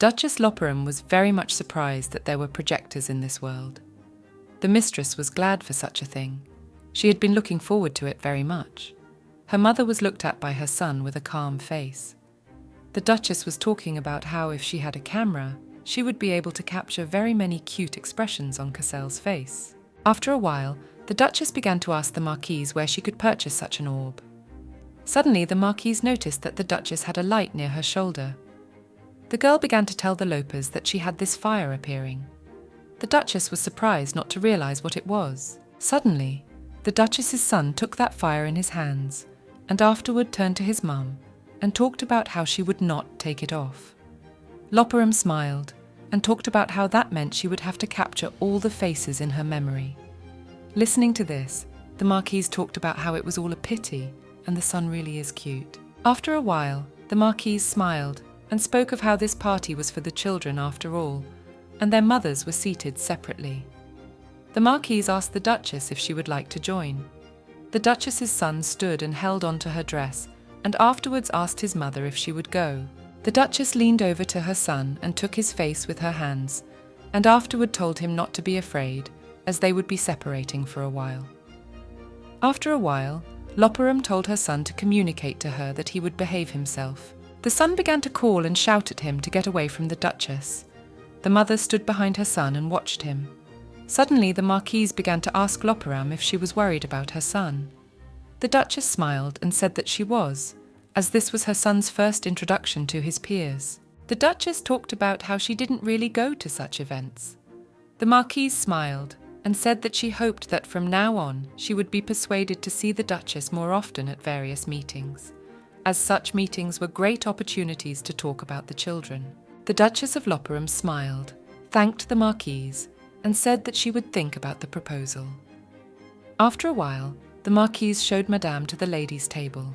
Duchess Loperam was very much surprised that there were projectors in this world. The mistress was glad for such a thing. She had been looking forward to it very much. Her mother was looked at by her son with a calm face. The Duchess was talking about how if she had a camera, she would be able to capture very many cute expressions on Cassell's face. After a while, the Duchess began to ask the Marquise where she could purchase such an orb. Suddenly, the Marquise noticed that the Duchess had a light near her shoulder. The girl began to tell the Lopers that she had this fire appearing. The Duchess was surprised not to realize what it was. Suddenly, the Duchess's son took that fire in his hands and afterward turned to his mum and talked about how she would not take it off. Loperam smiled and talked about how that meant she would have to capture all the faces in her memory. Listening to this, the Marquise talked about how it was all a pity and the son really is cute. After a while, the Marquise smiled and spoke of how this party was for the children after all, and their mothers were seated separately. The Marquise asked the Duchess if she would like to join. The Duchess's son stood and held on to her dress and afterwards asked his mother if she would go. The Duchess leaned over to her son and took his face with her hands, and afterward told him not to be afraid, as they would be separating for a while. After a while, Loperam told her son to communicate to her that he would behave himself. The son began to call and shout at him to get away from the Duchess. The mother stood behind her son and watched him. Suddenly, the Marquise began to ask Loperam if she was worried about her son. The Duchess smiled and said that she was, as this was her son's first introduction to his peers. The Duchess talked about how she didn't really go to such events. The Marquise smiled and said that she hoped that from now on she would be persuaded to see the Duchess more often at various meetings, as such meetings were great opportunities to talk about the children. The Duchess of Loperam smiled, thanked the Marquise, and said that she would think about the proposal. After a while, the Marquise showed Madame to the ladies' table.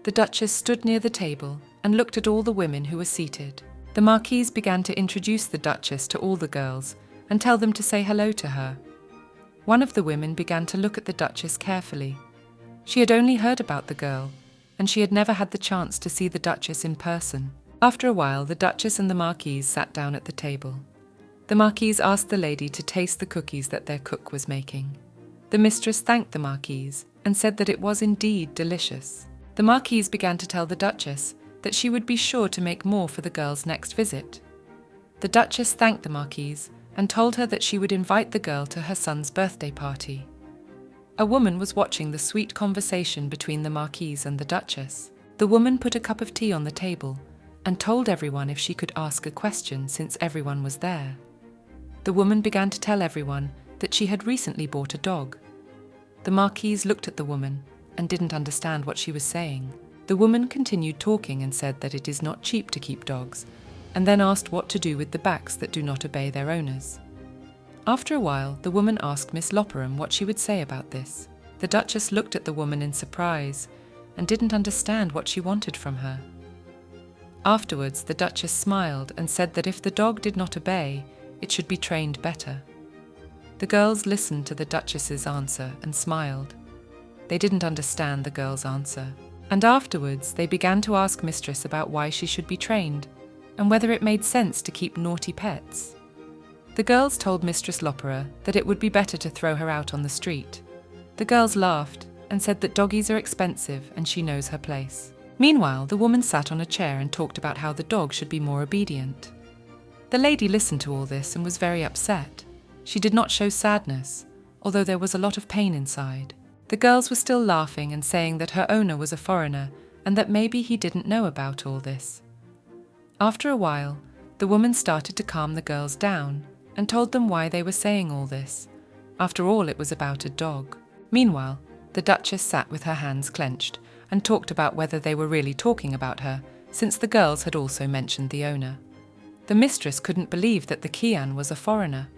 The Duchess stood near the table and looked at all the women who were seated. The Marquise began to introduce the Duchess to all the girls and tell them to say hello to her. One of the women began to look at the Duchess carefully. She had only heard about the girl, and she had never had the chance to see the Duchess in person. After a while, the Duchess and the Marquise sat down at the table. The Marquise asked the lady to taste the cookies that their cook was making. The mistress thanked the Marquise and said that it was indeed delicious. The Marquise began to tell the Duchess that she would be sure to make more for the girl's next visit. The Duchess thanked the Marquise and told her that she would invite the girl to her son's birthday party. A woman was watching the sweet conversation between the Marquise and the Duchess. The woman put a cup of tea on the table and told everyone if she could ask a question since everyone was there. The woman began to tell everyone that she had recently bought a dog. The Marquise looked at the woman and didn't understand what she was saying. The woman continued talking and said that it is not cheap to keep dogs, and then asked what to do with the backs that do not obey their owners. After a while, the woman asked Miss Loperam what she would say about this. The Duchess looked at the woman in surprise and didn't understand what she wanted from her. Afterwards, the Duchess smiled and said that if the dog did not obey, it should be trained better. The girls listened to the Duchess's answer and smiled. They didn't understand the girl's answer, and afterwards they began to ask Mistress about why she should be trained and whether it made sense to keep naughty pets. The girls told Mistress Lopera that it would be better to throw her out on the street. The girls laughed and said that doggies are expensive and she knows her place. Meanwhile, the woman sat on a chair and talked about how the dog should be more obedient. The lady listened to all this and was very upset. She did not show sadness, although there was a lot of pain inside. The girls were still laughing and saying that her owner was a foreigner and that maybe he didn't know about all this. After a while, the woman started to calm the girls down and told them why they were saying all this. After all, it was about a dog. Meanwhile, the Duchess sat with her hands clenched and talked about whether they were really talking about her, since the girls had also mentioned the owner. The mistress couldn't believe that the Kian was a foreigner.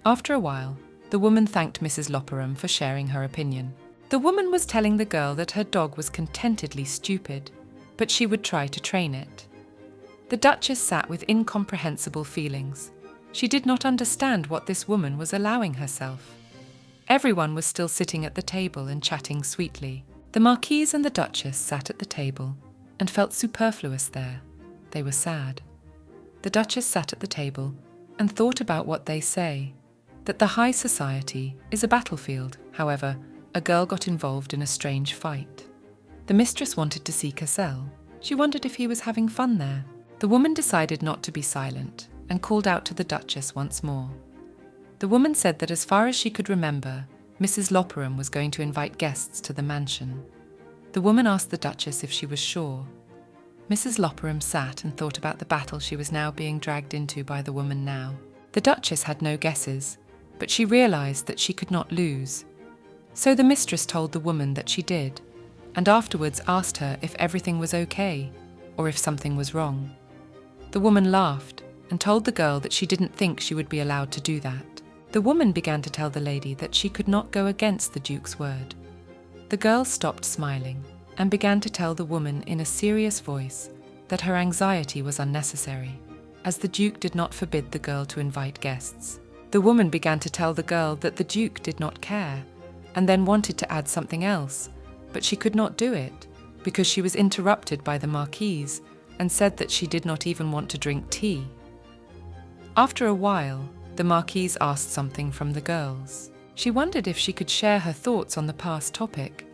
After a while, the woman thanked Mrs. Loperam for sharing her opinion. The woman was telling the girl that her dog was contentedly stupid, but she would try to train it. The Duchess sat with incomprehensible feelings. She did not understand what this woman was allowing herself. Everyone was still sitting at the table and chatting sweetly. The Marquise and the Duchess sat at the table and felt superfluous there. They were sad. The Duchess sat at the table and thought about what they say, that the high society is a battlefield. However, a girl got involved in a strange fight. The mistress wanted to see Cassel. She wondered if he was having fun there. The woman decided not to be silent and called out to the Duchess once more. The woman said that as far as she could remember, Mrs. Loperam was going to invite guests to the mansion. The woman asked the Duchess if she was sure. Mrs. Loperam sat and thought about the battle she was now being dragged into by the woman now. The Duchess had no guesses, but she realised that she could not lose. So the mistress told the woman that she did, and afterwards asked her if everything was okay, or if something was wrong. The woman laughed and told the girl that she didn't think she would be allowed to do that. The woman began to tell the lady that she could not go against the Duke's word. The girl stopped smiling and began to tell the woman in a serious voice that her anxiety was unnecessary, as the Duke did not forbid the girl to invite guests. The woman began to tell the girl that the Duke did not care, and then wanted to add something else, but she could not do it because she was interrupted by the Marquise and said that she did not even want to drink tea. After a while, the Marquise asked something from the girls. She wondered if she could share her thoughts on the past topic.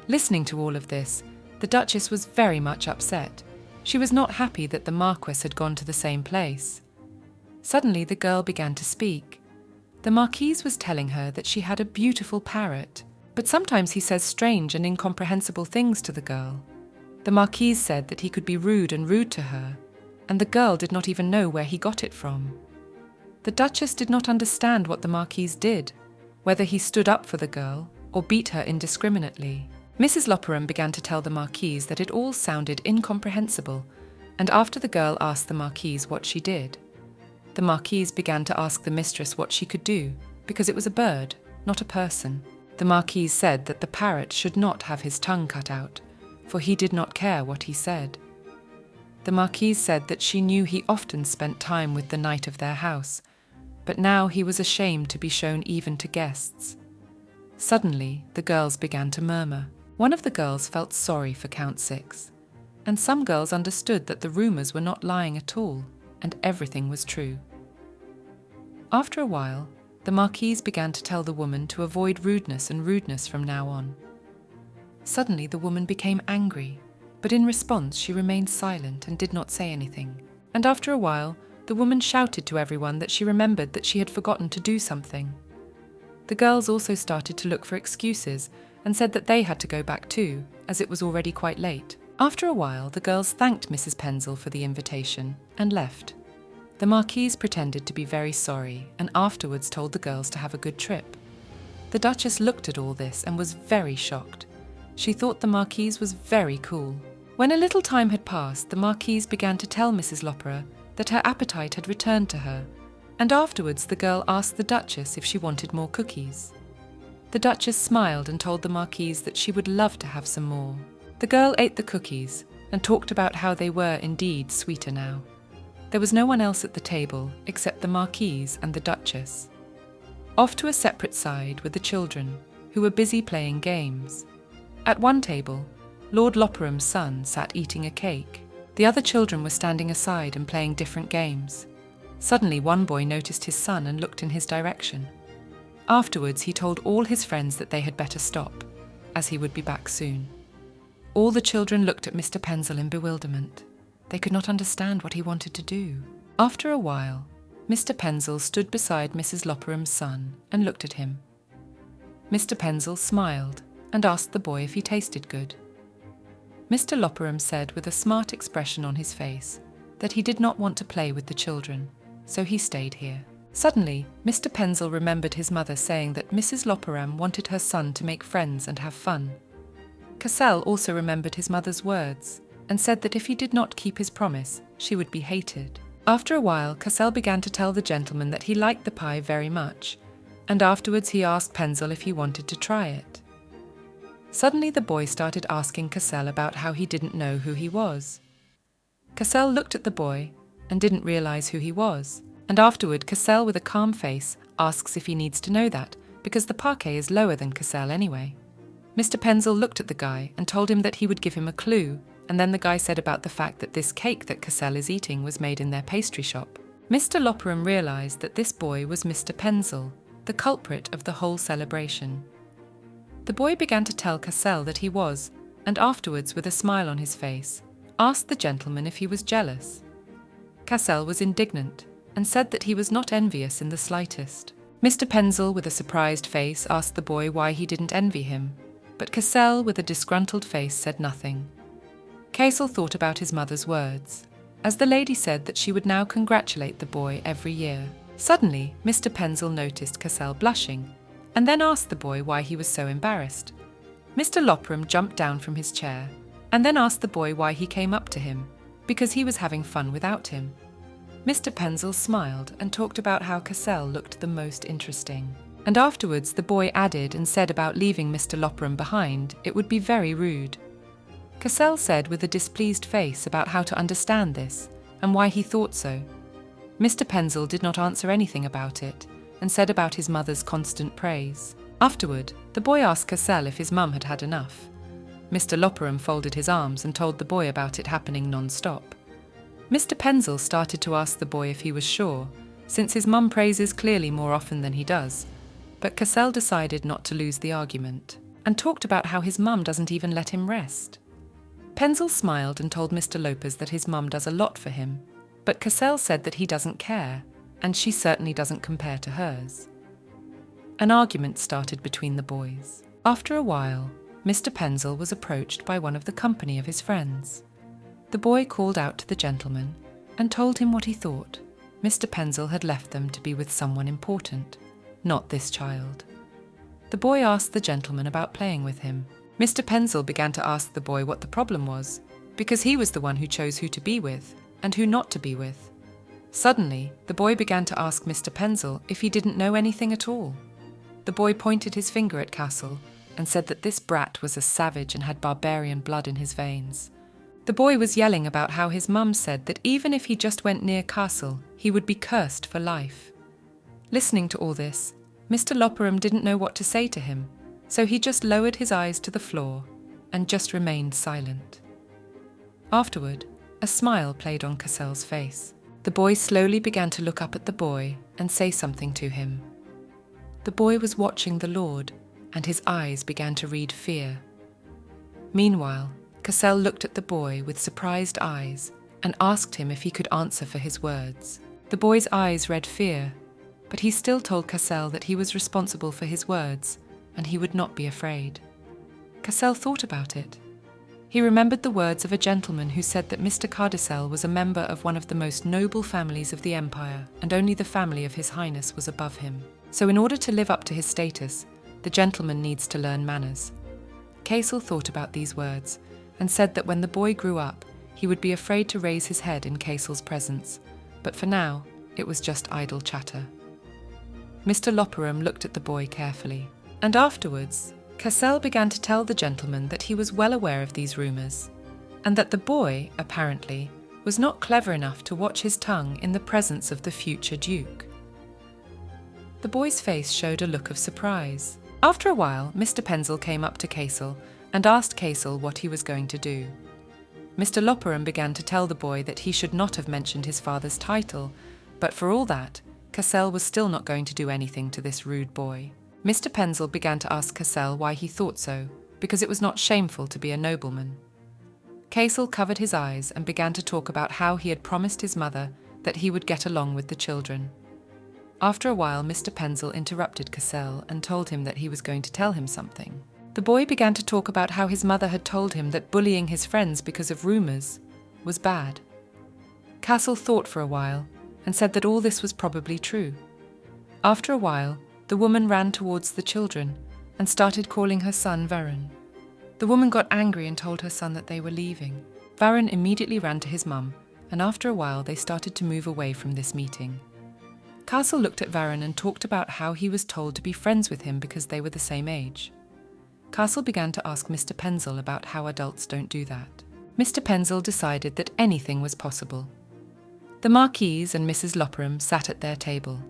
Listening to all of this, the Duchess was very much upset. She was not happy that the Marquis had gone to the same place. Suddenly the girl began to speak. The Marquise was telling her that she had a beautiful parrot, but sometimes he says strange and incomprehensible things to the girl. The Marquise said that he could be rude to her, and the girl did not even know where he got it from. The Duchess did not understand what the Marquise did, whether he stood up for the girl or beat her indiscriminately. Mrs. Loperam began to tell the Marquise that it all sounded incomprehensible, and after the girl asked the Marquise what she did, the Marquise began to ask the mistress what she could do, because it was a bird, not a person. The Marquise said that the parrot should not have his tongue cut out, for he did not care what he said. The Marquise said that she knew he often spent time with the knight of their house, but now he was ashamed to be shown even to guests. Suddenly, the girls began to murmur. One of the girls felt sorry for Count Six, and some girls understood that the rumours were not lying at all, and everything was true. After a while, the Marquise began to tell the woman to avoid rudeness from now on. Suddenly the woman became angry, but in response she remained silent and did not say anything. And after a while, the woman shouted to everyone that she remembered that she had forgotten to do something. The girls also started to look for excuses and said that they had to go back too, as it was already quite late. After a while, the girls thanked Mrs. Penzel for the invitation and left. The Marquise pretended to be very sorry and afterwards told the girls to have a good trip. The Duchess looked at all this and was very shocked. She thought the Marquise was very cool. When a little time had passed, the Marquise began to tell Mrs. Loperam that her appetite had returned to her, and afterwards the girl asked the Duchess if she wanted more cookies. The Duchess smiled and told the Marquise that she would love to have some more. The girl ate the cookies and talked about how they were indeed sweeter now. There was no one else at the table except the Marquise and the Duchess. Off to a separate side were the children, who were busy playing games. At one table, Lord Loperam's son sat eating a cake. The other children were standing aside and playing different games. Suddenly one boy noticed his son and looked in his direction. Afterwards he told all his friends that they had better stop, as he would be back soon. All the children looked at Mr. Penzel in bewilderment. They could not understand what he wanted to do. After a while, Mr. Penzel stood beside Mrs. Loperam's son and looked at him. Mr. Penzel smiled and asked the boy if he tasted good. Mr. Loperam said with a smart expression on his face that he did not want to play with the children, so he stayed here. Suddenly, Mr. Penzel remembered his mother saying that Mrs. Loperam wanted her son to make friends and have fun. Cassel also remembered his mother's words and said that if he did not keep his promise, she would be hated. After a while, Cassel began to tell the gentleman that he liked the pie very much, and afterwards he asked Penzel if he wanted to try it. Suddenly the boy started asking Cassel about how he didn't know who he was. Cassel looked at the boy and didn't realize who he was, and afterward Cassel with a calm face asks if he needs to know that, because the parquet is lower than Cassel anyway. Mr. Penzel looked at the guy and told him that he would give him a clue, and then the guy said about the fact that this cake that Cassell is eating was made in their pastry shop. Mr. Lopperam realised that this boy was Mr. Penzel, the culprit of the whole celebration. The boy began to tell Cassell that he was, and afterwards, with a smile on his face, asked the gentleman if he was jealous. Cassell was indignant and said that he was not envious in the slightest. Mr. Penzel, with a surprised face, asked the boy why he didn't envy him, but Cassell, with a disgruntled face, said nothing. Cassell thought about his mother's words, as the lady said that she would now congratulate the boy every year. Suddenly, Mr. Penzel noticed Cassell blushing, and then asked the boy why he was so embarrassed. Mr. Lopperam jumped down from his chair, and then asked the boy why he came up to him, because he was having fun without him. Mr. Penzel smiled and talked about how Cassell looked the most interesting. And afterwards the boy added and said about leaving Mr. Lopperam behind, it would be very rude. Cassell said with a displeased face about how to understand this, and why he thought so. Mr. Penzel did not answer anything about it, and said about his mother's constant praise. Afterward, the boy asked Cassell if his mum had had enough. Mr. Lopperam folded his arms and told the boy about it happening non-stop. Mr. Penzel started to ask the boy if he was sure, since his mum praises clearly more often than he does, but Cassell decided not to lose the argument, and talked about how his mum doesn't even let him rest. Penzel smiled and told Mr. Lopez that his mum does a lot for him, but Cassell said that he doesn't care, and she certainly doesn't compare to hers. An argument started between the boys. After a while, Mr. Penzel was approached by one of the company of his friends. The boy called out to the gentleman and told him what he thought. Mr. Penzel had left them to be with someone important, not this child. The boy asked the gentleman about playing with him. Mr. Penzel began to ask the boy what the problem was, because he was the one who chose who to be with and who not to be with. Suddenly, the boy began to ask Mr. Penzel if he didn't know anything at all. The boy pointed his finger at Cassell and said that this brat was a savage and had barbarian blood in his veins. The boy was yelling about how his mum said that even if he just went near Cassell, he would be cursed for life. Listening to all this, Mr. Lopperam didn't know what to say to him, so he just lowered his eyes to the floor and just remained silent. Afterward, a smile played on Cassell's face. The boy slowly began to look up at the boy and say something to him. The boy was watching the Lord, and his eyes began to read fear. Meanwhile, Cassell looked at the boy with surprised eyes and asked him if he could answer for his words. The boy's eyes read fear, but he still told Cassell that he was responsible for his words and he would not be afraid. Cassell thought about it. He remembered the words of a gentleman who said that Mr. Cardicel was a member of one of the most noble families of the empire, and only the family of His Highness was above him. So in order to live up to his status, the gentleman needs to learn manners. Cassell thought about these words and said that when the boy grew up, he would be afraid to raise his head in Cassell's presence, but for now, it was just idle chatter. Mr. Lopperam looked at the boy carefully, and afterwards, Cassell began to tell the gentleman that he was well aware of these rumours, and that the boy, apparently, was not clever enough to watch his tongue in the presence of the future Duke. The boy's face showed a look of surprise. After a while, Mr. Penzel came up to Cassell and asked Cassell what he was going to do. Mr. Lopperam began to tell the boy that he should not have mentioned his father's title, but for all that, Cassell was still not going to do anything to this rude boy. Mr. Penzel began to ask Cassell why he thought so, because it was not shameful to be a nobleman. Cassell covered his eyes and began to talk about how he had promised his mother that he would get along with the children. After a while, Mr. Penzel interrupted Cassell and told him that he was going to tell him something. The boy began to talk about how his mother had told him that bullying his friends because of rumours was bad. Cassell thought for a while and said that all this was probably true. After a while, the woman ran towards the children and started calling her son Varun. The woman got angry and told her son that they were leaving. Varun immediately ran to his mum, and after a while they started to move away from this meeting. Cassell looked at Varun and talked about how he was told to be friends with him because they were the same age. Cassell began to ask Mr. Penzel about how adults don't do that. Mr. Penzel decided that anything was possible. The Marquise and Mrs. Lopperam sat at their table.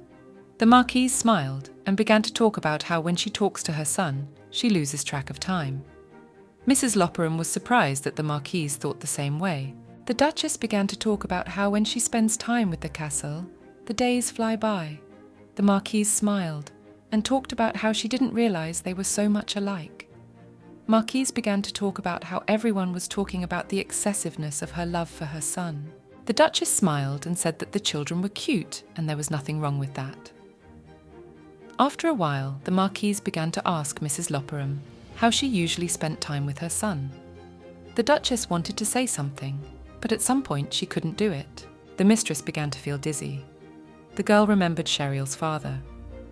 The Marquise smiled and began to talk about how when she talks to her son, she loses track of time. Mrs. Lopperam was surprised that the Marquise thought the same way. The Duchess began to talk about how when she spends time with the castle, the days fly by. The Marquise smiled and talked about how she didn't realize they were so much alike. Marquise began to talk about how everyone was talking about the excessiveness of her love for her son. The Duchess smiled and said that the children were cute and there was nothing wrong with that. After a while, the Marquise began to ask Mrs. Lopperam how she usually spent time with her son. The Duchess wanted to say something, but at some point she couldn't do it. The mistress began to feel dizzy. The girl remembered Sherial's father.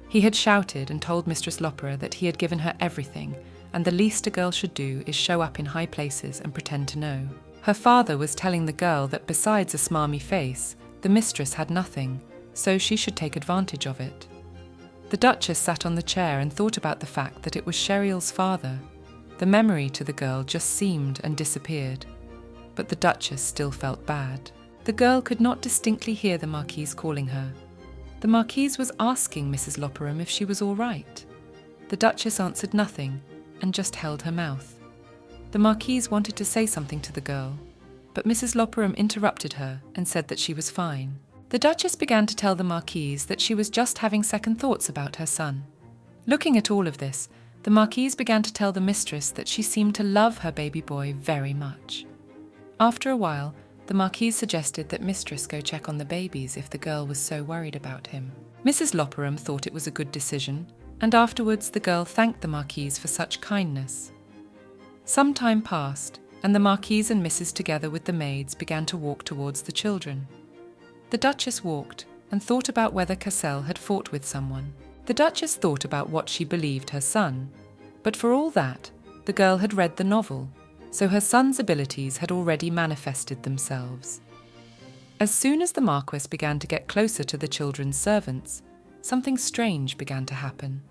He had shouted and told Mistress Lopera that he had given her everything, and the least a girl should do is show up in high places and pretend to know. Her father was telling the girl that besides a smarmy face, the mistress had nothing, so she should take advantage of it. The Duchess sat on the chair and thought about the fact that it was Sherial's father. The memory to the girl just seemed and disappeared, but the Duchess still felt bad. The girl could not distinctly hear the Marquise calling her. The Marquise was asking Mrs. Lopperam if she was all right. The Duchess answered nothing and just held her mouth. The Marquise wanted to say something to the girl, but Mrs. Lopperam interrupted her and said that she was fine. The Duchess began to tell the Marquise that she was just having second thoughts about her son. Looking at all of this, the Marquise began to tell the mistress that she seemed to love her baby boy very much. After a while, the Marquise suggested that mistress go check on the babies if the girl was so worried about him. Mrs. Lopperam thought it was a good decision, and afterwards the girl thanked the Marquise for such kindness. Some time passed, and the Marquise and Mrs. together with the maids began to walk towards the children. The Duchess walked and thought about whether Cassel had fought with someone. The Duchess thought about what she believed her son, but for all that, the girl had read the novel, so her son's abilities had already manifested themselves. As soon as the Marquess began to get closer to the children's servants, something strange began to happen.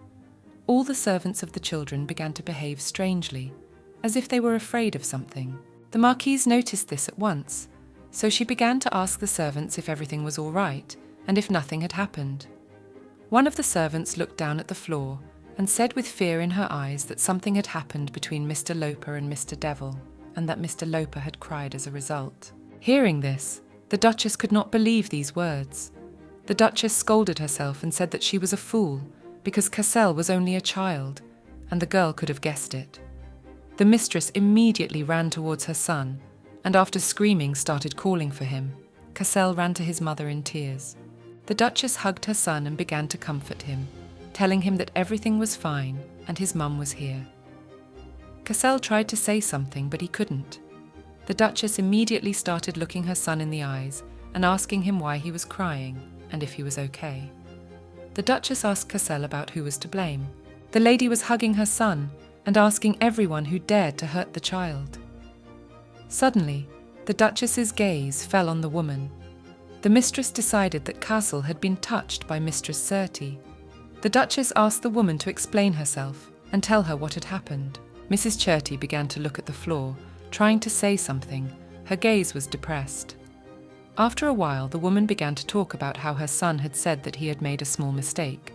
All the servants of the children began to behave strangely, as if they were afraid of something. The Marquise noticed this at once, so she began to ask the servants if everything was all right and if nothing had happened. One of the servants looked down at the floor and said with fear in her eyes that something had happened between Mr. Loper and Mr. Devil, and that Mr. Loper had cried as a result. Hearing this, the Duchess could not believe these words. The Duchess scolded herself and said that she was a fool because Cassel was only a child, and the girl could have guessed it. The mistress immediately ran towards her son, and after screaming started calling for him. Cassel ran to his mother in tears. The Duchess hugged her son and began to comfort him, telling him that everything was fine and his mum was here. Cassel tried to say something, but he couldn't. The Duchess immediately started looking her son in the eyes and asking him why he was crying and if he was okay. The Duchess asked Cassel about who was to blame. The lady was hugging her son and asking everyone who dared to hurt the child. Suddenly, the Duchess's gaze fell on the woman. The mistress decided that Castle had been touched by Mistress Surtee. The Duchess asked the woman to explain herself and tell her what had happened. Mrs. Cherty began to look at the floor, trying to say something. Her gaze was depressed. After a while, the woman began to talk about how her son had said that he had made a small mistake.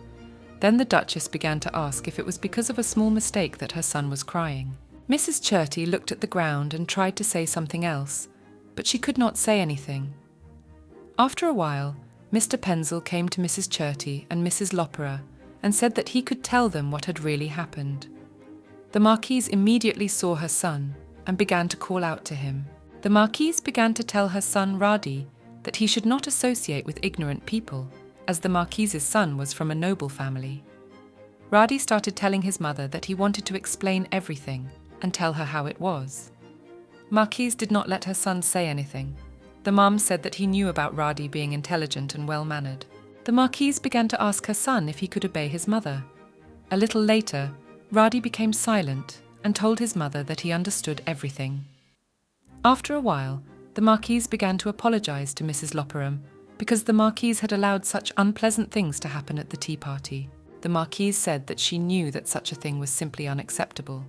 Then the Duchess began to ask if it was because of a small mistake that her son was crying. Mrs. Cherty looked at the ground and tried to say something else, but she could not say anything. After a while, Mr. Penzel came to Mrs. Cherty and Mrs. Lopera and said that he could tell them what had really happened. The Marquise immediately saw her son and began to call out to him. The Marquise began to tell her son Radi that he should not associate with ignorant people, as the Marquise's son was from a noble family. Radi started telling his mother that he wanted to explain everything and tell her how it was. Marquise did not let her son say anything. The mum said that he knew about Radi being intelligent and well-mannered. The Marquise began to ask her son if he could obey his mother. A little later, Radi became silent and told his mother that he understood everything. After a while, the Marquise began to apologize to Mrs. Lopperam because the Marquise had allowed such unpleasant things to happen at the tea party. The Marquise said that she knew that such a thing was simply unacceptable.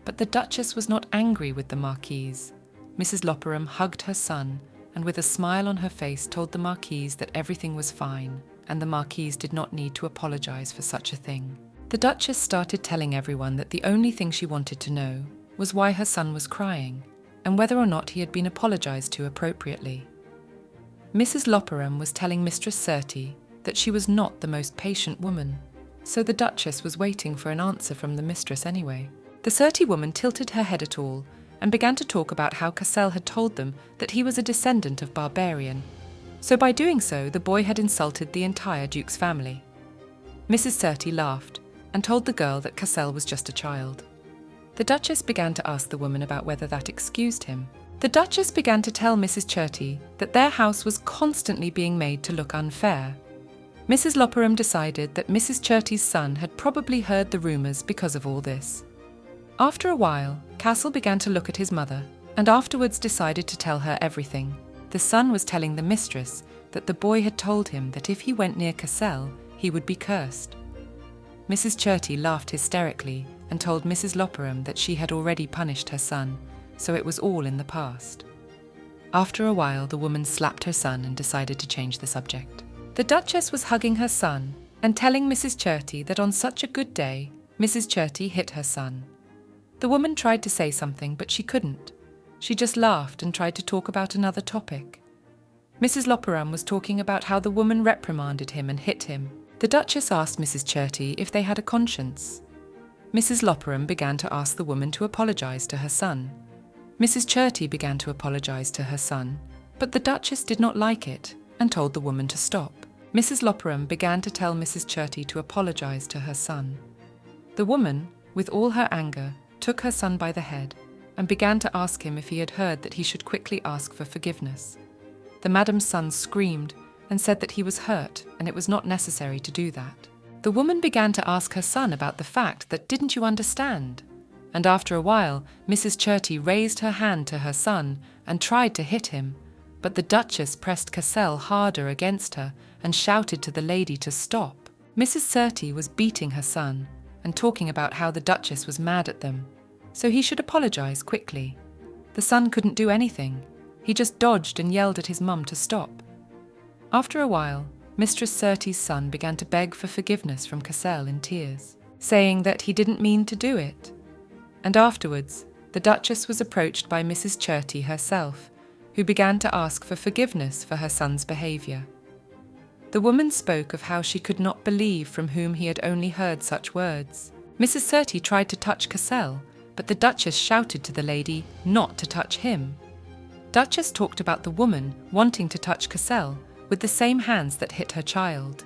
But the Duchess was not angry with the Marquise. Mrs. Lopperam hugged her son and with a smile on her face told the Marquise that everything was fine and the Marquise did not need to apologize for such a thing. The Duchess started telling everyone that the only thing she wanted to know was why her son was crying, and whether or not he had been apologized to appropriately. Mrs. Loperam was telling Mistress Surtee that she was not the most patient woman, so the Duchess was waiting for an answer from the mistress anyway. The Surtee woman tilted her head at all and began to talk about how Cassel had told them that he was a descendant of barbarian, so by doing so the boy had insulted the entire Duke's family. Mrs. Surtee laughed and told the girl that Cassel was just a child. The Duchess began to ask the woman about whether that excused him. The Duchess began to tell Mrs. Cherty that their house was constantly being made to look unfair. Mrs. Loperam decided that Mrs. Cherty's son had probably heard the rumours because of all this. After a while, Cassel began to look at his mother and afterwards decided to tell her everything. The son was telling the mistress that the boy had told him that if he went near Cassel, he would be cursed. Mrs. Cherty laughed hysterically and told Mrs. Loperam that she had already punished her son, so it was all in the past. After a while, the woman slapped her son and decided to change the subject. The Duchess was hugging her son and telling Mrs. Cherty that on such a good day, Mrs. Cherty hit her son. The woman tried to say something, but she couldn't. She just laughed and tried to talk about another topic. Mrs. Loperam was talking about how the woman reprimanded him and hit him. The Duchess asked Mrs. Cherty if they had a conscience. Mrs. Loperam began to ask the woman to apologise to her son. Mrs. Cherty began to apologise to her son, but the Duchess did not like it and told the woman to stop. Mrs. Loperam began to tell Mrs. Cherty to apologise to her son. The woman, with all her anger, took her son by the head and began to ask him if he had heard that he should quickly ask for forgiveness. The madam's son screamed and said that he was hurt and it was not necessary to do that. The woman began to ask her son about the fact that didn't you understand? And after a while, Mrs. Cherty raised her hand to her son and tried to hit him, but the Duchess pressed Cassel harder against her and shouted to the lady to stop. Mrs. Surtee was beating her son and talking about how the Duchess was mad at them, so he should apologise quickly. The son couldn't do anything. He just dodged and yelled at his mum to stop. After a while, Mistress Surtee's son began to beg for forgiveness from Cassel in tears, saying that he didn't mean to do it. And afterwards, the Duchess was approached by Mrs. Cherty herself, who began to ask for forgiveness for her son's behaviour. The woman spoke of how she could not believe from whom he had only heard such words. Mrs. Surtee tried to touch Cassel, but the Duchess shouted to the lady not to touch him. Duchess talked about the woman wanting to touch Cassel with the same hands that hit her child.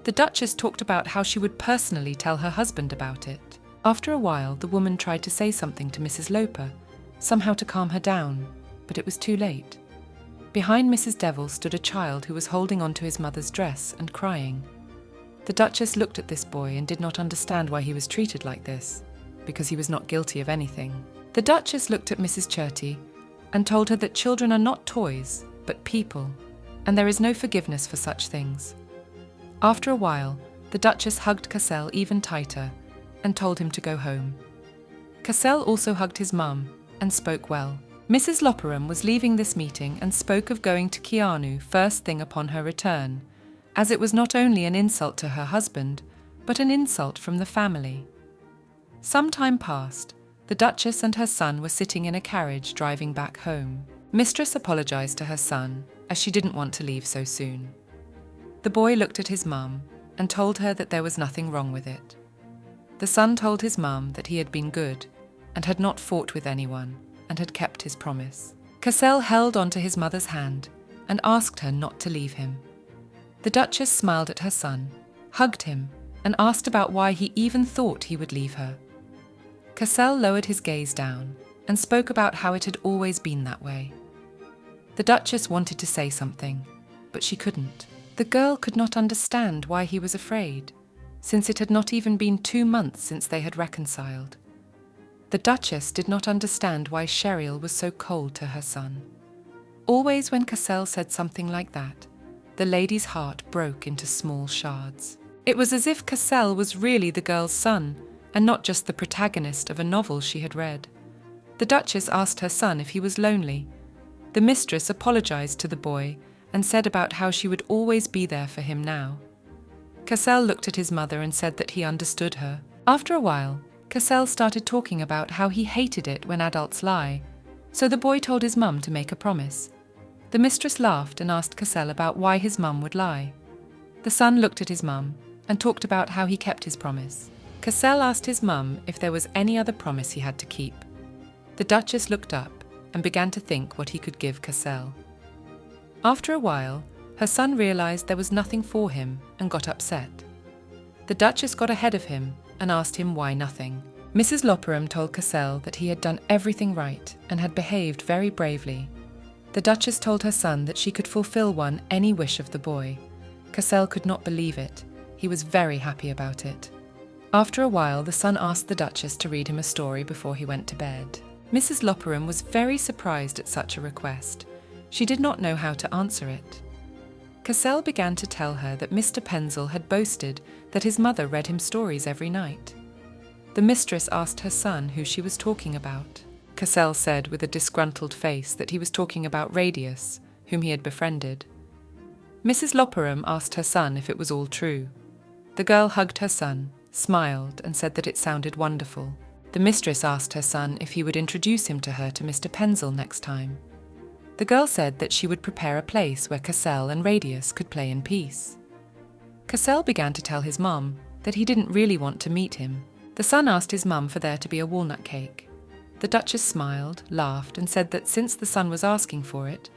The Duchess talked about how she would personally tell her husband about it. After a while, the woman tried to say something to Mrs. Loper, somehow to calm her down, but it was too late. Behind Mrs. Devil stood a child who was holding onto his mother's dress and crying. The Duchess looked at this boy and did not understand why he was treated like this, because he was not guilty of anything. The Duchess looked at Mrs. Cherty and told her that children are not toys, but people, and there is no forgiveness for such things. After a while, the Duchess hugged Cassel even tighter and told him to go home. Cassel also hugged his mum and spoke well. Mrs. Loperam was leaving this meeting and spoke of going to Keanu first thing upon her return, as it was not only an insult to her husband, but an insult from the family. Some time passed. The Duchess and her son were sitting in a carriage driving back home. Mistress apologised to her son, as she didn't want to leave so soon. The boy looked at his mum and told her that there was nothing wrong with it. The son told his mum that he had been good and had not fought with anyone and had kept his promise. Cassel held onto his mother's hand and asked her not to leave him. The Duchess smiled at her son, hugged him, and asked about why he even thought he would leave her. Cassel lowered his gaze down and spoke about how it had always been that way. The Duchess wanted to say something, but she couldn't. The girl could not understand why he was afraid, since it had not even been 2 months since they had reconciled. The Duchess did not understand why Cheryl was so cold to her son. Always when Cassel said something like that, the lady's heart broke into small shards. It was as if Cassel was really the girl's son, and not just the protagonist of a novel she had read. The Duchess asked her son if he was lonely. The mistress apologised to the boy and said about how she would always be there for him now. Cassel looked at his mother and said that he understood her. After a while, Cassell started talking about how he hated it when adults lie, so the boy told his mum to make a promise. The mistress laughed and asked Cassell about why his mum would lie. The son looked at his mum and talked about how he kept his promise. Cassell asked his mum if there was any other promise he had to keep. The Duchess looked up and began to think what he could give Cassell. After a while, her son realized there was nothing for him and got upset. The Duchess got ahead of him and asked him why nothing. Mrs. Loperam told Cassell that he had done everything right and had behaved very bravely. The Duchess told her son that she could fulfill any wish of the boy. Cassell could not believe it. He was very happy about it. After a while, the son asked the Duchess to read him a story before he went to bed. Mrs. Loperam was very surprised at such a request. She did not know how to answer it. Cassell began to tell her that Mr. Penzel had boasted that his mother read him stories every night. The mistress asked her son who she was talking about. Cassell said with a disgruntled face that he was talking about Radius, whom he had befriended. Mrs. Loperam asked her son if it was all true. The girl hugged her son, smiled, and said that it sounded wonderful. The mistress asked her son if he would introduce him to her to Mr. Penzel next time. The girl said that she would prepare a place where Cassell and Radius could play in peace. Cassell began to tell his mum that he didn't really want to meet him. The son asked his mum for there to be a walnut cake. The Duchess smiled, laughed, and said that since the son was asking for it,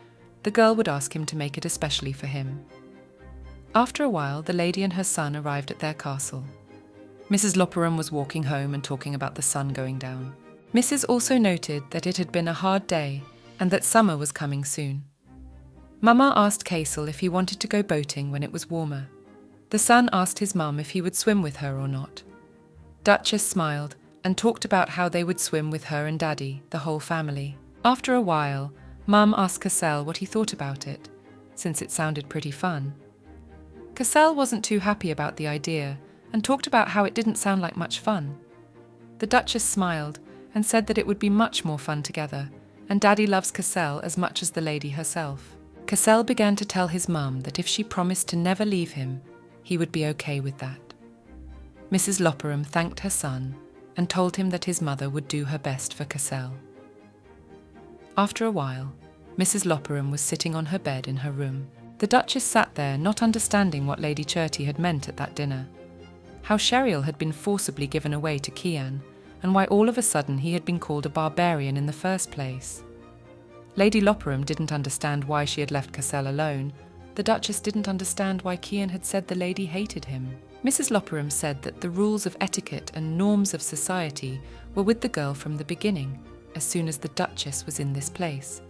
the girl would ask him to make it especially for him. After a while, the lady and her son arrived at their castle. Mrs. Loperam was walking home and talking about the sun going down. Mrs. also noted that it had been a hard day and that summer was coming soon. Mama asked Cassell if he wanted to go boating when it was warmer. The son asked his mum if he would swim with her or not. Duchess smiled and talked about how they would swim with her and Daddy, the whole family. After a while, Mum asked Cassell what he thought about it, since it sounded pretty fun. Cassell wasn't too happy about the idea and talked about how it didn't sound like much fun. The Duchess smiled and said that it would be much more fun together, and Daddy loves Cassell as much as the lady herself. Cassell began to tell his mum that if she promised to never leave him, he would be okay with that. Mrs. Loperam thanked her son and told him that his mother would do her best for Cassell. After a while, Mrs. Loperam was sitting on her bed in her room. The Duchess sat there, not understanding what Lady Cherty had meant at that dinner, how Sherial had been forcibly given away to Kian, and why all of a sudden he had been called a barbarian in the first place. Lady Loperam didn't understand why she had left Cassell alone. The Duchess didn't understand why Kian had said the lady hated him. Mrs. Loperam said that the rules of etiquette and norms of society were with the girl from the beginning, as soon as the Duchess was in this place.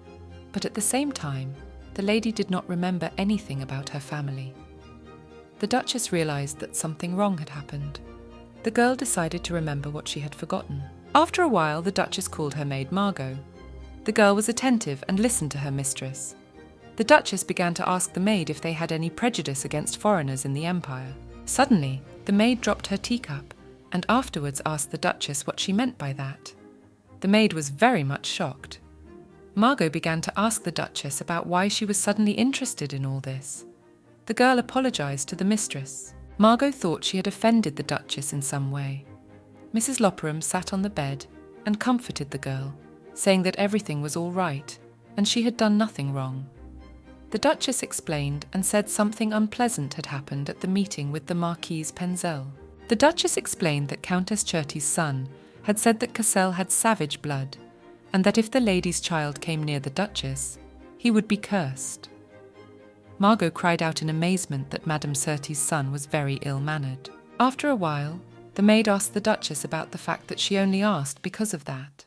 But at the same time, the lady did not remember anything about her family. The Duchess realized that something wrong had happened. The girl decided to remember what she had forgotten. After a while, the Duchess called her maid Margot. The girl was attentive and listened to her mistress. The Duchess began to ask the maid if they had any prejudice against foreigners in the Empire. Suddenly, the maid dropped her teacup and afterwards asked the Duchess what she meant by that. The maid was very much shocked. Margot began to ask the Duchess about why she was suddenly interested in all this. The girl apologized to the mistress. Margot thought she had offended the Duchess in some way. Mrs. Loperam sat on the bed and comforted the girl, saying that everything was all right and she had done nothing wrong. The Duchess explained and said something unpleasant had happened at the meeting with the Marquise Penzel. The Duchess explained that Countess Cherty's son had said that Cassell had savage blood, and that if the lady's child came near the Duchess, he would be cursed. Margot cried out in amazement that Madame Cherty's son was very ill-mannered. After a while, the maid asked the Duchess about the fact that she only asked because of that.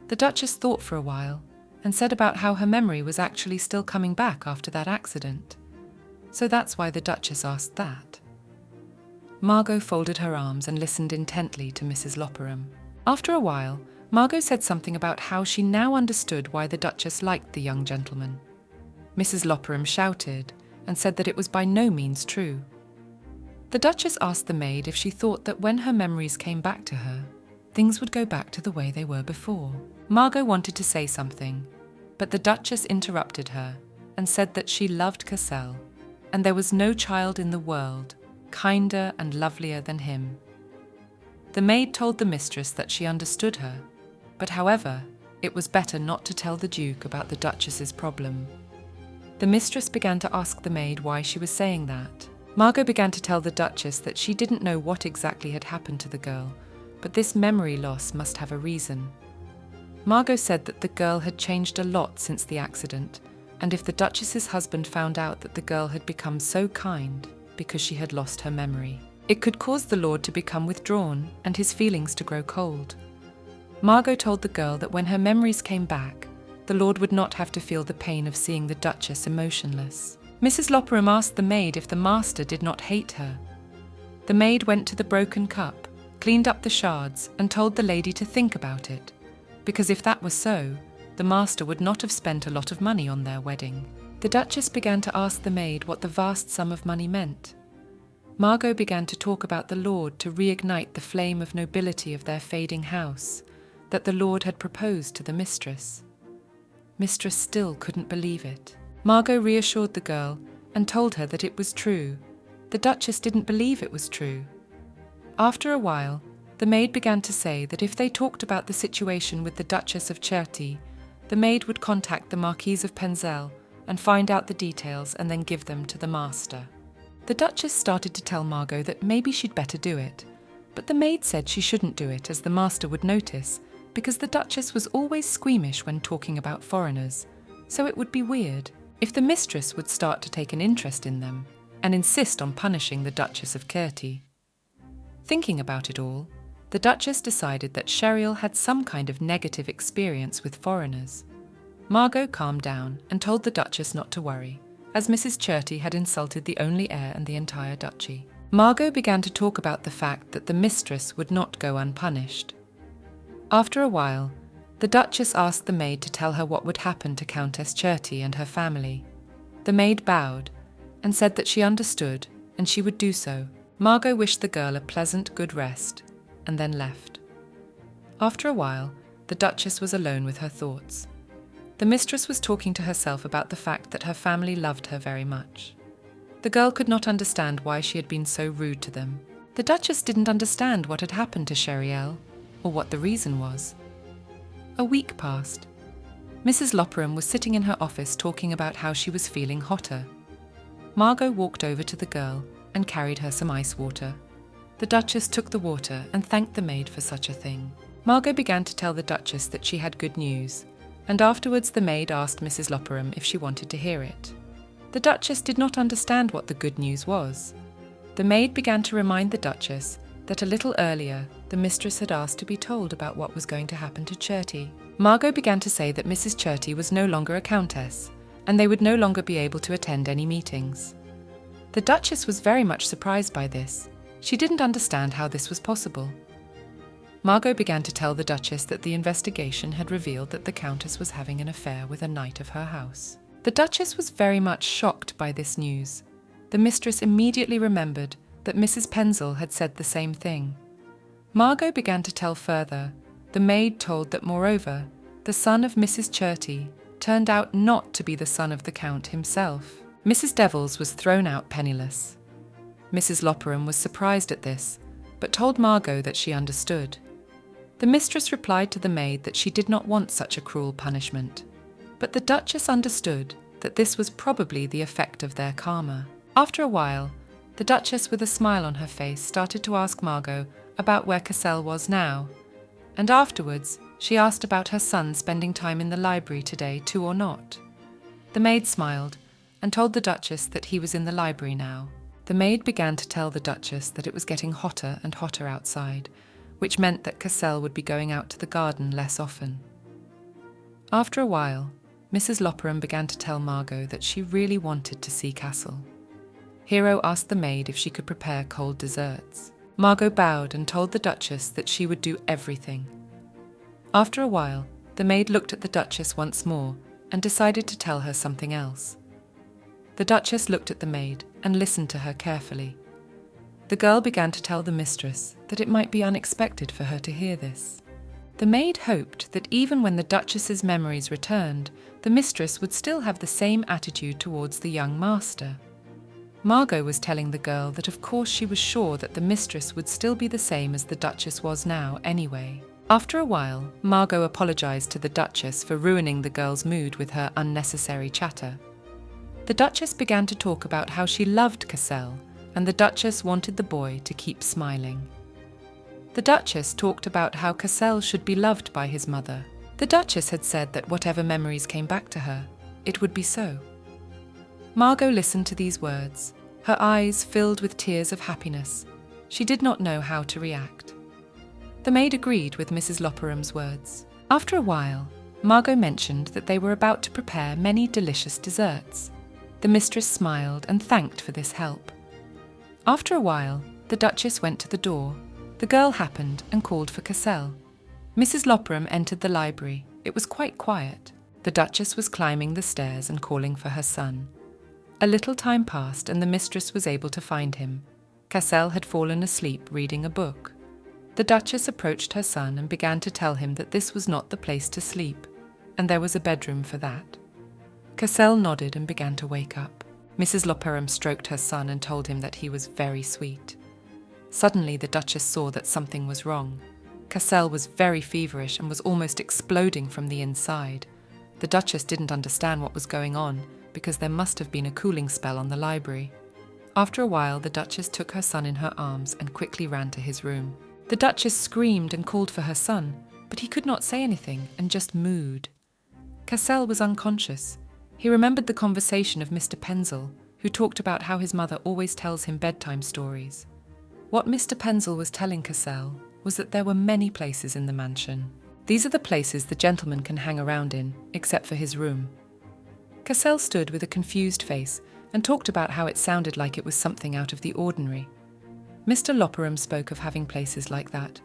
The Duchess thought for a while and said about how her memory was actually still coming back after that accident. So that's why the Duchess asked that. Margot folded her arms and listened intently to Mrs. Loperam. After a while, Margot said something about how she now understood why the Duchess liked the young gentleman. Mrs. Loperam shouted and said that it was by no means true. The Duchess asked the maid if she thought that when her memories came back to her, things would go back to the way they were before. Margot wanted to say something, but the Duchess interrupted her and said that she loved Cassell, and there was no child in the world kinder and lovelier than him. The maid told the mistress that she understood her, but however, it was better not to tell the Duke about the Duchess's problem. The mistress began to ask the maid why she was saying that. Margot began to tell the Duchess that she didn't know what exactly had happened to the girl, but this memory loss must have a reason. Margot said that the girl had changed a lot since the accident, and if the Duchess's husband found out that the girl had become so kind because she had lost her memory, it could cause the Lord to become withdrawn and his feelings to grow cold. Margot told the girl that when her memories came back, the Lord would not have to feel the pain of seeing the Duchess emotionless. Mrs. Loperam asked the maid if the master did not hate her. The maid went to the broken cup, cleaned up the shards, and told the lady to think about it, because if that was so, the master would not have spent a lot of money on their wedding. The Duchess began to ask the maid what the vast sum of money meant. Margot began to talk about the Lord to reignite the flame of nobility of their fading house, that the Lord had proposed to the mistress. Mistress still couldn't believe it. Margot reassured the girl and told her that it was true. The Duchess didn't believe it was true. After a while, the maid began to say that if they talked about the situation with the Duchess of Cherty, the maid would contact the Marquise of Penzel and find out the details and then give them to the master. The Duchess started to tell Margot that maybe she'd better do it, but the maid said she shouldn't do it as the master would notice, because the Duchess was always squeamish when talking about foreigners, so it would be weird if the mistress would start to take an interest in them and insist on punishing the Duchess of Cherty. Thinking about it all, the Duchess decided that Sherial had some kind of negative experience with foreigners. Margot calmed down and told the Duchess not to worry, as Mrs. Cherty had insulted the only heir and the entire duchy. Margot began to talk about the fact that the mistress would not go unpunished. After a while, the Duchess asked the maid to tell her what would happen to Countess Cherty and her family. The maid bowed and said that she understood and she would do so. Margot wished the girl a pleasant, good rest and then left. After a while, the Duchess was alone with her thoughts. The mistress was talking to herself about the fact that her family loved her very much. The girl could not understand why she had been so rude to them. The Duchess didn't understand what had happened to Sherial or what the reason was. A week passed. Mrs. Loperam was sitting in her office talking about how she was feeling hotter. Margot walked over to the girl and carried her some ice water. The Duchess took the water and thanked the maid for such a thing. Margot began to tell the Duchess that she had good news, and afterwards the maid asked Mrs. Loperam if she wanted to hear it. The Duchess did not understand what the good news was. The maid began to remind the Duchess that a little earlier the mistress had asked to be told about what was going to happen to Cherty. Margot began to say that Mrs. Cherty was no longer a countess, and they would no longer be able to attend any meetings. The Duchess was very much surprised by this. She didn't understand how this was possible. Margot began to tell the Duchess that the investigation had revealed that the Countess was having an affair with a knight of her house. The Duchess was very much shocked by this news. The mistress immediately remembered that Mrs. Penzel had said the same thing. Margot began to tell further. The maid told that, moreover, the son of Mrs. Cherty turned out not to be the son of the Count himself. Mrs. Devils was thrown out penniless. Mrs. Loperam was surprised at this, but told Margot that she understood. The mistress replied to the maid that she did not want such a cruel punishment, but the Duchess understood that this was probably the effect of their karma. After a while, the Duchess, with a smile on her face, started to ask Margot about where Cassel was now, and afterwards she asked about her son spending time in the library today too or not. The maid smiled and told the Duchess that he was in the library now. The maid began to tell the Duchess that it was getting hotter and hotter outside, which meant that Cassel would be going out to the garden less often. After a while, Mrs. Loperam began to tell Margot that she really wanted to see Cassel. Hero asked the maid if she could prepare cold desserts. Margot bowed and told the Duchess that she would do everything. After a while, the maid looked at the Duchess once more and decided to tell her something else. The Duchess looked at the maid and listened to her carefully. The girl began to tell the mistress that it might be unexpected for her to hear this. The maid hoped that even when the Duchess's memories returned, the mistress would still have the same attitude towards the young master. Margot was telling the girl that of course she was sure that the mistress would still be the same as the Duchess was now anyway. After a while, Margot apologized to the Duchess for ruining the girl's mood with her unnecessary chatter. The Duchess began to talk about how she loved Cassel, and the Duchess wanted the boy to keep smiling. The Duchess talked about how Cassel should be loved by his mother. The Duchess had said that whatever memories came back to her, it would be so. Margot listened to these words, her eyes filled with tears of happiness. She did not know how to react. The maid agreed with Mrs. Lopperam's words. After a while, Margot mentioned that they were about to prepare many delicious desserts. The mistress smiled and thanked for this help. After a while, the Duchess went to the door. The girl happened and called for Cassel. Mrs. Lopperam entered the library. It was quite quiet. The Duchess was climbing the stairs and calling for her son. A little time passed and the mistress was able to find him. Cassel had fallen asleep reading a book. The Duchess approached her son and began to tell him that this was not the place to sleep, and there was a bedroom for that. Cassel nodded and began to wake up. Mrs. Lopperam stroked her son and told him that he was very sweet. Suddenly the Duchess saw that something was wrong. Cassel was very feverish and was almost exploding from the inside. The Duchess didn't understand what was going on because there must have been a cooling spell on the library. After a while, the Duchess took her son in her arms and quickly ran to his room. The Duchess screamed and called for her son, but he could not say anything and just mooed. Cassel was unconscious. He remembered the conversation of Mr. Penzel, who talked about how his mother always tells him bedtime stories. What Mr. Penzel was telling Cassel was that there were many places in the mansion. These are the places the gentleman can hang around in, except for his room. Cassel stood with a confused face and talked about how it sounded like it was something out of the ordinary. Mr. Lopperam spoke of having places like that.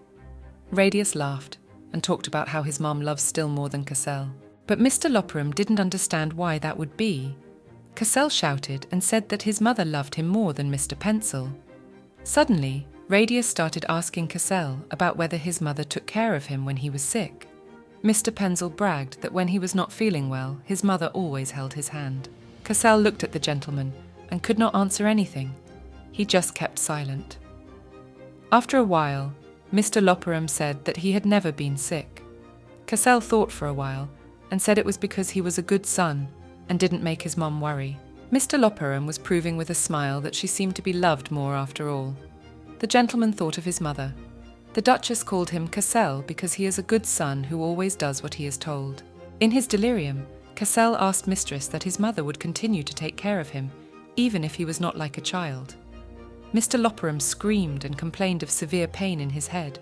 Radius laughed and talked about how his mom loves still more than Cassel. But Mr. Lopperam didn't understand why that would be. Cassel shouted and said that his mother loved him more than Mr. Pencil. Suddenly, Radius started asking Cassel about whether his mother took care of him when he was sick. Mr. Penzel bragged that when he was not feeling well, his mother always held his hand. Cassel looked at the gentleman and could not answer anything. He just kept silent. After a while, Mr. Lopperam said that he had never been sick. Cassel thought for a while and said it was because he was a good son and didn't make his mom worry. Mr. Lopperam was proving with a smile that she seemed to be loved more after all. The gentleman thought of his mother. The Duchess called him Cassel because he is a good son who always does what he is told. In his delirium, Cassel asked Mistress that his mother would continue to take care of him, even if he was not like a child. Mr. Lopperam screamed and complained of severe pain in his head.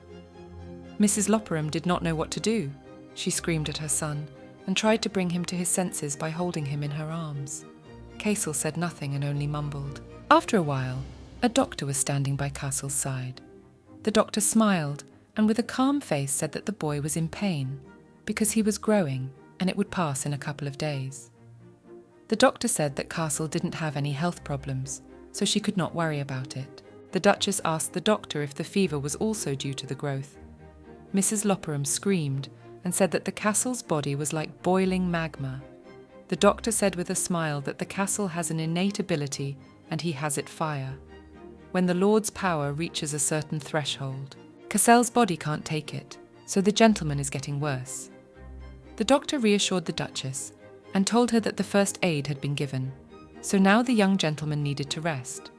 Mrs. Lopperam did not know what to do. She screamed at her son and tried to bring him to his senses by holding him in her arms. Casel said nothing and only mumbled. After a while, a doctor was standing by Castle's side. The doctor smiled and with a calm face said that the boy was in pain because he was growing and it would pass in a couple of days. The doctor said that Castle didn't have any health problems, so she could not worry about it. The Duchess asked the doctor if the fever was also due to the growth. Mrs. Lopperam screamed and said that the castle's body was like boiling magma. The doctor said with a smile that the castle has an innate ability and he has it fire. When the Lord's power reaches a certain threshold, Cassel's body can't take it, so the gentleman is getting worse. The doctor reassured the Duchess and told her that the first aid had been given, so now the young gentleman needed to rest.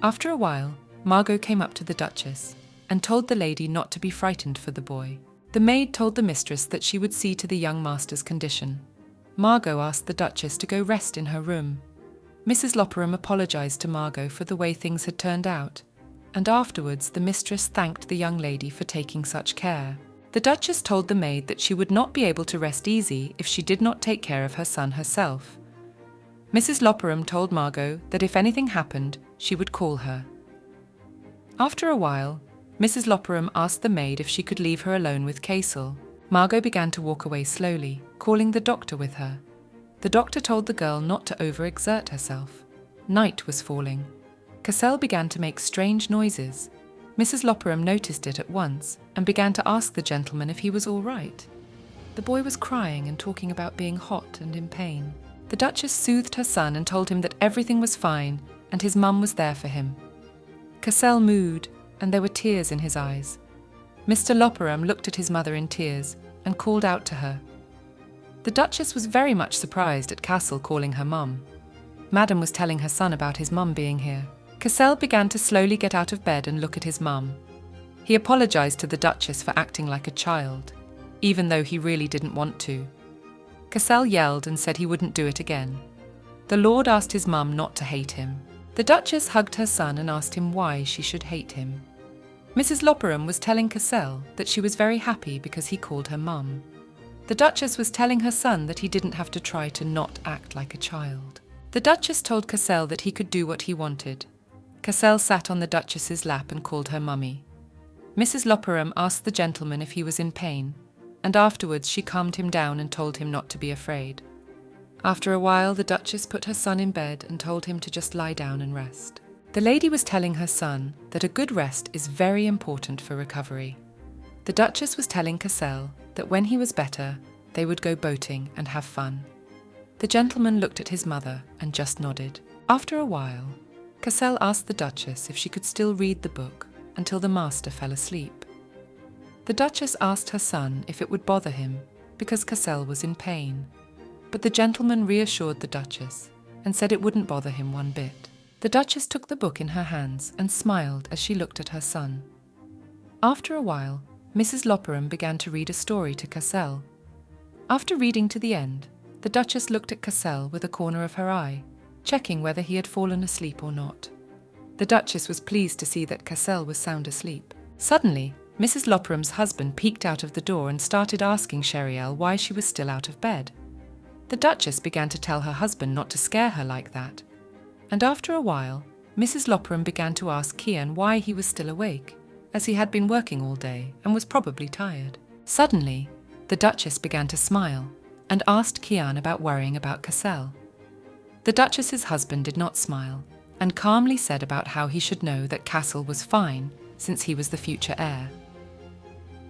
After a while, Margot came up to the Duchess and told the lady not to be frightened for the boy. The maid told the mistress that she would see to the young master's condition. Margot asked the Duchess to go rest in her room. Mrs. Lopperam apologised to Margot for the way things had turned out, and afterwards the mistress thanked the young lady for taking such care. The Duchess told the maid that she would not be able to rest easy if she did not take care of her son herself. Mrs. Lopperam told Margot that if anything happened, she would call her. After a while, Mrs. Lopperam asked the maid if she could leave her alone with Casel. Margot began to walk away slowly, calling the doctor with her. The doctor told the girl not to overexert herself. Night was falling. Cassel began to make strange noises. Mrs. Lopperam noticed it at once and began to ask the gentleman if he was all right. The boy was crying and talking about being hot and in pain. The Duchess soothed her son and told him that everything was fine and his mum was there for him. Cassell mooed, and there were tears in his eyes. Mr. Loperam looked at his mother in tears and called out to her. The Duchess was very much surprised at Cassell calling her mum. Madam was telling her son about his mum being here. Cassell began to slowly get out of bed and look at his mum. He apologised to the Duchess for acting like a child, even though he really didn't want to. Cassell yelled and said he wouldn't do it again. The Lord asked his mum not to hate him. The Duchess hugged her son and asked him why she should hate him. Mrs. Loperam was telling Cassell that she was very happy because he called her mum. The Duchess was telling her son that he didn't have to try to not act like a child. The Duchess told Cassell that he could do what he wanted. Cassell sat on the Duchess's lap and called her mummy. Mrs. Loperam asked the gentleman if he was in pain, and afterwards she calmed him down and told him not to be afraid. After a while, the Duchess put her son in bed and told him to just lie down and rest. The lady was telling her son that a good rest is very important for recovery. The Duchess was telling Cassell that when he was better, they would go boating and have fun. The gentleman looked at his mother and just nodded. After a while, Cassell asked the Duchess if she could still read the book until the master fell asleep. The Duchess asked her son if it would bother him because Cassell was in pain, but the gentleman reassured the Duchess and said it wouldn't bother him one bit. The Duchess took the book in her hands and smiled as she looked at her son. After a while, Mrs. Loperam began to read a story to Cassell. After reading to the end, the Duchess looked at Cassell with a corner of her eye, checking whether he had fallen asleep or not. The Duchess was pleased to see that Cassell was sound asleep. Suddenly, Mrs. Loperam's husband peeked out of the door and started asking Sheriel why she was still out of bed. The Duchess began to tell her husband not to scare her like that, and after a while, Mrs. Loperam began to ask Kian why he was still awake, as he had been working all day and was probably tired. Suddenly, the Duchess began to smile and asked Kian about worrying about Cassell. The Duchess's husband did not smile and calmly said about how he should know that Cassell was fine since he was the future heir.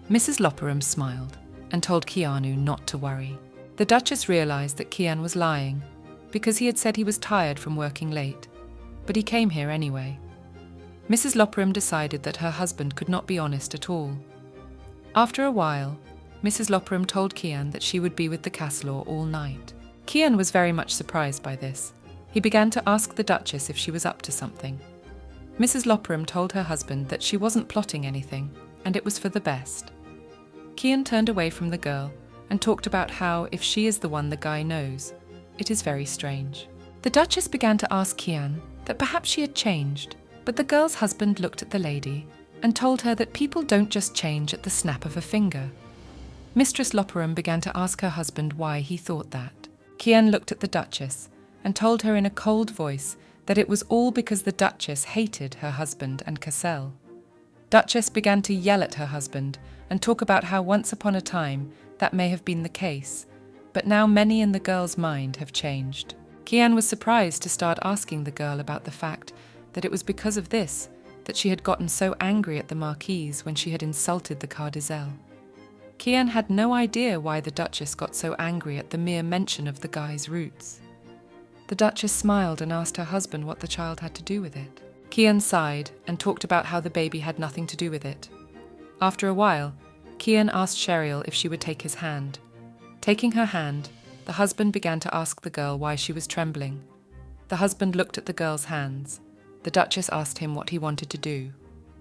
Mrs. Loperam smiled and told Kianu not to worry. The Duchess realised that Kian was lying because he had said he was tired from working late, but he came here anyway. Mrs. Loperam decided that her husband could not be honest at all. After a while, Mrs. Loperam told Kian that she would be with the Casslaw all night. Kian was very much surprised by this. He began to ask the Duchess if she was up to something. Mrs. Loperam told her husband that she wasn't plotting anything, and it was for the best. Kian turned away from the girl and talked about how, if she is the one the guy knows, it is very strange. The Duchess began to ask Kian that perhaps she had changed, but the girl's husband looked at the lady and told her that people don't just change at the snap of a finger. Mistress Loperam began to ask her husband why he thought that. Kian looked at the Duchess and told her in a cold voice that it was all because the Duchess hated her husband and Cassell. Duchess began to yell at her husband and talk about how once upon a time that may have been the case, but now many in the girl's mind have changed. Kian was surprised to start asking the girl about the fact that it was because of this that she had gotten so angry at the Marquise when she had insulted the Cardizel. Kian had no idea why the Duchess got so angry at the mere mention of the guy's roots. The Duchess smiled and asked her husband what the child had to do with it. Kian sighed and talked about how the baby had nothing to do with it. After a while, Kian asked Sheriel if she would take his hand. Taking her hand, the husband began to ask the girl why she was trembling. The husband looked at the girl's hands. The Duchess asked him what he wanted to do.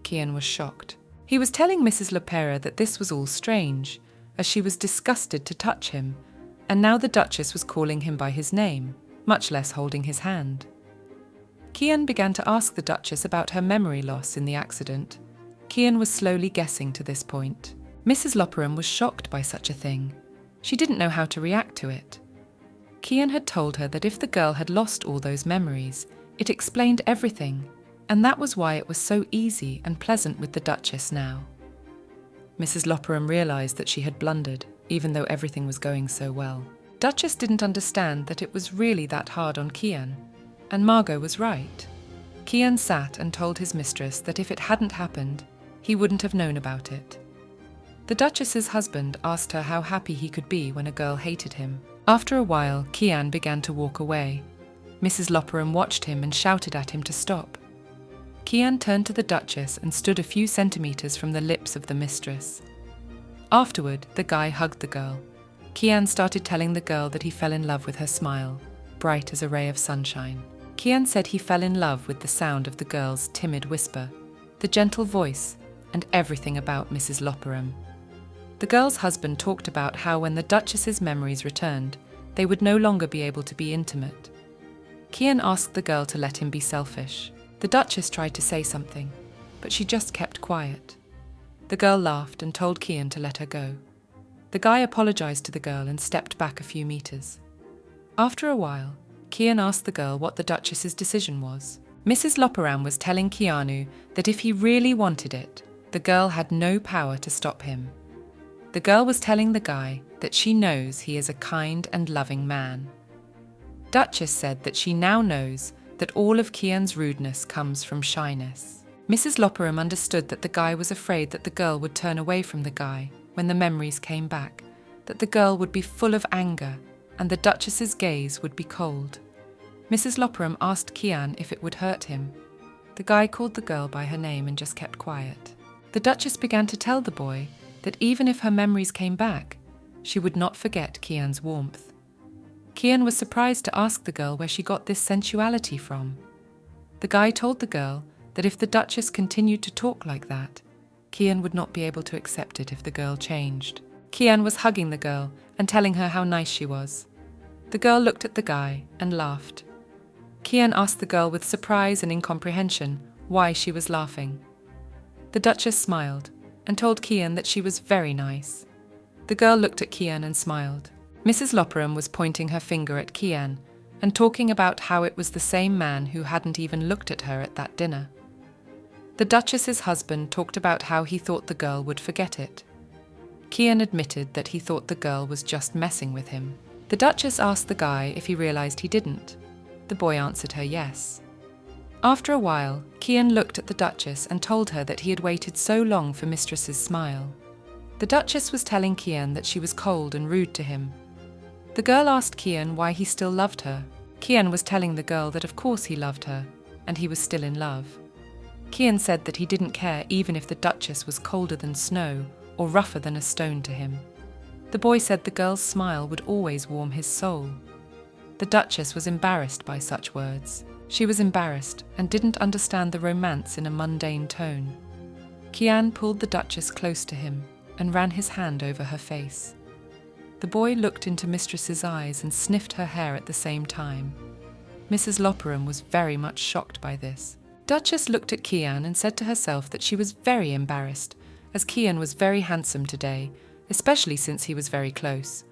Kian was shocked. He was telling Mrs. Lepera that this was all strange, as she was disgusted to touch him, and now the Duchess was calling him by his name, much less holding his hand. Kian began to ask the Duchess about her memory loss in the accident. Kian was slowly guessing to this point. Mrs. Loperam was shocked by such a thing. She didn't know how to react to it. Kian had told her that if the girl had lost all those memories, it explained everything, and that was why it was so easy and pleasant with the Duchess now. Mrs. Loperam realised that she had blundered, even though everything was going so well. Duchess didn't understand that it was really that hard on Kian, and Margot was right. Kian sat and told his mistress that if it hadn't happened, he wouldn't have known about it. The Duchess's husband asked her how happy he could be when a girl hated him. After a while, Kian began to walk away. Mrs. Loperam watched him and shouted at him to stop. Kian turned to the Duchess and stood a few centimeters from the lips of the mistress. Afterward, the guy hugged the girl. Kian started telling the girl that he fell in love with her smile, bright as a ray of sunshine. Kian said he fell in love with the sound of the girl's timid whisper, the gentle voice, and everything about Mrs. Loperam. The girl's husband talked about how when the Duchess's memories returned, they would no longer be able to be intimate. Kian asked the girl to let him be selfish. The Duchess tried to say something, but she just kept quiet. The girl laughed and told Kian to let her go. The guy apologized to the girl and stepped back a few meters. After a while, Kian asked the girl what the Duchess's decision was. Mrs. Loperam was telling Keanu that if he really wanted it, the girl had no power to stop him. The girl was telling the guy that she knows he is a kind and loving man. Duchess said that she now knows that all of Kian's rudeness comes from shyness. Mrs. Loperam understood that the guy was afraid that the girl would turn away from the guy when the memories came back, that the girl would be full of anger and the Duchess's gaze would be cold. Mrs. Loperam asked Kian if it would hurt him. The guy called the girl by her name and just kept quiet. The Duchess began to tell the boy that even if her memories came back, she would not forget Kian's warmth. Kian was surprised to ask the girl where she got this sensuality from. The guy told the girl that if the Duchess continued to talk like that, Kian would not be able to accept it if the girl changed. Kian was hugging the girl and telling her how nice she was. The girl looked at the guy and laughed. Kian asked the girl with surprise and incomprehension why she was laughing. The Duchess smiled and told Kian that she was very nice. The girl looked at Kian and smiled. Mrs. Loperam was pointing her finger at Kian and talking about how it was the same man who hadn't even looked at her at that dinner. The Duchess's husband talked about how he thought the girl would forget it. Kian admitted that he thought the girl was just messing with him. The Duchess asked the guy if he realized he didn't. The boy answered her yes. After a while, Kian looked at the Duchess and told her that he had waited so long for Mistress's smile. The Duchess was telling Kian that she was cold and rude to him. The girl asked Kian why he still loved her. Kian was telling the girl that of course he loved her, and he was still in love. Kian said that he didn't care even if the Duchess was colder than snow or rougher than a stone to him. The boy said the girl's smile would always warm his soul. The Duchess was embarrassed by such words. She was embarrassed and didn't understand the romance in a mundane tone. Kian pulled the Duchess close to him and ran his hand over her face. The boy looked into Mistress's eyes and sniffed her hair at the same time. Mrs. Loperam was very much shocked by this. Duchess looked at Kian and said to herself that she was very embarrassed, as Kian was very handsome today, especially since he was very close.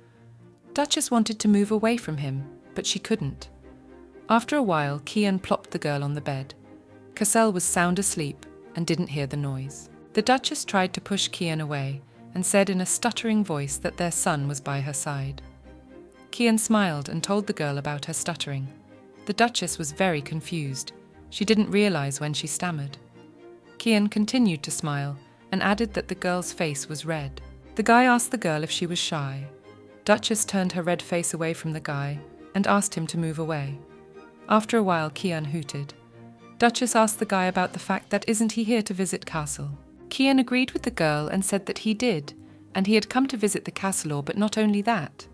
Duchess wanted to move away from him, but she couldn't. After a while, Kian plopped the girl on the bed. Cassel was sound asleep and didn't hear the noise. The Duchess tried to push Kian away and said in a stuttering voice that their son was by her side. Kian smiled and told the girl about her stuttering. The Duchess was very confused. She didn't realize when she stammered. Kian continued to smile and added that the girl's face was red. The guy asked the girl if she was shy. Duchess turned her red face away from the guy and asked him to move away. After a while, Kian hooted. Duchess asked the guy about the fact that isn't he here to visit castle. Kian agreed with the girl and said that he did, and he had come to visit the castle, but not only that.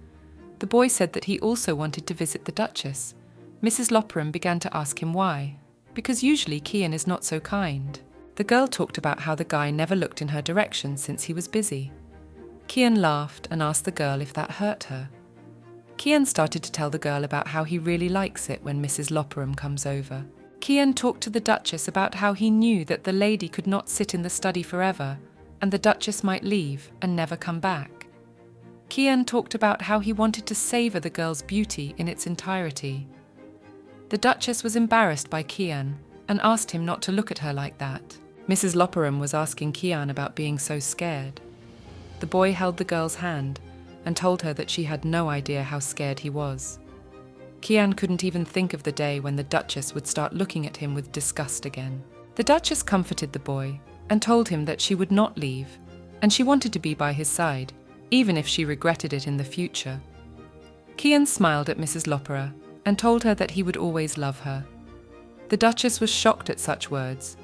The boy said that he also wanted to visit the Duchess. Mrs. Loperam began to ask him why, because usually Kian is not so kind. The girl talked about how the guy never looked in her direction since he was busy. Kian laughed and asked the girl if that hurt her. Kian started to tell the girl about how he really likes it when Mrs. Loperam comes over. Kian talked to the Duchess about how he knew that the lady could not sit in the study forever, and the Duchess might leave and never come back. Kian talked about how he wanted to savour the girl's beauty in its entirety. The Duchess was embarrassed by Kian and asked him not to look at her like that. Mrs. Loperam was asking Kian about being so scared. The boy held the girl's hand and told her that she had no idea how scared he was. Kian couldn't even think of the day when the Duchess would start looking at him with disgust again. The Duchess comforted the boy and told him that she would not leave, and she wanted to be by his side, even if she regretted it in the future. Kian smiled at Mrs. Loperam and told her that he would always love her. The Duchess was shocked at such words.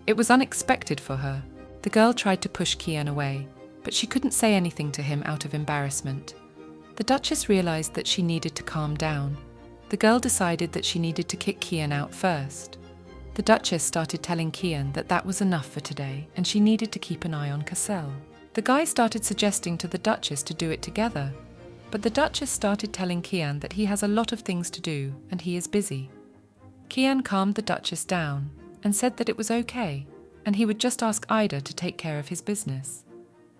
It was unexpected for her. The girl tried to push Kian away, but she couldn't say anything to him out of embarrassment. The Duchess realized that she needed to calm down. The girl decided that she needed to kick Kian out first. The Duchess started telling Kian that that was enough for today and she needed to keep an eye on Cassel. The guy started suggesting to the Duchess to do it together, but the Duchess started telling Kian that he has a lot of things to do and he is busy. Kian calmed the Duchess down and said that it was okay and he would just ask Ida to take care of his business.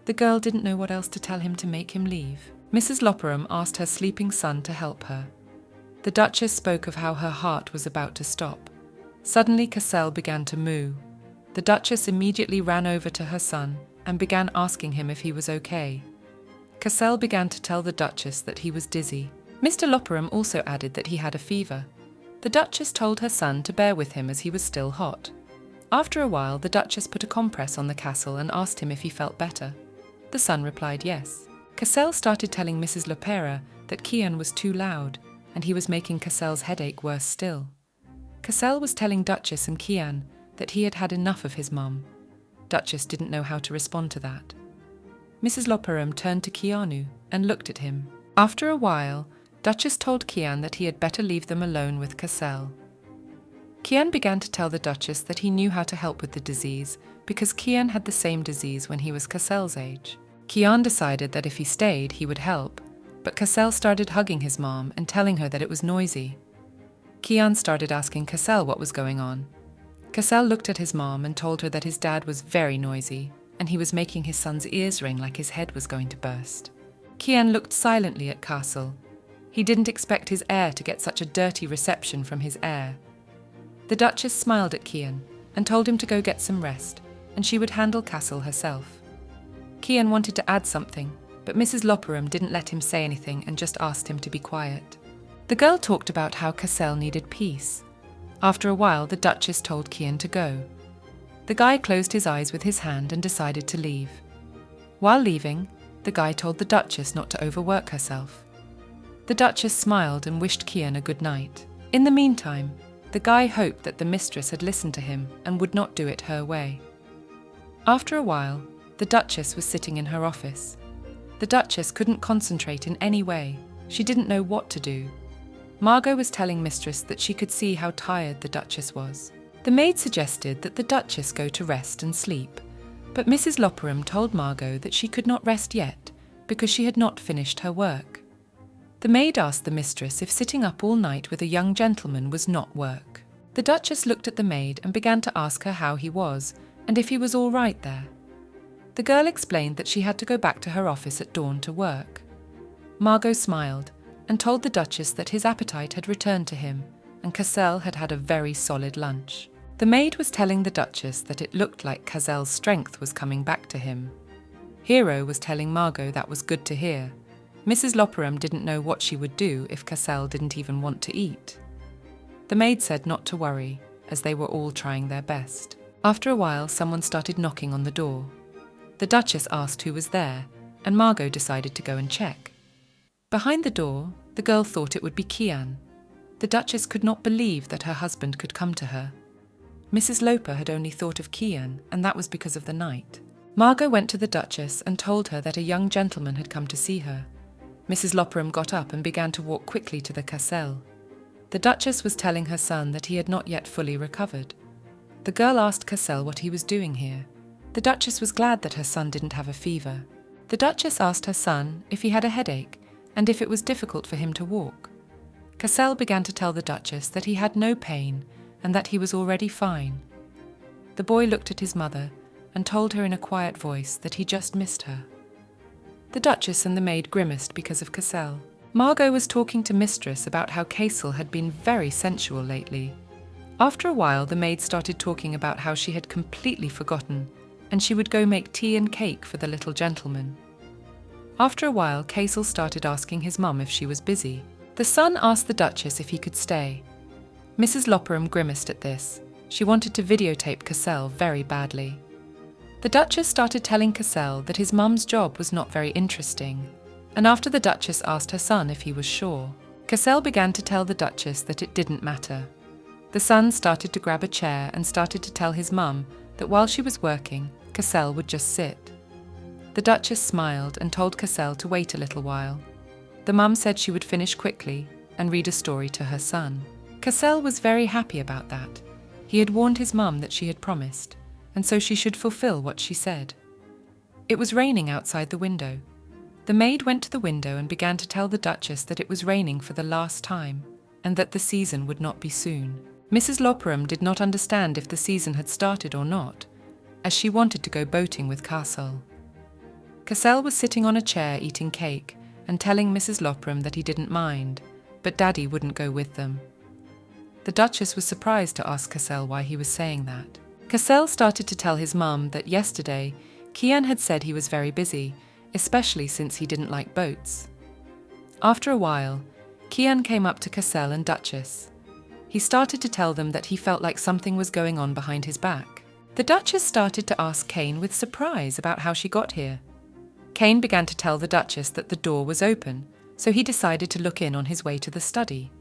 The girl didn't know what else to tell him to make him leave. Mrs. Loperam asked her sleeping son to help her. The Duchess spoke of how her heart was about to stop. Suddenly Cassel began to moo. The Duchess immediately ran over to her son and began asking him if he was okay. Cassel began to tell the Duchess that he was dizzy. Mr. Loperam also added that he had a fever. The Duchess told her son to bear with him as he was still hot. After a while, the Duchess put a compress on the Cassel and asked him if he felt better. The son replied yes. Cassel started telling Mrs. Lopera that Kian was too loud and he was making Cassel's headache worse still. Cassel was telling Duchess and Kian that he had had enough of his mum. Duchess didn't know how to respond to that. Mrs. Loperam turned to Kianu and looked at him. After a while, Duchess told Kian that he had better leave them alone with Cassel. Kian began to tell the Duchess that he knew how to help with the disease because Kian had the same disease when he was Cassel's age. Kian decided that if he stayed, he would help, but Cassel started hugging his mom and telling her that it was noisy. Kian started asking Cassel what was going on. Cassel looked at his mom and told her that his dad was very noisy and he was making his son's ears ring like his head was going to burst. Kian looked silently at Castle. He didn't expect his heir to get such a dirty reception from his heir. The Duchess smiled at Kian and told him to go get some rest and she would handle Castle herself. Kian wanted to add something, but Mrs. Loperam didn't let him say anything and just asked him to be quiet. The girl talked about how Cassel needed peace. After a while, the Duchess told Kian to go. The guy closed his eyes with his hand and decided to leave. While leaving, the guy told the Duchess not to overwork herself. The Duchess smiled and wished Kian a good night. In the meantime, the guy hoped that the mistress had listened to him and would not do it her way. After a while, the Duchess was sitting in her office. The Duchess couldn't concentrate in any way. She didn't know what to do. Margot was telling Mistress that she could see how tired the Duchess was. The maid suggested that the Duchess go to rest and sleep, but Mrs. Loperam told Margot that she could not rest yet because she had not finished her work. The maid asked the mistress if sitting up all night with a young gentleman was not work. The Duchess looked at the maid and began to ask her how he was and if he was all right there. The girl explained that she had to go back to her office at dawn to work. Margot smiled and told the Duchess that his appetite had returned to him and Cassel had had a very solid lunch. The maid was telling the Duchess that it looked like Cassel's strength was coming back to him. Hero was telling Margot that was good to hear. Mrs. Loperam didn't know what she would do if Cassel didn't even want to eat. The maid said not to worry, as they were all trying their best. After a while, someone started knocking on the door. The Duchess asked who was there, and Margot decided to go and check. Behind the door, the girl thought it would be Kian. The Duchess could not believe that her husband could come to her. Mrs. Loper had only thought of Kian, and that was because of the night. Margot went to the Duchess and told her that a young gentleman had come to see her. Mrs. Loperam got up and began to walk quickly to the Cassel. The Duchess was telling her son that he had not yet fully recovered. The girl asked Cassel what he was doing here. The Duchess was glad that her son didn't have a fever. The Duchess asked her son if he had a headache and if it was difficult for him to walk. Cassel began to tell the Duchess that he had no pain and that he was already fine. The boy looked at his mother and told her in a quiet voice that he just missed her. The Duchess and the maid grimaced because of Cassel. Margot was talking to Mistress about how Cassel had been very sensual lately. After a while, the maid started talking about how she had completely forgotten and she would go make tea and cake for the little gentleman. After a while, Cassel started asking his mum if she was busy. The son asked the Duchess if he could stay. Mrs. Loperam grimaced at this. She wanted to videotape Cassel very badly. The Duchess started telling Cassel that his mum's job was not very interesting, and after the Duchess asked her son if he was sure, Cassel began to tell the Duchess that it didn't matter. The son started to grab a chair and started to tell his mum that while she was working, Cassel would just sit. The Duchess smiled and told Cassel to wait a little while. The mum said she would finish quickly and read a story to her son. Cassel was very happy about that. He had warned his mum that she had promised, and so she should fulfill what she said. It was raining outside the window. The maid went to the window and began to tell the Duchess that it was raining for the last time, and that the season would not be soon. Mrs. Loperam did not understand if the season had started or not, as she wanted to go boating with Cassel. Cassel was sitting on a chair eating cake and telling Mrs. Loperam that he didn't mind, but Daddy wouldn't go with them. The Duchess was surprised to ask Cassel why he was saying that. Cassel started to tell his mum that yesterday Kian had said he was very busy, especially since he didn't like boats. After a while, Kian came up to Cassel and Duchess. He started to tell them that he felt like something was going on behind his back. The Duchess started to ask Kane with surprise about how she got here. Kane began to tell the Duchess that the door was open, so he decided to look in on his way to the study.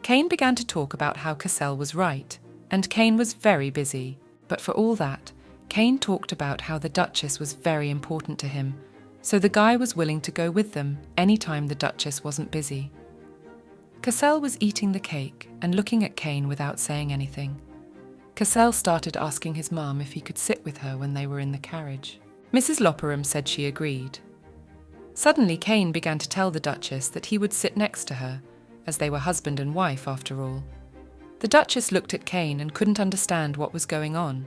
Kane began to talk about how Cassel was right, and Kane was very busy. But for all that, Kane talked about how the Duchess was very important to him, so the guy was willing to go with them anytime the Duchess wasn't busy. Cassel was eating the cake and looking at Kane without saying anything. Cassel started asking his mum if he could sit with her when they were in the carriage. Mrs. Loperam said she agreed. Suddenly Kane began to tell the Duchess that he would sit next to her, as they were husband and wife after all. The Duchess looked at Kane and couldn't understand what was going on.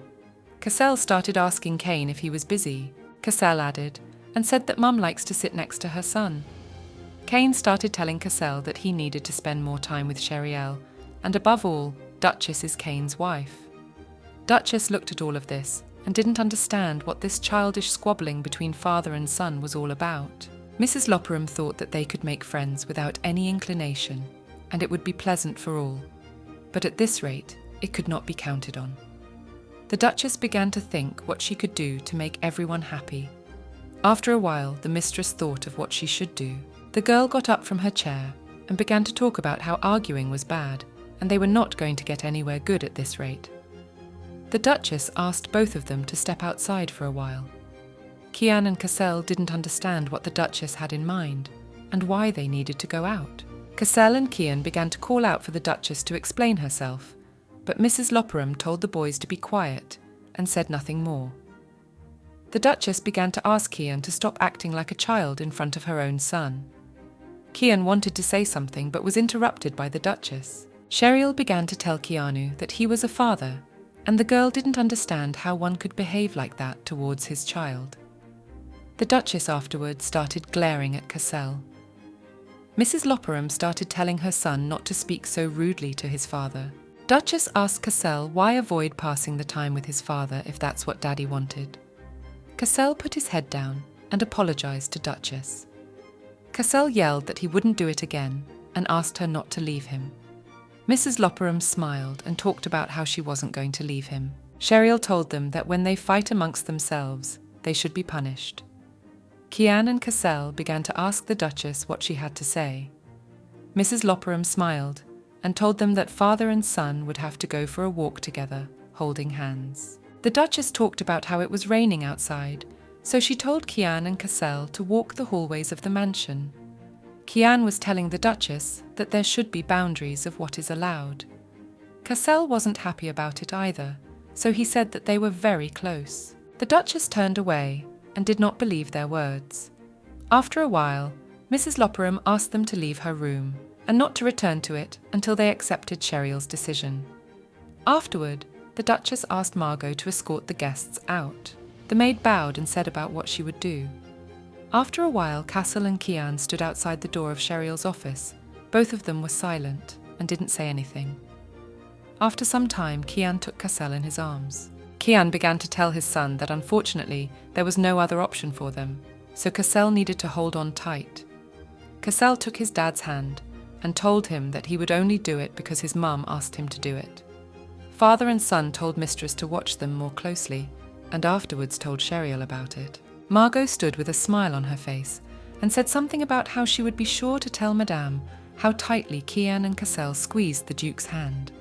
Cassel started asking Kane if he was busy. Cassel added, and said that Mum likes to sit next to her son. Kane started telling Cassel that he needed to spend more time with Cheriel, and above all, Duchess is Kane's wife. Duchess looked at all of this and didn't understand what this childish squabbling between father and son was all about. Mrs. Loperam thought that they could make friends without any inclination, and it would be pleasant for all. But at this rate, it could not be counted on. The Duchess began to think what she could do to make everyone happy. After a while, the mistress thought of what she should do. The girl got up from her chair and began to talk about how arguing was bad, and they were not going to get anywhere good at this rate. The Duchess asked both of them to step outside for a while. Kian and Cassel didn't understand what the Duchess had in mind, and why they needed to go out. Cassel and Kian began to call out for the Duchess to explain herself, but Mrs. Loperam told the boys to be quiet and said nothing more. The Duchess began to ask Kian to stop acting like a child in front of her own son. Kian wanted to say something but was interrupted by the Duchess. Cheriel began to tell Keanu that he was a father, and the girl didn't understand how one could behave like that towards his child. The Duchess afterwards started glaring at Cassel. Mrs. Loperam started telling her son not to speak so rudely to his father. Duchess asked Cassel why avoid passing the time with his father if that's what Daddy wanted. Cassel put his head down and apologized to Duchess. Cassel yelled that he wouldn't do it again and asked her not to leave him. Mrs. Loperam smiled and talked about how she wasn't going to leave him. Cheriel told them that when they fight amongst themselves, they should be punished. Kian and Cassel began to ask the Duchess what she had to say. Mrs. Loperam smiled and told them that father and son would have to go for a walk together, holding hands. The Duchess talked about how it was raining outside, so she told Kian and Cassel to walk the hallways of the mansion. Kian was telling the Duchess that there should be boundaries of what is allowed. Cassel wasn't happy about it either, so he said that they were very close. The Duchess turned away and did not believe their words. After a while, Mrs. Loperam asked them to leave her room and not to return to it until they accepted Cheriel's decision. Afterward, the Duchess asked Margot to escort the guests out. The maid bowed and said about what she would do. After a while, Cassel and Kian stood outside the door of Cheriel's office. Both of them were silent and didn't say anything. After some time, Kian took Cassel in his arms. Kian began to tell his son that unfortunately there was no other option for them, so Cassel needed to hold on tight. Cassel took his dad's hand and told him that he would only do it because his mum asked him to do it. Father and son told Mistress to watch them more closely, and afterwards told Cheriel about it. Margot stood with a smile on her face and said something about how she would be sure to tell Madame how tightly Kian and Cassel squeezed the Duke's hand.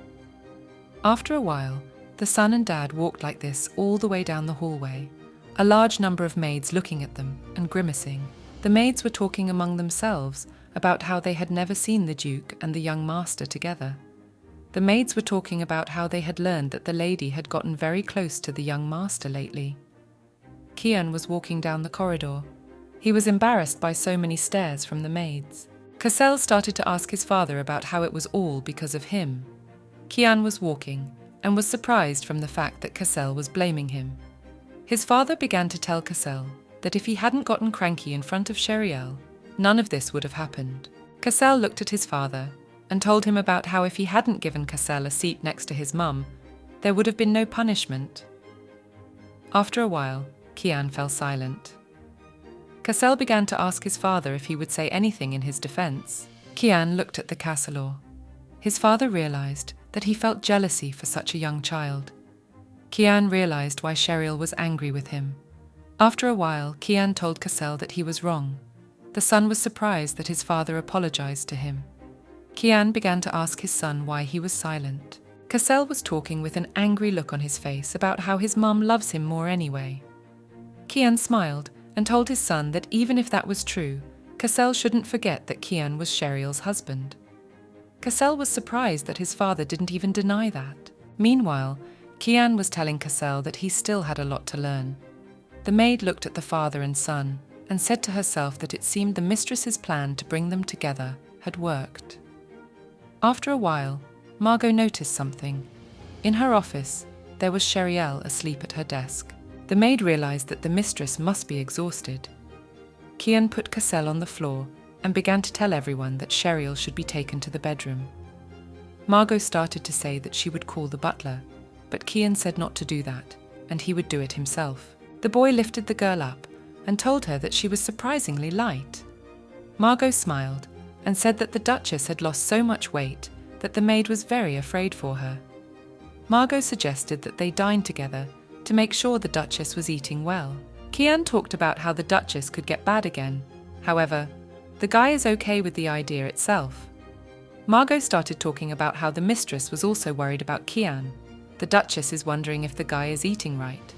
After a while, the son and dad walked like this all the way down the hallway, a large number of maids looking at them and grimacing. The maids were talking among themselves about how they had never seen the Duke and the young master together. The maids were talking about how they had learned that the lady had gotten very close to the young master lately. Kian was walking down the corridor. He was embarrassed by so many stares from the maids. Cassel started to ask his father about how it was all because of him. Kian was walking and was surprised from the fact that Cassel was blaming him. His father began to tell Cassel that if he hadn't gotten cranky in front of Sheriel, none of this would have happened. Cassel looked at his father and told him about how if he hadn't given Cassel a seat next to his mum, there would have been no punishment. After a while, Kian fell silent. Cassel began to ask his father if he would say anything in his defense. Kian looked at the Cassalor. His father realized that he felt jealousy for such a young child. Kian realized why Sheriel was angry with him. After a while, Kian told Cassel that he was wrong. The son was surprised that his father apologized to him. Kian began to ask his son why he was silent. Cassel was talking with an angry look on his face about how his mum loves him more anyway. Kian smiled and told his son that even if that was true, Cassel shouldn't forget that Kian was Sheriel's husband. Cassel was surprised that his father didn't even deny that. Meanwhile, Kian was telling Cassel that he still had a lot to learn. The maid looked at the father and son and said to herself that it seemed the mistress's plan to bring them together had worked. After a while, Margot noticed something. In her office, there was Sheriel asleep at her desk. The maid realized that the mistress must be exhausted. Kian put Cassel on the floor and began to tell everyone that Sheriel should be taken to the bedroom. Margot started to say that she would call the butler, but Kian said not to do that, and he would do it himself. The boy lifted the girl up and told her that she was surprisingly light. Margot smiled and said that the Duchess had lost so much weight that the maid was very afraid for her. Margot suggested that they dine together to make sure the Duchess was eating well. Kian talked about how the Duchess could get bad again. However, the guy is okay with the idea itself. Margot started talking about how the mistress was also worried about Kian. The Duchess is wondering if the guy is eating right.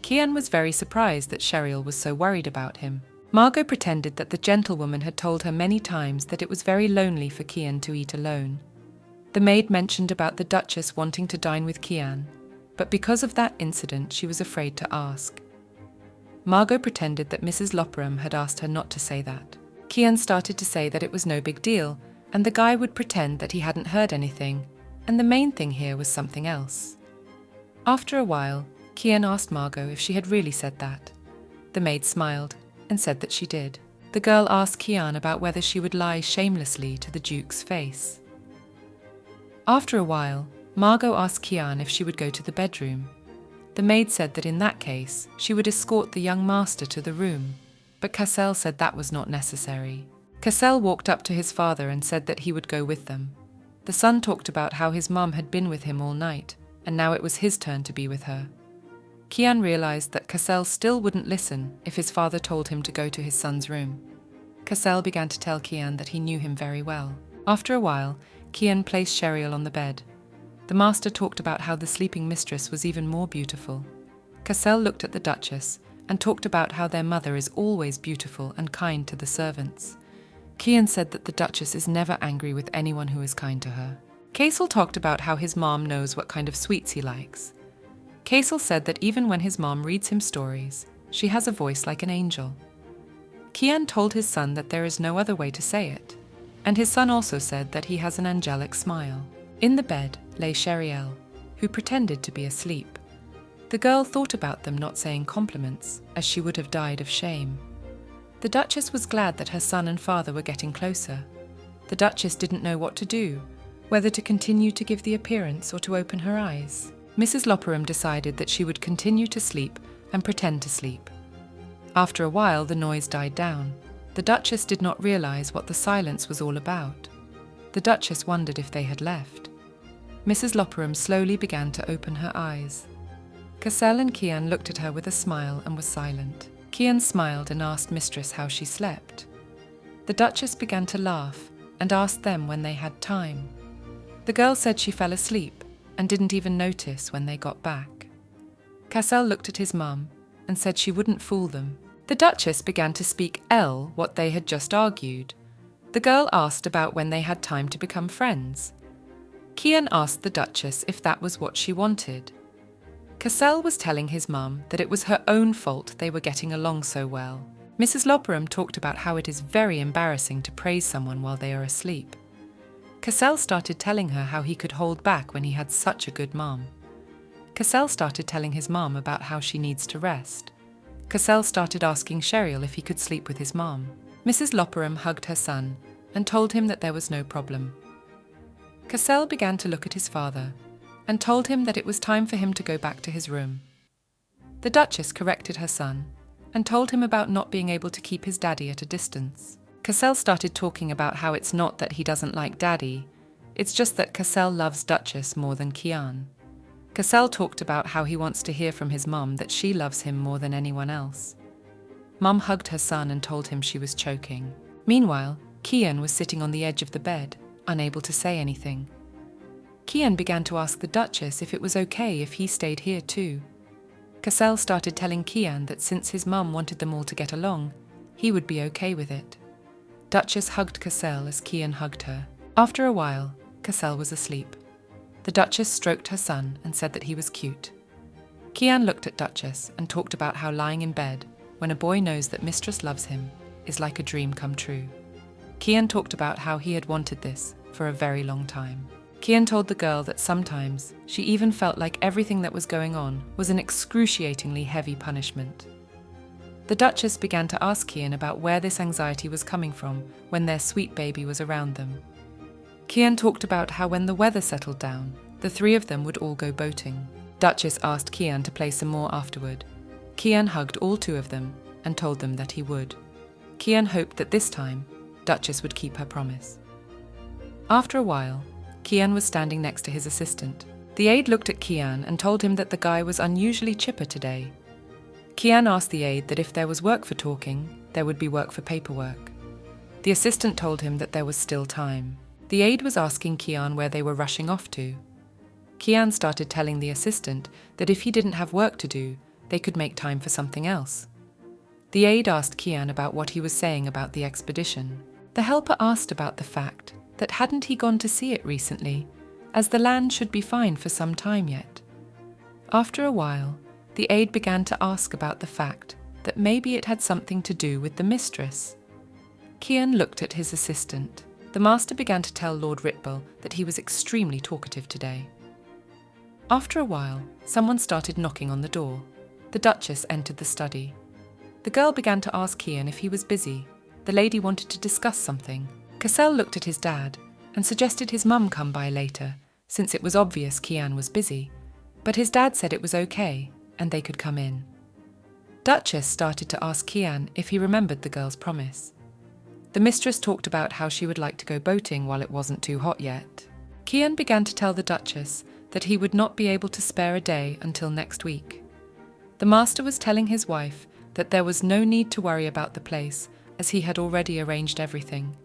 Kian was very surprised that Sheriel was so worried about him. Margot pretended that the gentlewoman had told her many times that it was very lonely for Kian to eat alone. The maid mentioned about the Duchess wanting to dine with Kian, but because of that incident she was afraid to ask. Margot pretended that Mrs. Loperam had asked her not to say that. Kian started to say that it was no big deal, and the guy would pretend that he hadn't heard anything, and the main thing here was something else. After a while, Kian asked Margot if she had really said that. The maid smiled and said that she did. The girl asked Kian about whether she would lie shamelessly to the Duke's face. After a while, Margot asked Kian if she would go to the bedroom. The maid said that in that case, she would escort the young master to the room, but Cassel said that was not necessary. Cassel walked up to his father and said that he would go with them. The son talked about how his mum had been with him all night, and now it was his turn to be with her. Kian realized that Cassel still wouldn't listen if his father told him to go to his son's room. Cassel began to tell Kian that he knew him very well. After a while, Kian placed Sheriel on the bed. The master talked about how the sleeping mistress was even more beautiful. Cassel looked at the Duchess and talked about how their mother is always beautiful and kind to the servants. Kian said that the Duchess is never angry with anyone who is kind to her. Cassel talked about how his mom knows what kind of sweets he likes. Cassel said that even when his mom reads him stories, she has a voice like an angel. Kian told his son that there is no other way to say it, and his son also said that he has an angelic smile. In the bed lay Sheriel, who pretended to be asleep. The girl thought about them not saying compliments, as she would have died of shame. The Duchess was glad that her son and father were getting closer. The Duchess didn't know what to do, whether to continue to give the appearance or to open her eyes. Mrs. Loperam decided that she would continue to sleep and pretend to sleep. After a while, the noise died down. The Duchess did not realize what the silence was all about. The Duchess wondered if they had left. Mrs. Loperam slowly began to open her eyes. Cassel and Kian looked at her with a smile and was silent. Kian smiled and asked Mistress how she slept. The Duchess began to laugh and asked them when they had time. The girl said she fell asleep and didn't even notice when they got back. Cassel looked at his mum and said she wouldn't fool them. The Duchess began to speak what they had just argued. The girl asked about when they had time to become friends. Kian asked the Duchess if that was what she wanted. Cassel was telling his mum that it was her own fault they were getting along so well. Mrs. Lopperam talked about how it is very embarrassing to praise someone while they are asleep. Cassel started telling her how he could hold back when he had such a good mum. Cassel started telling his mum about how she needs to rest. Cassel started asking Cheryl if he could sleep with his mum. Mrs. Lopperam hugged her son and told him that there was no problem. Cassel began to look at his father and told him that it was time for him to go back to his room. The Duchess corrected her son and told him about not being able to keep his daddy at a distance. Cassel started talking about how it's not that he doesn't like daddy, it's just that Cassel loves Duchess more than Kian. Cassel talked about how he wants to hear from his mum that she loves him more than anyone else. Mum hugged her son and told him she was choking. Meanwhile, Kian was sitting on the edge of the bed, unable to say anything. Kian began to ask the Duchess if it was okay if he stayed here too. Cassel started telling Kian that since his mum wanted them all to get along, he would be okay with it. Duchess hugged Cassel as Kian hugged her. After a while, Cassel was asleep. The Duchess stroked her son and said that he was cute. Kian looked at Duchess and talked about how lying in bed, when a boy knows that mistress loves him, is like a dream come true. Kian talked about how he had wanted this for a very long time. Kian told the girl that sometimes she even felt like everything that was going on was an excruciatingly heavy punishment. The Duchess began to ask Kian about where this anxiety was coming from when their sweet baby was around them. Kian talked about how when the weather settled down, the three of them would all go boating. Duchess asked Kian to play some more afterward. Kian hugged all two of them and told them that he would. Kian hoped that this time, Duchess would keep her promise. After a while, Kian was standing next to his assistant. The aide looked at Kian and told him that the guy was unusually chipper today. Kian asked the aide that if there was work for talking, there would be work for paperwork. The assistant told him that there was still time. The aide was asking Kian where they were rushing off to. Kian started telling the assistant that if he didn't have work to do, they could make time for something else. The aide asked Kian about what he was saying about the expedition. The helper asked about the fact that hadn't he gone to see it recently, as the land should be fine for some time yet. After a while, the aide began to ask about the fact that maybe it had something to do with the mistress. Kian looked at his assistant. The master began to tell Lord Ritbell that he was extremely talkative today. After a while, someone started knocking on the door. The Duchess entered the study. The girl began to ask Kian if he was busy. The lady wanted to discuss something. Cassel looked at his dad and suggested his mum come by later, since it was obvious Kian was busy. But his dad said it was okay, and they could come in. Duchess started to ask Kian if he remembered the girl's promise. The mistress talked about how she would like to go boating while it wasn't too hot yet. Kian began to tell the Duchess that he would not be able to spare a day until next week. The master was telling his wife that there was no need to worry about the place, as he had already arranged everything.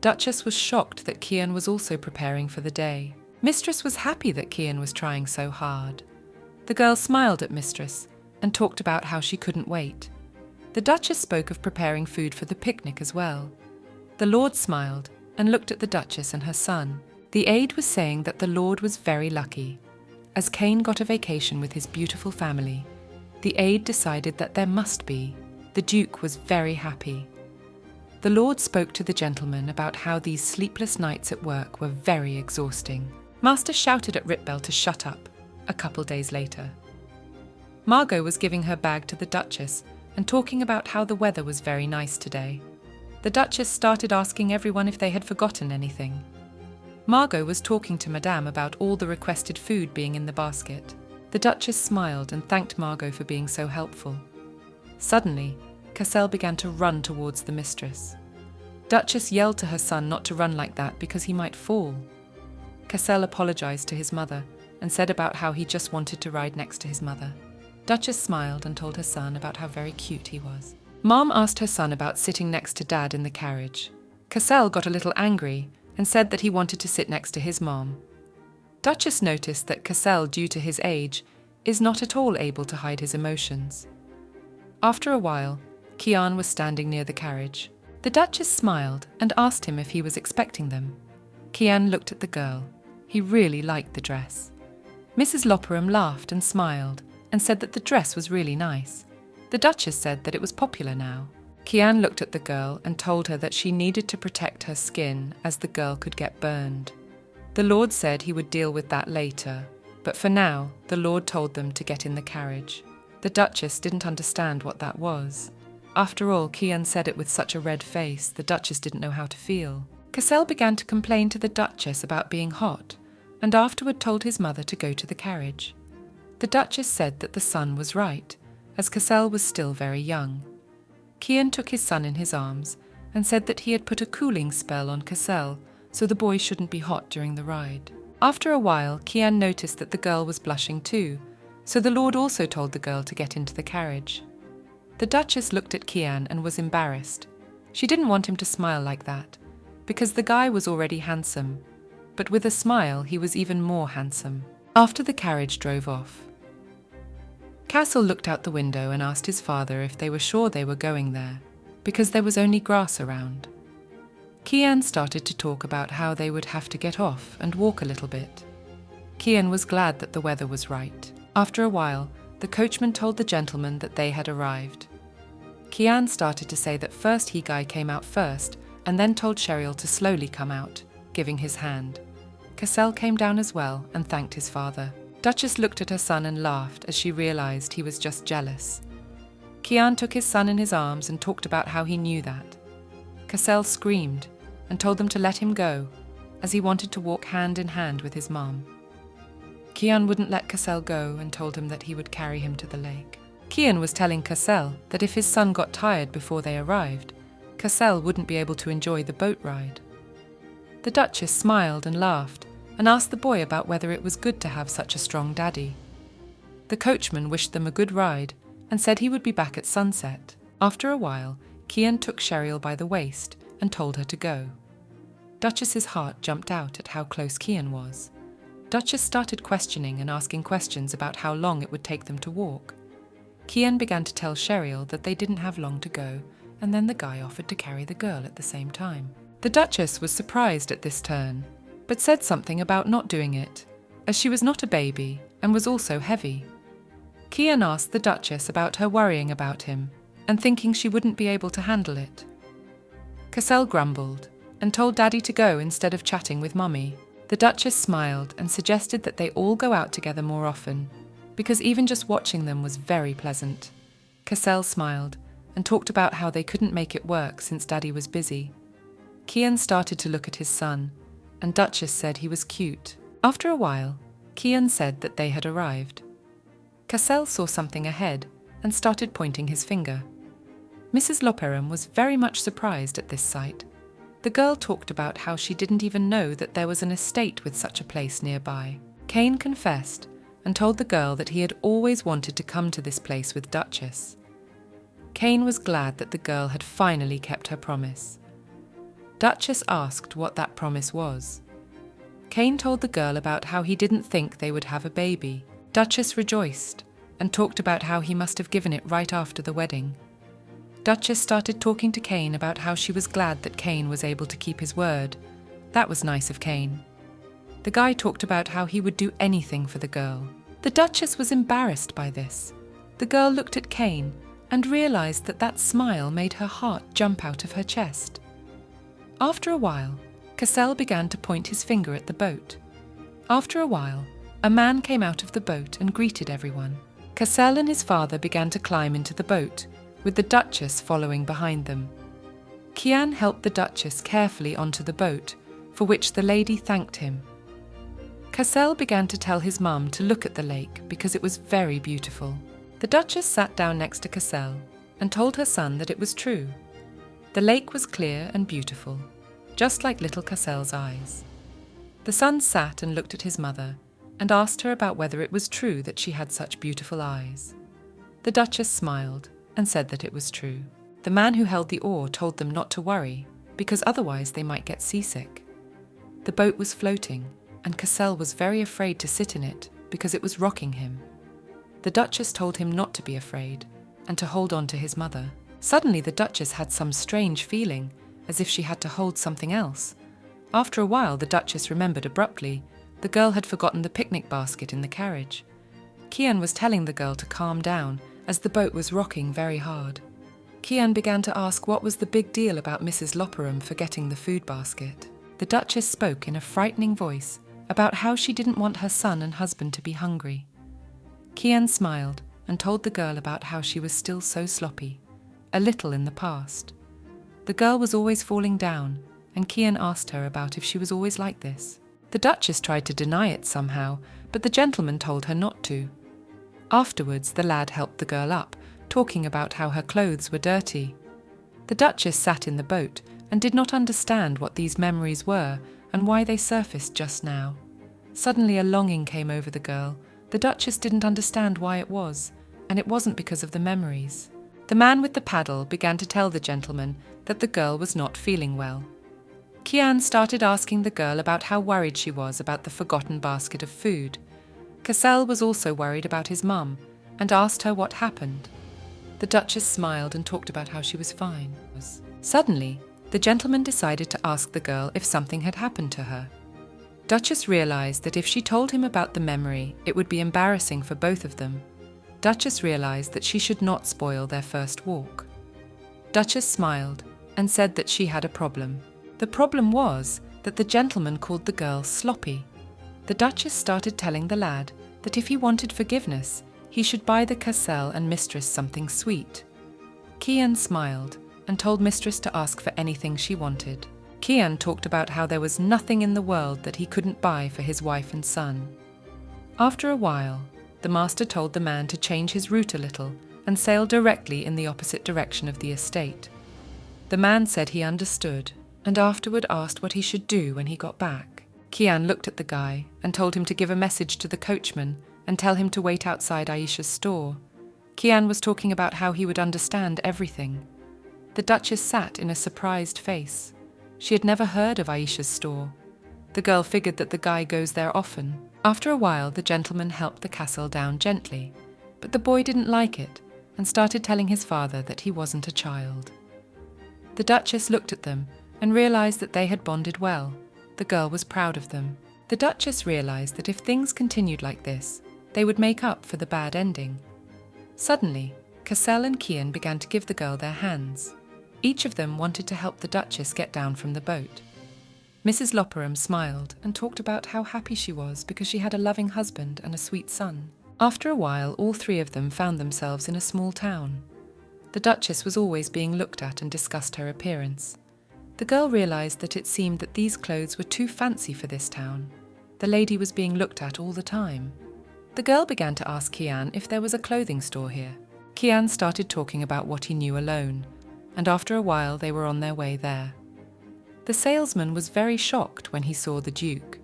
Duchess was shocked that Kian was also preparing for the day. Mistress was happy that Kian was trying so hard. The girl smiled at Mistress and talked about how she couldn't wait. The Duchess spoke of preparing food for the picnic as well. The Lord smiled and looked at the Duchess and her son. The aide was saying that the Lord was very lucky. As Cain got a vacation with his beautiful family, the aide decided that there must be. The Duke was very happy. The Lord spoke to the gentleman about how these sleepless nights at work were very exhausting. Master shouted at Ritbell to shut up, a couple days later. Margot was giving her bag to the Duchess and talking about how the weather was very nice today. The Duchess started asking everyone if they had forgotten anything. Margot was talking to Madame about all the requested food being in the basket. The Duchess smiled and thanked Margot for being so helpful. Suddenly, Cassel began to run towards the mistress. Duchess yelled to her son not to run like that because he might fall. Cassel apologized to his mother and said about how he just wanted to ride next to his mother. Duchess smiled and told her son about how very cute he was. Mom asked her son about sitting next to Dad in the carriage. Cassel got a little angry and said that he wanted to sit next to his mom. Duchess noticed that Cassel, due to his age, is not at all able to hide his emotions. After a while, Kian was standing near the carriage. The Duchess smiled and asked him if he was expecting them. Kian looked at the girl. He really liked the dress. Mrs. Loperam laughed and smiled and said that the dress was really nice. The Duchess said that it was popular now. Kian looked at the girl and told her that she needed to protect her skin as the girl could get burned. The Lord said he would deal with that later, but for now, the Lord told them to get in the carriage. The Duchess didn't understand what that was. After all, Kian said it with such a red face, the Duchess didn't know how to feel. Cassel began to complain to the Duchess about being hot, and afterward told his mother to go to the carriage. The Duchess said that the son was right, as Cassel was still very young. Kian took his son in his arms and said that he had put a cooling spell on Cassel so the boy shouldn't be hot during the ride. After a while, Kian noticed that the girl was blushing too, so the Lord also told the girl to get into the carriage. The Duchess looked at Kian and was embarrassed. She didn't want him to smile like that, because the guy was already handsome, but with a smile he was even more handsome. After the carriage drove off, Cassel looked out the window and asked his father if they were sure they were going there, because there was only grass around. Kian started to talk about how they would have to get off and walk a little bit. Kian was glad that the weather was right. After a while, the coachman told the gentleman that they had arrived. Kian started to say that first he-guy came out first and then told Cheryl to slowly come out, giving his hand. Cassel came down as well and thanked his father. Duchess looked at her son and laughed as she realized he was just jealous. Kian took his son in his arms and talked about how he knew that. Cassel screamed and told them to let him go, as he wanted to walk hand in hand with his mom. Kian wouldn't let Cassel go and told him that he would carry him to the lake. Kian was telling Cassel that if his son got tired before they arrived, Cassel wouldn't be able to enjoy the boat ride. The Duchess smiled and laughed and asked the boy about whether it was good to have such a strong daddy. The coachman wished them a good ride and said he would be back at sunset. After a while, Kian took Cheryl by the waist and told her to go. Duchess's heart jumped out at how close Kian was. Duchess started questioning and asking questions about how long it would take them to walk. Kian began to tell Cheryl that they didn't have long to go, and then the guy offered to carry the girl at the same time. The Duchess was surprised at this turn, but said something about not doing it, as she was not a baby and was also heavy. Kian asked the Duchess about her worrying about him and thinking she wouldn't be able to handle it. Cassel grumbled and told Daddy to go instead of chatting with Mummy. The Duchess smiled and suggested that they all go out together more often, because even just watching them was very pleasant. Cassel smiled and talked about how they couldn't make it work since Daddy was busy. Kian started to look at his son, and Duchess said he was cute. After a while, Kian said that they had arrived. Cassel saw something ahead and started pointing his finger. Mrs. Loperam was very much surprised at this sight. The girl talked about how she didn't even know that there was an estate with such a place nearby. Cain confessed and told the girl that he had always wanted to come to this place with Duchess. Cain was glad that the girl had finally kept her promise. Duchess asked what that promise was. Cain told the girl about how he didn't think they would have a baby. Duchess rejoiced and talked about how he must have given it right after the wedding. Duchess started talking to Cain about how she was glad that Cain was able to keep his word. That was nice of Cain. The guy talked about how he would do anything for the girl. The Duchess was embarrassed by this. The girl looked at Cain and realized that that smile made her heart jump out of her chest. After a while, Cassel began to point his finger at the boat. After a while, a man came out of the boat and greeted everyone. Cassel and his father began to climb into the boat, with the Duchess following behind them. Kian helped the Duchess carefully onto the boat, for which the lady thanked him. Cassel began to tell his mum to look at the lake because it was very beautiful. The Duchess sat down next to Cassel and told her son that it was true. The lake was clear and beautiful, just like little Cassel's eyes. The son sat and looked at his mother and asked her about whether it was true that she had such beautiful eyes. The Duchess smiled and said that it was true. The man who held the oar told them not to worry, because otherwise they might get seasick. The boat was floating, and Cassel was very afraid to sit in it because it was rocking him. The Duchess told him not to be afraid and to hold on to his mother. Suddenly the Duchess had some strange feeling, as if she had to hold something else. After a while the Duchess remembered abruptly the girl had forgotten the picnic basket in the carriage. Kian was telling the girl to calm down as the boat was rocking very hard. Kian began to ask what was the big deal about Mrs. Loperam forgetting the food basket. The Duchess spoke in a frightening voice about how she didn't want her son and husband to be hungry. Kian smiled and told the girl about how she was still so sloppy, a little in the past. The girl was always falling down, and Kian asked her about if she was always like this. The Duchess tried to deny it somehow, but the gentleman told her not to. Afterwards, the lad helped the girl up, talking about how her clothes were dirty. The Duchess sat in the boat and did not understand what these memories were and why they surfaced just now. Suddenly a longing came over the girl. The Duchess didn't understand why it was, and it wasn't because of the memories. The man with the paddle began to tell the gentleman that the girl was not feeling well. Kian started asking the girl about how worried she was about the forgotten basket of food. Cassel was also worried about his mum and asked her what happened. The Duchess smiled and talked about how she was fine. Suddenly, the gentleman decided to ask the girl if something had happened to her. Duchess realized that if she told him about the memory, it would be embarrassing for both of them. Duchess realized that she should not spoil their first walk. Duchess smiled and said that she had a problem. The problem was that the gentleman called the girl sloppy. The Duchess started telling the lad that if he wanted forgiveness, he should buy the Cassel and mistress something sweet. Kian smiled and told mistress to ask for anything she wanted. Kian talked about how there was nothing in the world that he couldn't buy for his wife and son. After a while, the master told the man to change his route a little and sail directly in the opposite direction of the estate. The man said he understood and afterward asked what he should do when he got back. Kian looked at the guy and told him to give a message to the coachman and tell him to wait outside Aisha's store. Kian was talking about how he would understand everything. The Duchess sat in a surprised face. She had never heard of Aisha's store. The girl figured that the guy goes there often. After a while, the gentleman helped the castle down gently, but the boy didn't like it and started telling his father that he wasn't a child. The Duchess looked at them and realized that they had bonded well. The girl was proud of them. The Duchess realized that if things continued like this, they would make up for the bad ending. Suddenly, Cassel and Kian began to give the girl their hands. Each of them wanted to help the Duchess get down from the boat. Mrs. Loperam smiled and talked about how happy she was because she had a loving husband and a sweet son. After a while, all three of them found themselves in a small town. The Duchess was always being looked at and discussed her appearance. The girl realized that it seemed that these clothes were too fancy for this town. The lady was being looked at all the time. The girl began to ask Kian if there was a clothing store here. Kian started talking about what he knew alone, and after a while they were on their way there. The salesman was very shocked when he saw the Duke.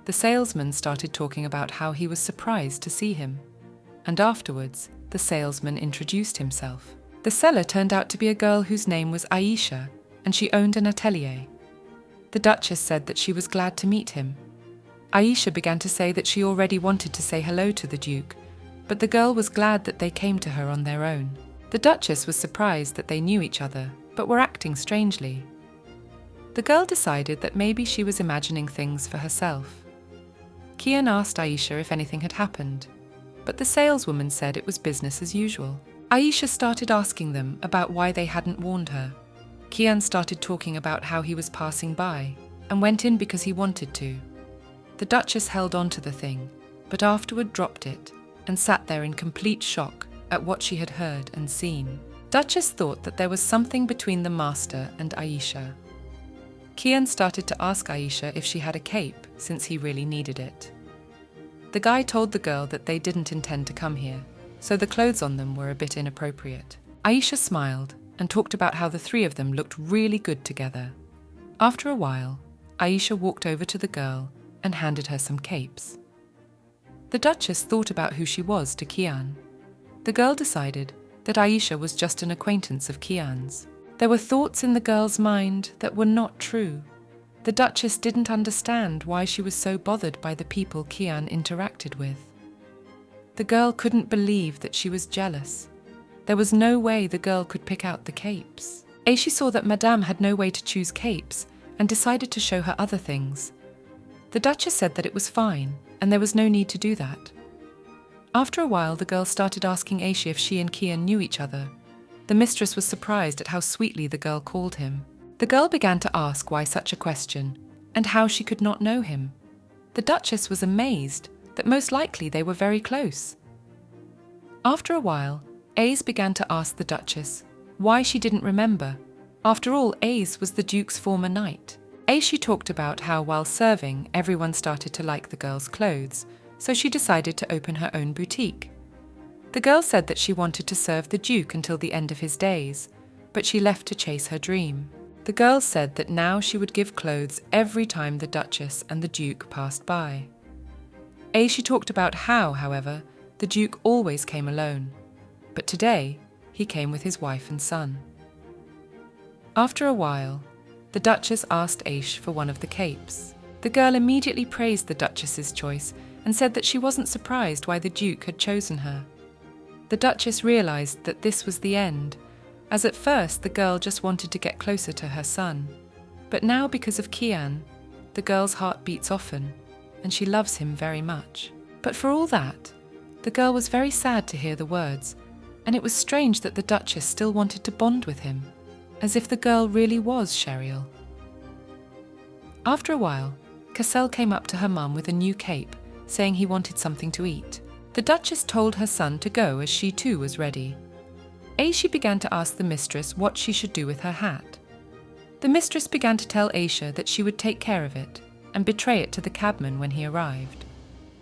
The salesman started talking about how he was surprised to see him, and afterwards the salesman introduced himself. The seller turned out to be a girl whose name was Aisha, and she owned an atelier. The Duchess said that she was glad to meet him. Aisha began to say that she already wanted to say hello to the Duke, but the girl was glad that they came to her on their own. The Duchess was surprised that they knew each other, but were acting strangely. The girl decided that maybe she was imagining things for herself. Kian asked Aisha if anything had happened, but the saleswoman said it was business as usual. Aisha started asking them about why they hadn't warned her. Kian started talking about how he was passing by and went in because he wanted to. The Duchess held on to the thing, but afterward dropped it and sat there in complete shock at what she had heard and seen. Duchess thought that there was something between the master and Aisha. Kian started to ask Aisha if she had a cape, since he really needed it. The guy told the girl that they didn't intend to come here, so the clothes on them were a bit inappropriate. Aisha smiled and talked about how the three of them looked really good together. After a while, Aisha walked over to the girl and handed her some capes. The Duchess thought about who she was to Kian. The girl decided that Aisha was just an acquaintance of Kian's. There were thoughts in the girl's mind that were not true. The Duchess didn't understand why she was so bothered by the people Kian interacted with. The girl couldn't believe that she was jealous. There was no way the girl could pick out the capes. Aishi saw that Madame had no way to choose capes and decided to show her other things. The Duchess said that it was fine, and there was no need to do that. After a while, the girl started asking Aishi if she and Kian knew each other. The mistress was surprised at how sweetly the girl called him. The girl began to ask why such a question, and how she could not know him. The Duchess was amazed that most likely they were very close. After a while, Ace began to ask the Duchess why she didn't remember. After all, Ace was the Duke's former knight. Aishi talked about how while serving, everyone started to like the girl's clothes, so she decided to open her own boutique. The girl said that she wanted to serve the Duke until the end of his days, but she left to chase her dream. The girl said that now she would give clothes every time the Duchess and the Duke passed by. Aishi talked about how, however, the Duke always came alone, but today he came with his wife and son. After a while, the Duchess asked Aish for one of the capes. The girl immediately praised the Duchess's choice and said that she wasn't surprised why the Duke had chosen her. The Duchess realized that this was the end, as at first the girl just wanted to get closer to her son. But now, because of Kian, the girl's heart beats often, and she loves him very much. But for all that, the girl was very sad to hear the words, and it was strange that the Duchess still wanted to bond with him, as if the girl really was Sheriel. After a while, Cassel came up to her mum with a new cape, saying he wanted something to eat. The Duchess told her son to go as she too was ready. Aishi began to ask the mistress what she should do with her hat. The mistress began to tell Aisha that she would take care of it and betray it to the cabman when he arrived.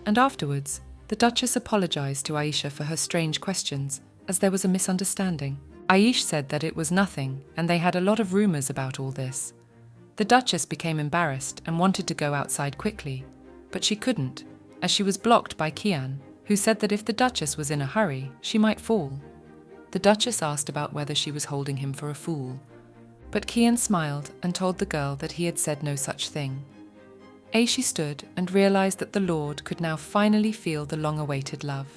And afterwards, the Duchess apologized to Aisha for her strange questions, as there was a misunderstanding. Aish said that it was nothing, and they had a lot of rumors about all this. The Duchess became embarrassed and wanted to go outside quickly, but she couldn't, as she was blocked by Kian, who said that if the Duchess was in a hurry, she might fall. The Duchess asked about whether she was holding him for a fool, but Kian smiled and told the girl that he had said no such thing. Aishi stood and realized that the Lord could now finally feel the long-awaited love.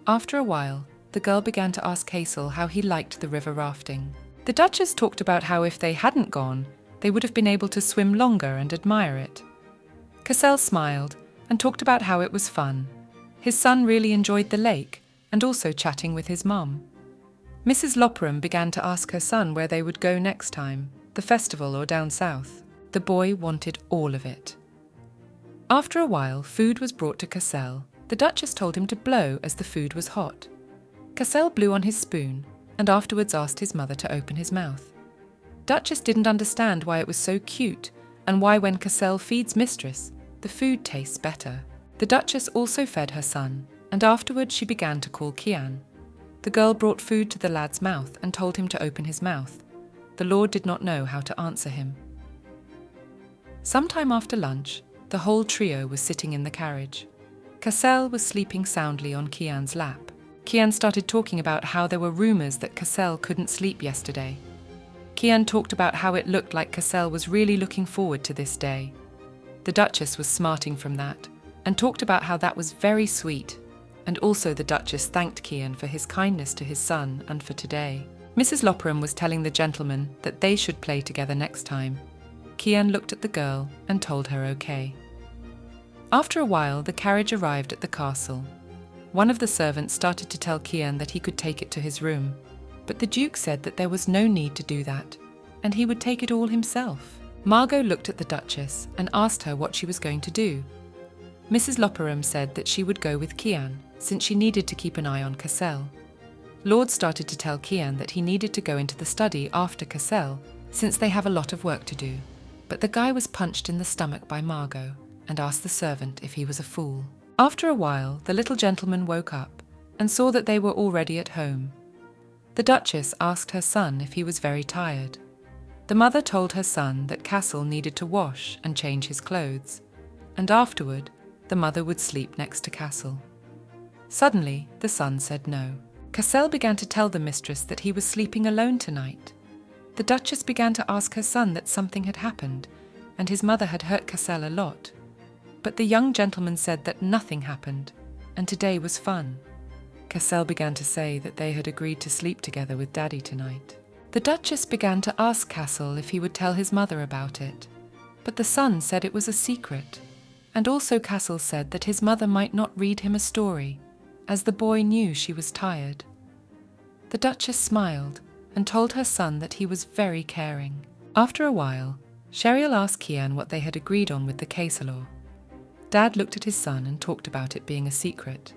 After a while, the girl began to ask Hazel how he liked the river rafting. The Duchess talked about how if they hadn't gone, they would have been able to swim longer and admire it. Cassel smiled and talked about how it was fun. His son really enjoyed the lake and also chatting with his mum. Mrs. Loperam began to ask her son where they would go next time, the festival or down south. The boy wanted all of it. After a while, food was brought to Cassel. The Duchess told him to blow as the food was hot. Cassel blew on his spoon and afterwards asked his mother to open his mouth. Duchess didn't understand why it was so cute and why when Cassel feeds mistress, the food tastes better. The Duchess also fed her son, and afterwards she began to call Kian. The girl brought food to the lad's mouth and told him to open his mouth. The Lord did not know how to answer him. Sometime after lunch, the whole trio was sitting in the carriage. Cassel was sleeping soundly on Kian's lap. Kian started talking about how there were rumors that Cassel couldn't sleep yesterday. Kian talked about how it looked like Cassel was really looking forward to this day. The Duchess was smarting from that and talked about how that was very sweet, and also the Duchess thanked Kian for his kindness to his son and for today. Mrs. Loperam was telling the gentleman that they should play together next time. Kian looked at the girl and told her okay. After a while, the carriage arrived at the castle. One of the servants started to tell Kian that he could take it to his room, but the Duke said that there was no need to do that, and he would take it all himself. Margot looked at the Duchess and asked her what she was going to do. Mrs. Loperam said that she would go with Kian, since she needed to keep an eye on Cassel. Lord started to tell Kian that he needed to go into the study after Cassel, since they have a lot of work to do. But the guy was punched in the stomach by Margot and asked the servant if he was a fool. After a while, the little gentleman woke up and saw that they were already at home. The Duchess asked her son if he was very tired. The mother told her son that Cassel needed to wash and change his clothes, and afterward, the mother would sleep next to Cassel. Suddenly, the son said no. Cassel began to tell the mistress that he was sleeping alone tonight. The Duchess began to ask her son that something had happened, and his mother had hurt Cassel a lot. But the young gentleman said that nothing happened, and today was fun. Cassel began to say that they had agreed to sleep together with Daddy tonight. The Duchess began to ask Cassel if he would tell his mother about it, but the son said it was a secret, and also Cassel said that his mother might not read him a story, as the boy knew she was tired. The Duchess smiled and told her son that he was very caring. After a while, Sheriel asked Kian what they had agreed on with the Casalor. Dad looked at his son and talked about it being a secret.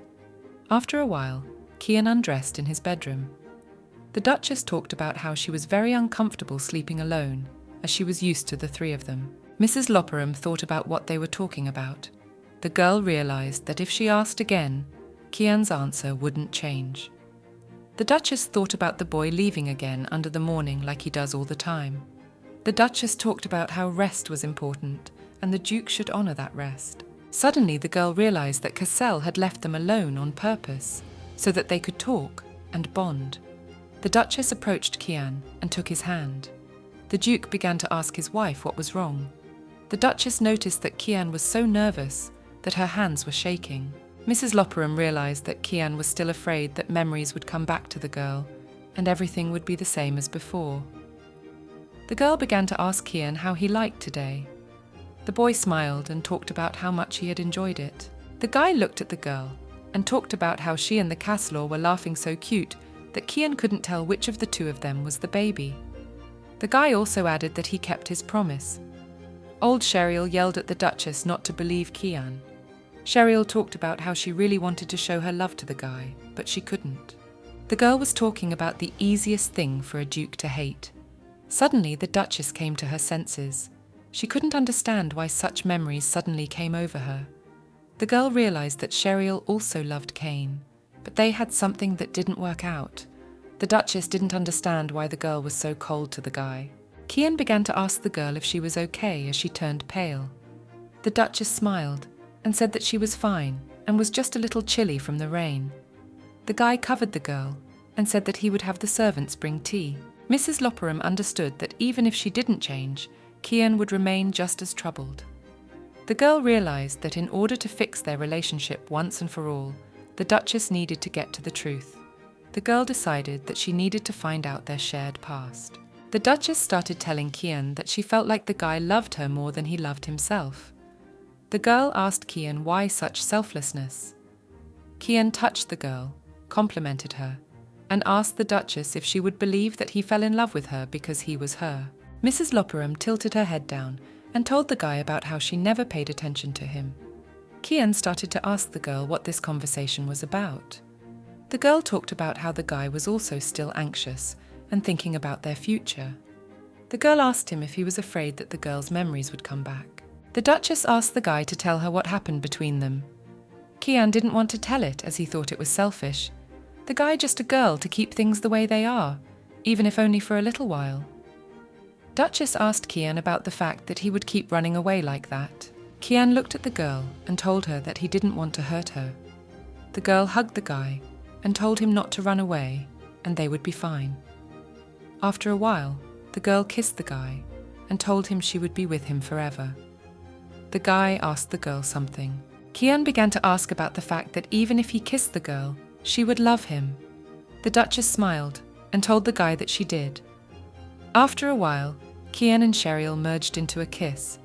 After a while, Kian undressed in his bedroom. The Duchess talked about how she was very uncomfortable sleeping alone, as she was used to the three of them. Mrs. Loperham thought about what they were talking about. The girl realized that if she asked again, Kian's answer wouldn't change. The Duchess thought about the boy leaving again under the morning like he does all the time. The Duchess talked about how rest was important, and the Duke should honor that rest. Suddenly the girl realized that Cassel had left them alone on purpose, so that they could talk and bond. The Duchess approached Kian and took his hand. The Duke began to ask his wife what was wrong. The Duchess noticed that Kian was so nervous that her hands were shaking. Mrs. Loperham realized that Kian was still afraid that memories would come back to the girl, and everything would be the same as before. The girl began to ask Kian how he liked today. The boy smiled and talked about how much he had enjoyed it. The guy looked at the girl and talked about how she and the Casalor were laughing so cute that Kian couldn't tell which of the two of them was the baby. The guy also added that he kept his promise. Old Sheriel yelled at the Duchess not to believe Kian. Sheriel talked about how she really wanted to show her love to the guy, but she couldn't. The girl was talking about the easiest thing for a duke to hate. Suddenly, the Duchess came to her senses. She couldn't understand why such memories suddenly came over her. The girl realized that Sheriel also loved Cain, but they had something that didn't work out. The Duchess didn't understand why the girl was so cold to the guy. Kian began to ask the girl if she was okay as she turned pale. The Duchess smiled and said that she was fine and was just a little chilly from the rain. The guy covered the girl and said that he would have the servants bring tea. Mrs. Loperham understood that even if she didn't change, Kian would remain just as troubled. The girl realized that in order to fix their relationship once and for all, the Duchess needed to get to the truth. The girl decided that she needed to find out their shared past. The Duchess started telling Kian that she felt like the guy loved her more than he loved himself. The girl asked Kian why such selflessness. Kian touched the girl, complimented her, and asked the Duchess if she would believe that he fell in love with her because he was her. Mrs. Loperham tilted her head down and told the guy about how she never paid attention to him. Kian started to ask the girl what this conversation was about. The girl talked about how the guy was also still anxious and thinking about their future. The girl asked him if he was afraid that the girl's memories would come back. The Duchess asked the guy to tell her what happened between them. Kian didn't want to tell it as he thought it was selfish. The guy just a girl to keep things the way they are, even if only for a little while. Duchess asked Kian about the fact that he would keep running away like that. Kian looked at the girl and told her that he didn't want to hurt her. The girl hugged the guy and told him not to run away, and they would be fine. After a while, the girl kissed the guy and told him she would be with him forever. The guy asked the girl something. Kian began to ask about the fact that even if he kissed the girl, she would love him. The Duchess smiled and told the guy that she did. After a while, Kian and Sheriel merged into a kiss,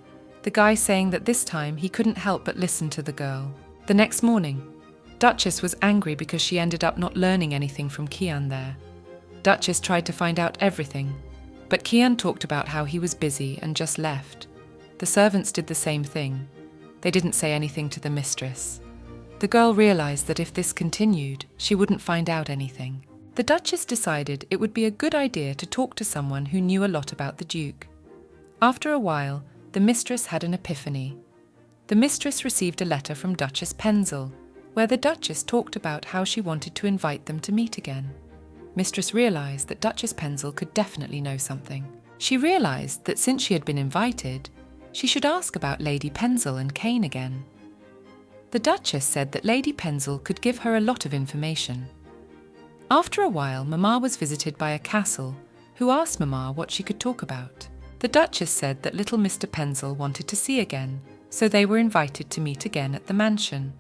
the guy saying that this time he couldn't help but listen to the girl. The next morning, Duchess was angry because she ended up not learning anything from Kian there. Duchess tried to find out everything, but Kian talked about how he was busy and just left. The servants did the same thing. They didn't say anything to the mistress. The girl realized that if this continued, she wouldn't find out anything. The Duchess decided it would be a good idea to talk to someone who knew a lot about the Duke. After a while, the mistress had an epiphany. The mistress received a letter from Duchess Penzel, where the Duchess talked about how she wanted to invite them to meet again. Mistress realized that Duchess Penzel could definitely know something. She realized that since she had been invited, she should ask about Lady Penzel and Cain again. The Duchess said that Lady Penzel could give her a lot of information. After a while, Mamma was visited by a castle, who asked Mamma what she could talk about. The Duchess said that little Mr. Penzel wanted to see again, so they were invited to meet again at the mansion.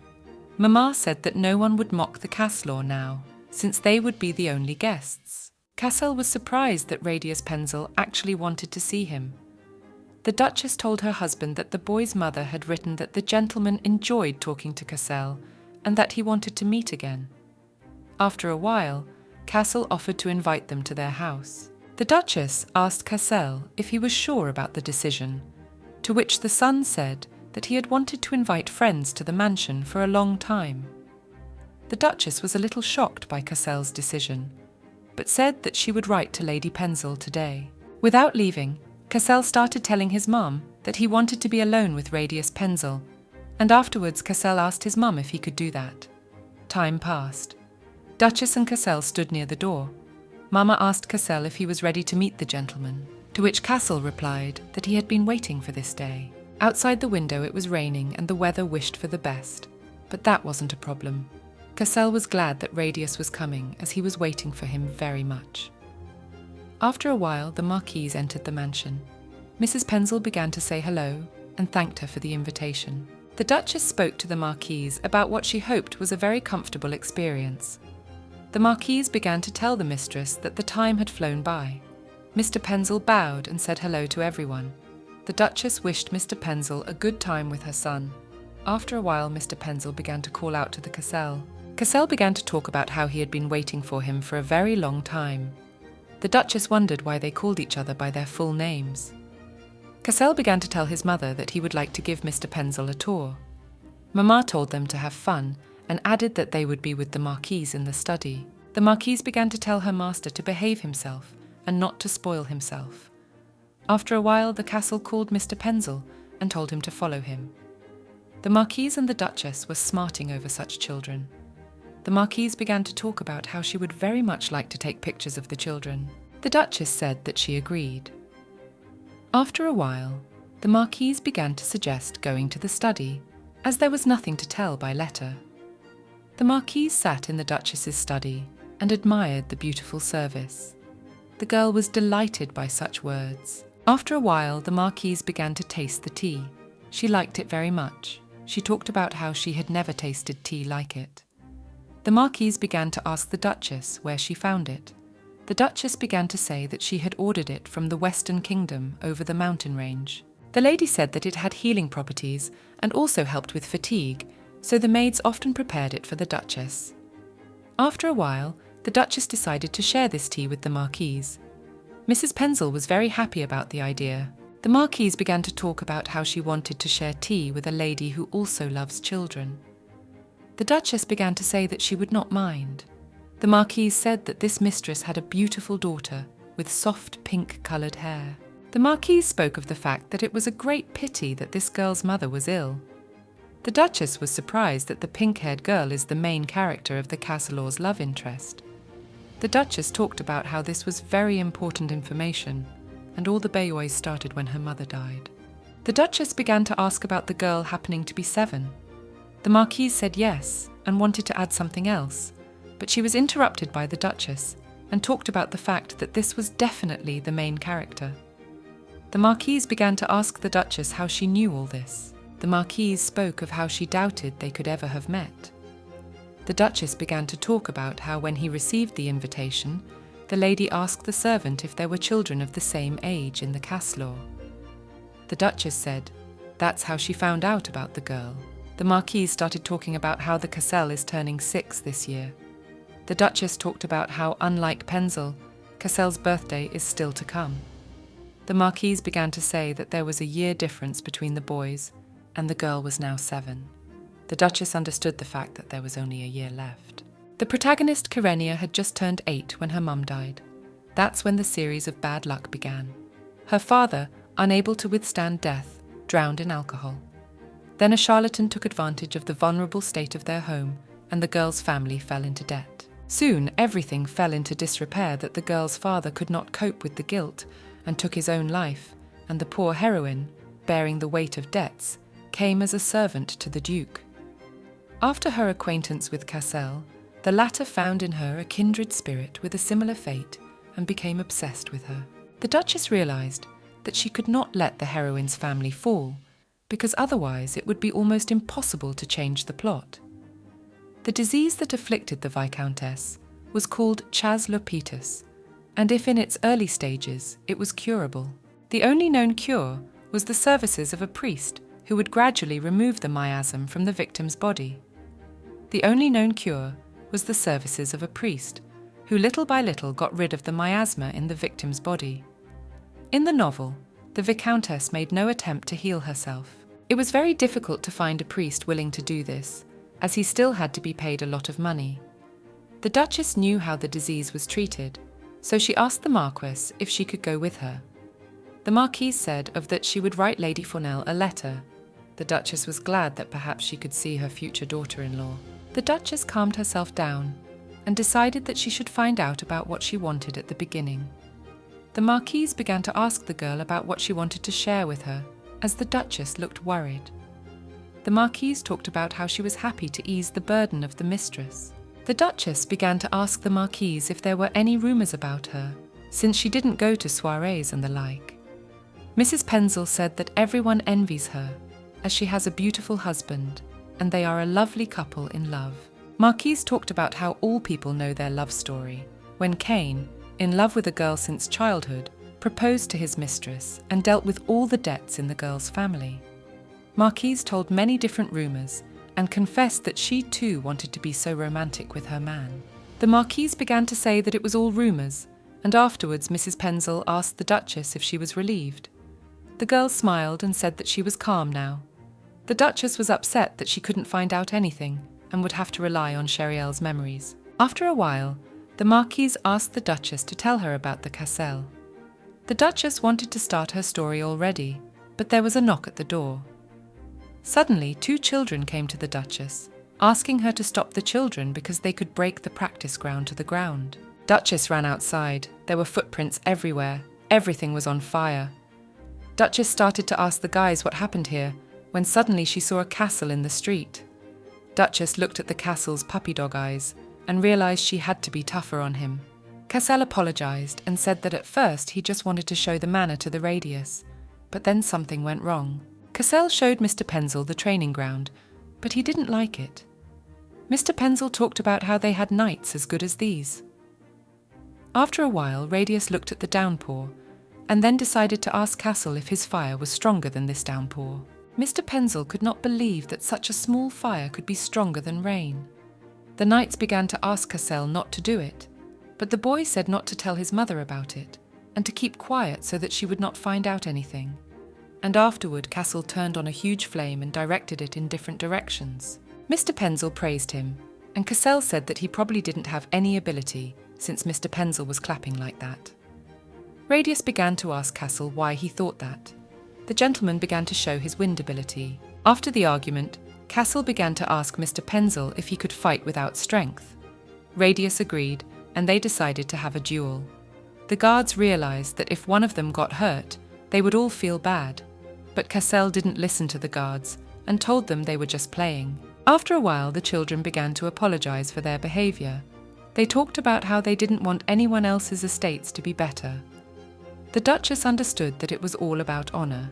Mamma said that no one would mock the Casslaw now, since they would be the only guests. Cassel was surprised that Radius Penzel actually wanted to see him. The Duchess told her husband that the boy's mother had written that the gentleman enjoyed talking to Cassel and that he wanted to meet again. After a while, Cassel offered to invite them to their house. The Duchess asked Cassel if he was sure about the decision, to which the son said that he had wanted to invite friends to the mansion for a long time. The Duchess was a little shocked by Cassel's decision, but said that she would write to Lady Penzel today. Without leaving, Cassel started telling his mum that he wanted to be alone with Radius Penzel, and afterwards Cassel asked his mum if he could do that. Time passed. Duchess and Cassel stood near the door. Mamma asked Cassel if he was ready to meet the gentleman, to which Cassel replied that he had been waiting for this day. Outside the window it was raining and the weather wished for the best, but that wasn't a problem. Cassel was glad that Radius was coming, as he was waiting for him very much. After a while, the Marquise entered the mansion. Mrs. Penzel began to say hello and thanked her for the invitation. The Duchess spoke to the Marquise about what she hoped was a very comfortable experience. The Marquise began to tell the mistress that the time had flown by. Mr. Penzel bowed and said hello to everyone. The Duchess wished Mr. Penzel a good time with her son. After a while, Mr. Penzel began to call out to the Cassel. Cassel began to talk about how he had been waiting for him for a very long time. The Duchess wondered why they called each other by their full names. Cassel began to tell his mother that he would like to give Mr. Penzel a tour. Mamma told them to have fun and added that they would be with the Marquise in the study. The Marquise began to tell her master to behave himself and not to spoil himself. After a while, the Castle called Mr. Penzel and told him to follow him. The Marquise and the Duchess were smarting over such children. The Marquise began to talk about how she would very much like to take pictures of the children. The Duchess said that she agreed. After a while, the Marquise began to suggest going to the study, as there was nothing to tell by letter. The Marquise sat in the Duchess's study and admired the beautiful service. The girl was delighted by such words. After a while, the Marquise began to taste the tea. She liked it very much. She talked about how she had never tasted tea like it. The Marquise began to ask the Duchess where she found it. The Duchess began to say that she had ordered it from the Western Kingdom over the mountain range. The lady said that it had healing properties and also helped with fatigue, so the maids often prepared it for the Duchess. After a while, the Duchess decided to share this tea with the Marquise. Mrs. Penzel was very happy about the idea. The Marquise began to talk about how she wanted to share tea with a lady who also loves children. The Duchess began to say that she would not mind. The Marquise said that this mistress had a beautiful daughter with soft pink-coloured hair. The Marquise spoke of the fact that it was a great pity that this girl's mother was ill. The Duchess was surprised that the pink-haired girl is the main character of the Castlaw's love interest. The Duchess talked about how this was very important information, and all the Bayoys started when her mother died. The Duchess began to ask about the girl happening to be 7. The Marquise said yes, and wanted to add something else, but she was interrupted by the Duchess, and talked about the fact that this was definitely the main character. The Marquise began to ask the Duchess how she knew all this. The Marquise spoke of how she doubted they could ever have met. The Duchess began to talk about how when he received the invitation, the lady asked the servant if there were children of the same age in the Casslaw. The Duchess said that's how she found out about the girl. The Marquise started talking about how the Cassel is turning 6 this year. The Duchess talked about how, unlike Penzel, Cassel's birthday is still to come. The Marquise began to say that there was a year difference between the boys, and the girl was now 7. The Duchess understood the fact that there was only a year left. The protagonist, Karenia, had just turned 8 when her mum died. That's when the series of bad luck began. Her father, unable to withstand death, drowned in alcohol. Then a charlatan took advantage of the vulnerable state of their home, and the girl's family fell into debt. Soon, everything fell into disrepair that the girl's father could not cope with the guilt and took his own life, and the poor heroine, bearing the weight of debts, came as a servant to the Duke. After her acquaintance with Cassel, the latter found in her a kindred spirit with a similar fate and became obsessed with her. The Duchess realized that she could not let the heroine's family fall, because otherwise it would be almost impossible to change the plot. The disease that afflicted the Viscountess was called chaslopetus, and if in its early stages it was curable. The only known cure was the services of a priest who would gradually remove the miasm from the victim's body. The only known cure was the services of a priest who little by little got rid of the miasma in the victim's body. In the novel, the Viscountess made no attempt to heal herself. It was very difficult to find a priest willing to do this, as he still had to be paid a lot of money. The Duchess knew how the disease was treated, so she asked the Marquess if she could go with her. The Marquise said that she would write Lady Fournel a letter. The Duchess was glad that perhaps she could see her future daughter-in-law. The Duchess calmed herself down and decided that she should find out about what she wanted at the beginning. The Marquise began to ask the girl about what she wanted to share with her, as the Duchess looked worried. The Marquise talked about how she was happy to ease the burden of the mistress. The Duchess began to ask the Marquise if there were any rumours about her, since she didn't go to soirees and the like. Mrs. Penzel said that everyone envies her, as she has a beautiful husband, and they are a lovely couple in love. Marquise talked about how all people know their love story, when Cain, in love with a girl since childhood, proposed to his mistress and dealt with all the debts in the girl's family. Marquise told many different rumours and confessed that she too wanted to be so romantic with her man. The Marquise began to say that it was all rumours, and afterwards Mrs. Penzel asked the Duchess if she was relieved. The girl smiled and said that she was calm now. The Duchess was upset that she couldn't find out anything and would have to rely on Chériel's memories. After a while, the Marquise asked the Duchess to tell her about the Cassel. The Duchess wanted to start her story already, but there was a knock at the door. Suddenly, 2 children came to the Duchess, asking her to stop the children because they could break the practice ground to the ground. Duchess ran outside. There were footprints everywhere. Everything was on fire. Duchess started to ask the guys what happened here, when suddenly she saw a castle in the street. Duchess looked at the castle's puppy dog eyes and realized she had to be tougher on him. Cassel apologized and said that at first he just wanted to show the manor to the Radius, but then something went wrong. Cassel showed Mr. Penzel the training ground, but he didn't like it. Mr. Penzel talked about how they had knights as good as these. After a while, Radius looked at the downpour and then decided to ask Cassel if his fire was stronger than this downpour. Mr. Penzel could not believe that such a small fire could be stronger than rain. The knights began to ask Cassel not to do it, but the boy said not to tell his mother about it, and to keep quiet so that she would not find out anything. And afterward Cassel turned on a huge flame and directed it in different directions. Mr. Penzel praised him, and Cassel said that he probably didn't have any ability, since Mr. Penzel was clapping like that. Radius began to ask Cassel why he thought that. The gentleman began to show his wind ability. After the argument, Cassel began to ask Mr. Penzel if he could fight without strength. Radius agreed, and they decided to have a duel. The guards realized that if one of them got hurt, they would all feel bad, but Cassel didn't listen to the guards and told them they were just playing. After a while, the children began to apologize for their behavior. They talked about how they didn't want anyone else's estates to be better. The Duchess understood that it was all about honor.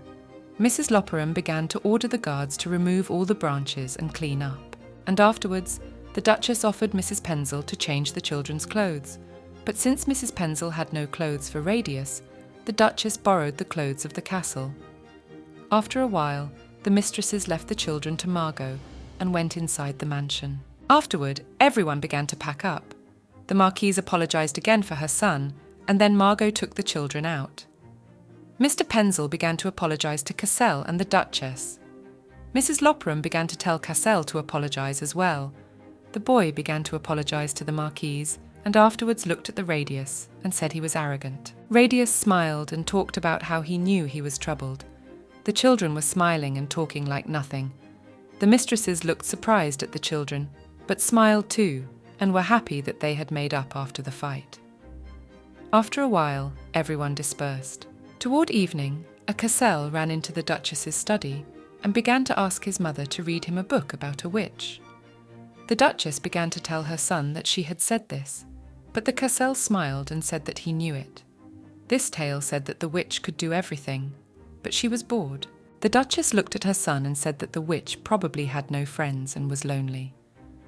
Mrs. Loperham began to order the guards to remove all the branches and clean up, and afterwards, the Duchess offered Mrs. Penzel to change the children's clothes, but since Mrs. Penzel had no clothes for Radius, the Duchess borrowed the clothes of the castle. After a while, the mistresses left the children to Margot and went inside the mansion. Afterward, everyone began to pack up. The Marquise apologized again for her son, and then Margot took the children out. Mr. Penzel began to apologize to Cassel and the Duchess. Mrs. Loperham began to tell Cassel to apologize as well. The boy began to apologize to the Marquise, and afterwards looked at the Radius and said he was arrogant. Radius smiled and talked about how he knew he was troubled. The children were smiling and talking like nothing. The mistresses looked surprised at the children, but smiled too, and were happy that they had made up after the fight. After a while, everyone dispersed. Toward evening, a Cassel ran into the Duchess's study and began to ask his mother to read him a book about a witch. The Duchess began to tell her son that she had said this, But the Cassel smiled and said that he knew it. This tale said that the witch could do everything, but she was bored. The Duchess looked at her son and said that the witch probably had no friends and was lonely.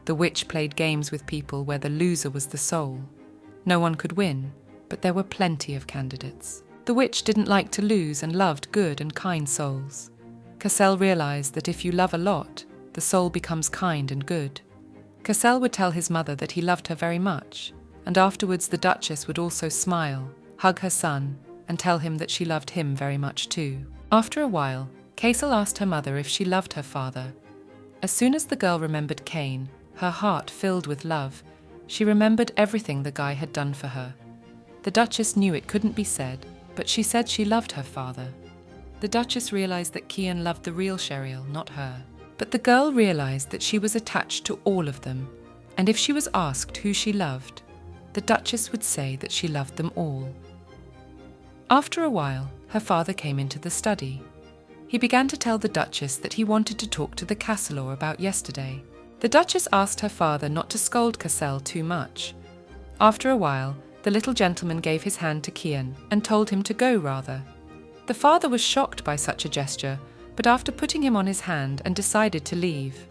The witch played games with people where the loser was the soul. No one could win, but there were plenty of candidates. The witch didn't like to lose and loved good and kind souls. Cassel realized that if you love a lot, the soul becomes kind and good. Cassel would tell his mother that he loved her very much, and afterwards the Duchess would also smile, hug her son, and tell him that she loved him very much too. After a while, Cassel asked her mother if she loved her father. As soon as the girl remembered Cain, her heart filled with love. She remembered everything the guy had done for her. The Duchess knew it couldn't be said, but she said she loved her father. The Duchess realized that Kian loved the real Cheryl, not her. But the girl realized that she was attached to all of them, and if she was asked who she loved, the Duchess would say that she loved them all. After a while, her father came into the study. He began to tell the Duchess that he wanted to talk to the Castellor about yesterday. The Duchess asked her father not to scold Cassel too much. After a while, the little gentleman gave his hand to Kian and told him to go rather. The father was shocked by such a gesture, but after putting him on his hand and decided to leave.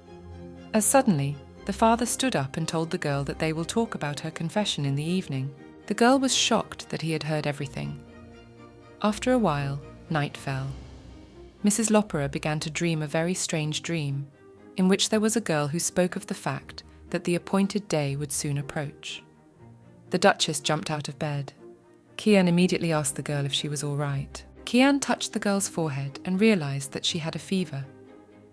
As suddenly, the father stood up and told the girl that they will talk about her confession in the evening. The girl was shocked that he had heard everything. After a while, night fell. Mrs. Lopera began to dream a very strange dream, in which there was a girl who spoke of the fact that the appointed day would soon approach. The Duchess jumped out of bed. Kian immediately asked the girl if she was all right. Kian touched the girl's forehead and realized that she had a fever.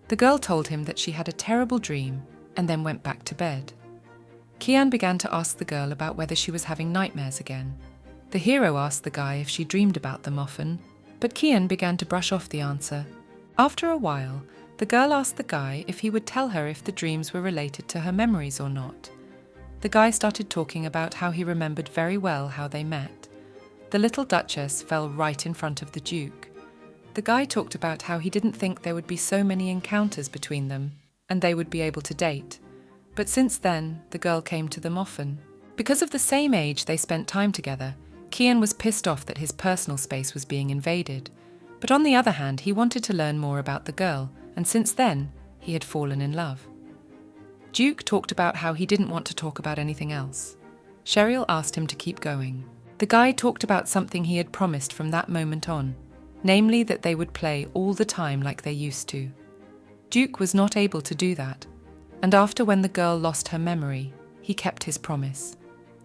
The girl told him that she had a terrible dream and then went back to bed. Kian began to ask the girl about whether she was having nightmares again. The hero asked the guy if she dreamed about them often, but Kian began to brush off the answer. After a while, the girl asked the guy if he would tell her if the dreams were related to her memories or not. The guy started talking about how he remembered very well how they met. The little Duchess fell right in front of the Duke. The guy talked about how he didn't think there would be so many encounters between them, and they would be able to date. But since then, the girl came to them often. Because of the same age they spent time together, Kian was pissed off that his personal space was being invaded. But on the other hand, he wanted to learn more about the girl, and since then, he had fallen in love. Duke talked about how he didn't want to talk about anything else. Cheryl asked him to keep going. The guy talked about something he had promised from that moment on, namely that they would play all the time like they used to. Duke was not able to do that, and after when the girl lost her memory, he kept his promise.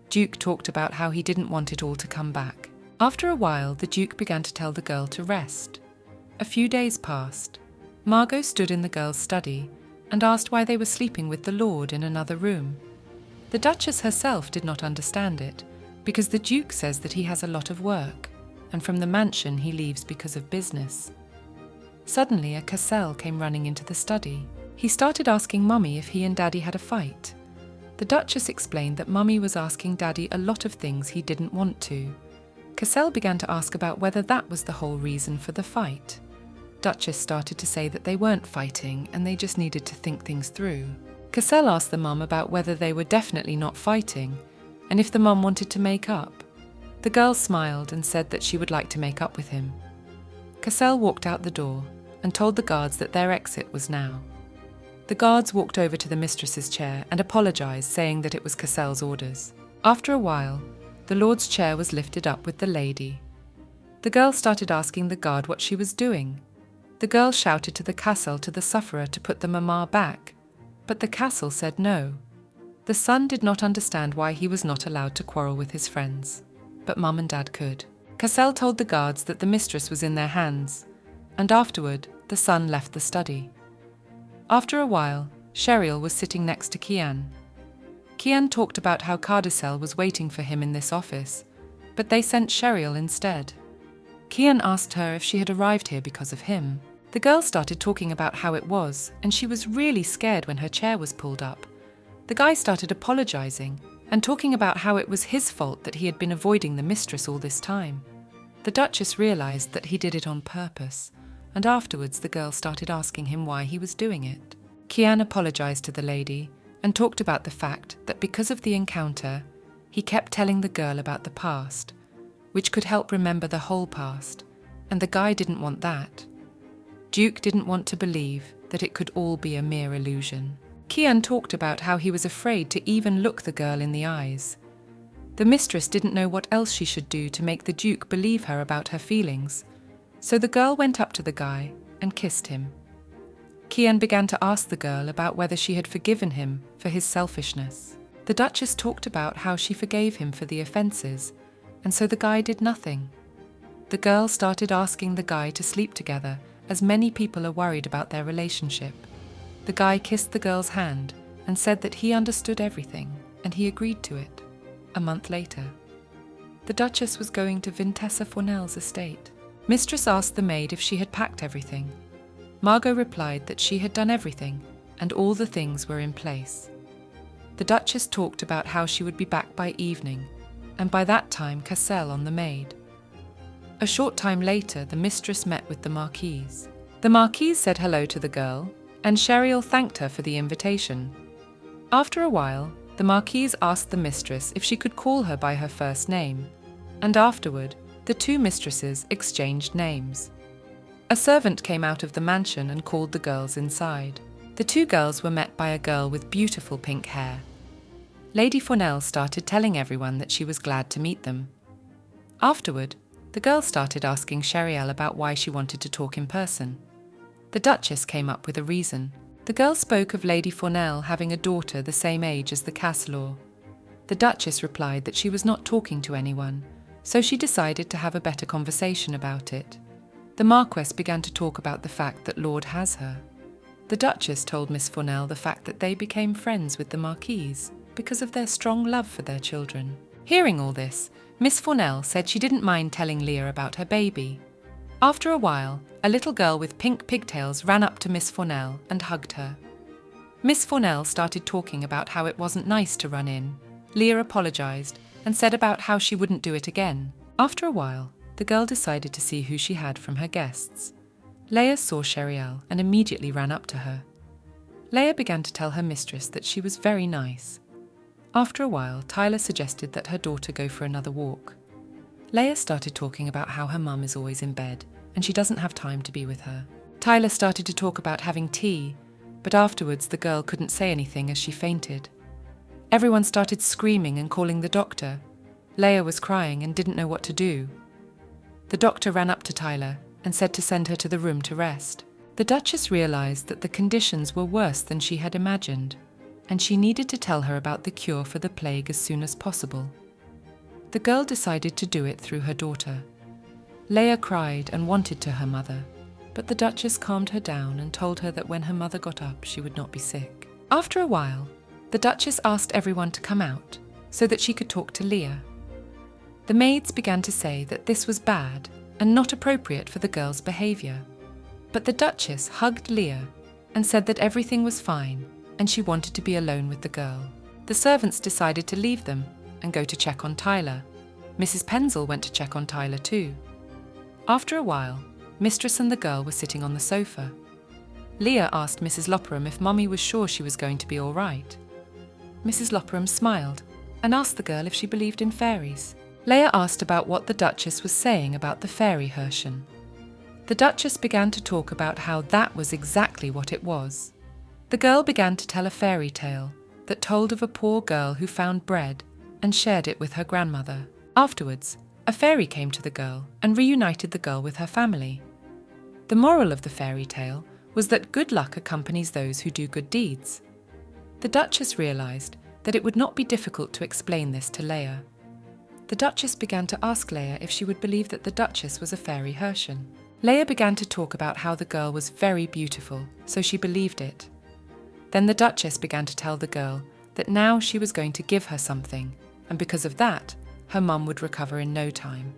Duke talked about how he didn't want it all to come back. After a while, the Duke began to tell the girl to rest. A few days passed. Margot stood in the girl's study and asked why they were sleeping with the Lord in another room. The Duchess herself did not understand it, because the Duke says that he has a lot of work, and from the mansion he leaves because of business. Suddenly, a Cassel came running into the study. He started asking Mummy if he and Daddy had a fight. The Duchess explained that Mummy was asking Daddy a lot of things he didn't want to. Cassel began to ask about whether that was the whole reason for the fight. Duchess started to say that they weren't fighting and they just needed to think things through. Cassel asked the mum about whether they were definitely not fighting and if the mum wanted to make up. The girl smiled and said that she would like to make up with him. Cassel walked out the door and told the guards that their exit was now. The guards walked over to the mistress's chair and apologized, saying that it was Cassel's orders. After a while, the Lord's chair was lifted up with the lady. The girl started asking the guard what she was doing. The girl shouted to the Cassel to the sufferer to put the mama back, but the Cassel said no. The son did not understand why he was not allowed to quarrel with his friends, but Mum and Dad could. Cassel told the guards that the mistress was in their hands, and afterward, the son left the study. After a while, Cheryl was sitting next to Kian. Kian talked about how Cardicel was waiting for him in this office, but they sent Cheryl instead. Kian asked her if she had arrived here because of him. The girl started talking about how it was, and she was really scared when her chair was pulled up. The guy started apologizing and talking about how it was his fault that he had been avoiding the mistress all this time. The Duchess realized that he did it on purpose, and afterwards the girl started asking him why he was doing it. Kian apologized to the lady and talked about the fact that because of the encounter, He kept telling the girl about the past, which could help remember the whole past, and the guy didn't want that. Duke didn't want to believe that it could all be a mere illusion. Kian talked about how he was afraid to even look the girl in the eyes. The mistress didn't know what else she should do to make the Duke believe her about her feelings, so the girl went up to the guy and kissed him. Kian began to ask the girl about whether she had forgiven him for his selfishness. The Duchess talked about how she forgave him for the offences, and so the guy did nothing. The girl started asking the guy to sleep together, as many people are worried about their relationship. The guy kissed the girl's hand and said that he understood everything, and he agreed to it. A month later, the Duchess was going to Vintessa Fornell's estate. Mistress asked the maid if she had packed everything. Margot replied that she had done everything, and all the things were in place. The Duchess talked about how she would be back by evening, and by that time Cassel on the maid. A short time later, the mistress met with the Marquise. The Marquise said hello to the girl, and Sherial thanked her for the invitation. After a while, the Marquise asked the mistress if she could call her by her first name, and afterward, the two mistresses exchanged names. A servant came out of the mansion and called the girls inside. The two girls were met by a girl with beautiful pink hair. Lady Fornell started telling everyone that she was glad to meet them. Afterward, the girl started asking Sherial about why she wanted to talk in person. The Duchess came up with a reason. The girl spoke of Lady Fornell having a daughter the same age as the Castelor. The Duchess replied that she was not talking to anyone, so she decided to have a better conversation about it. The Marquess began to talk about the fact that Lord has her. The Duchess told Miss Fornell the fact that they became friends with the Marquise because of their strong love for their children. Hearing all this, Miss Fornell said she didn't mind telling Leah about her baby. After a while, a little girl with pink pigtails ran up to Miss Fornell and hugged her. Miss Fornell started talking about how it wasn't nice to run in. Leah apologised and said about how she wouldn't do it again. After a while, the girl decided to see who she had from her guests. Leah saw Sherial and immediately ran up to her. Leah began to tell her mistress that she was very nice. After a while, Tyler suggested that her daughter go for another walk. Leah started talking about how her mum is always in bed and she doesn't have time to be with her. Tyler started to talk about having tea, but afterwards the girl couldn't say anything as she fainted. Everyone started screaming and calling the doctor. Leah was crying and didn't know what to do. The doctor ran up to Tyler and said to send her to the room to rest. The Duchess realised that the conditions were worse than she had imagined, and she needed to tell her about the cure for the plague as soon as possible. The girl decided to do it through her daughter. Leah cried and wanted to her mother, but the Duchess calmed her down and told her that when her mother got up, she would not be sick. After a while, the Duchess asked everyone to come out so that she could talk to Leah. The maids began to say that this was bad and not appropriate for the girl's behaviour, but the Duchess hugged Leah and said that everything was fine and she wanted to be alone with the girl. The servants decided to leave them and go to check on Tyler. Mrs. Penzel went to check on Tyler too. After a while, Mistress and the girl were sitting on the sofa. Leah asked Mrs. Loperam if Mummy was sure she was going to be all right. Mrs. Loperam smiled and asked the girl if she believed in fairies. Leah asked about what the Duchess was saying about the fairy Herschen. The Duchess began to talk about how that was exactly what it was. The girl began to tell a fairy tale that told of a poor girl who found bread and shared it with her grandmother. Afterwards, a fairy came to the girl and reunited the girl with her family. The moral of the fairy tale was that good luck accompanies those who do good deeds. The Duchess realised that it would not be difficult to explain this to Leah. The Duchess began to ask Leah if she would believe that the Duchess was a fairy Herschen. Leah began to talk about how the girl was very beautiful, so she believed it. Then the Duchess began to tell the girl that now she was going to give her something, and because of that, her mum would recover in no time.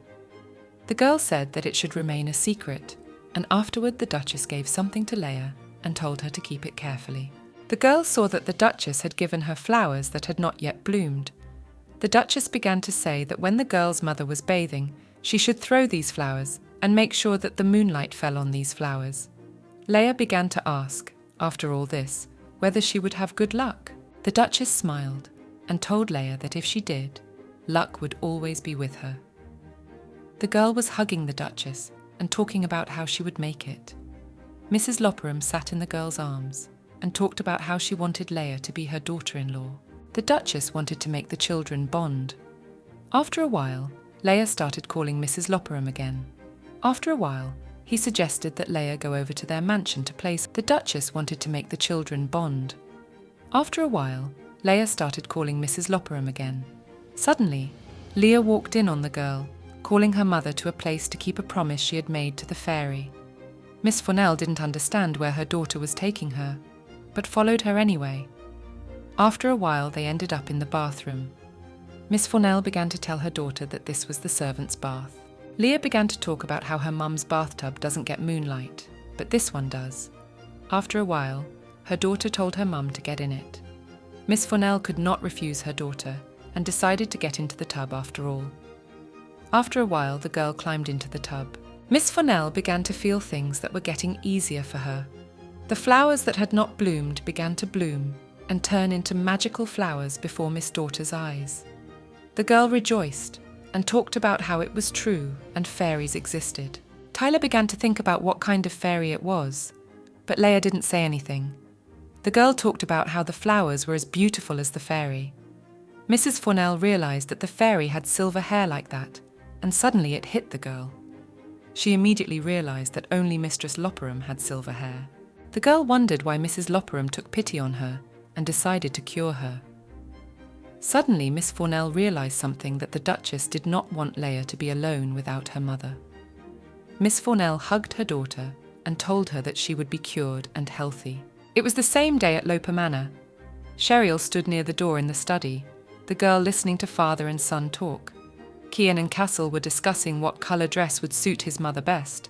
The girl said that it should remain a secret, and afterward the Duchess gave something to Leah and told her to keep it carefully. The girl saw that the Duchess had given her flowers that had not yet bloomed. The Duchess began to say that when the girl's mother was bathing, she should throw these flowers and make sure that the moonlight fell on these flowers. Leah began to ask, after all this, whether she would have good luck. The Duchess smiled and told Leah that if she did, luck would always be with her. The girl was hugging the Duchess and talking about how she would make it. Mrs. Loperam sat in the girl's arms and talked about how she wanted Leia to be her daughter-in-law. The Duchess wanted to make the children bond. After a while, Leia started calling Mrs. Loperam again. After a while, he suggested that Leia go over to their mansion to play. The Duchess wanted to make the children bond. After a while, Leia started calling Mrs. Loperam again. Suddenly, Leia walked in on the girl, calling her mother to a place to keep a promise she had made to the fairy. Miss Fornell didn't understand where her daughter was taking her, but followed her anyway. After a while, they ended up in the bathroom. Miss Fornell began to tell her daughter that this was the servants' bath. Leia began to talk about how her mum's bathtub doesn't get moonlight, but this one does. After a while, her daughter told her mum to get in it. Miss Fornell could not refuse her daughter and decided to get into the tub after all. After a while, the girl climbed into the tub. Miss Fornell began to feel things that were getting easier for her. The flowers that had not bloomed began to bloom and turn into magical flowers before Miss Daughter's eyes. The girl rejoiced and talked about how it was true and fairies existed. Tyler began to think about what kind of fairy it was, but Leia didn't say anything. The girl talked about how the flowers were as beautiful as the fairy. Mrs. Fornell realized that the fairy had silver hair like that, and suddenly it hit the girl. She immediately realized that only Mistress Loperam had silver hair. The girl wondered why Mrs. Loperam took pity on her and decided to cure her. Suddenly, Miss Fornell realized something, that the Duchess did not want Leia to be alone without her mother. Miss Fornell hugged her daughter and told her that she would be cured and healthy. It was the same day at Loper Manor. Sherial stood near the door in the study, the girl listening to father and son talk. Kian and Castle were discussing what colour dress would suit his mother best.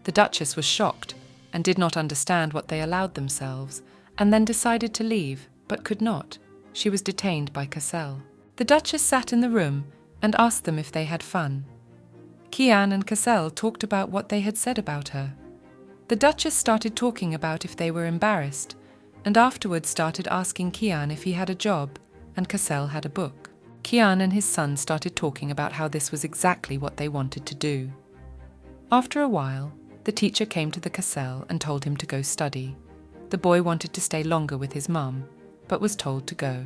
The Duchess was shocked and did not understand what they allowed themselves, and then decided to leave, but could not. She was detained by Cassell. The Duchess sat in the room and asked them if they had fun. Kian and Cassell talked about what they had said about her. The Duchess started talking about if they were embarrassed, and afterwards started asking Kian if he had a job, and Cassell had a book. Kian and his son started talking about how this was exactly what they wanted to do. After a while, the teacher came to the Cassell and told him to go study. The boy wanted to stay longer with his mum, but was told to go.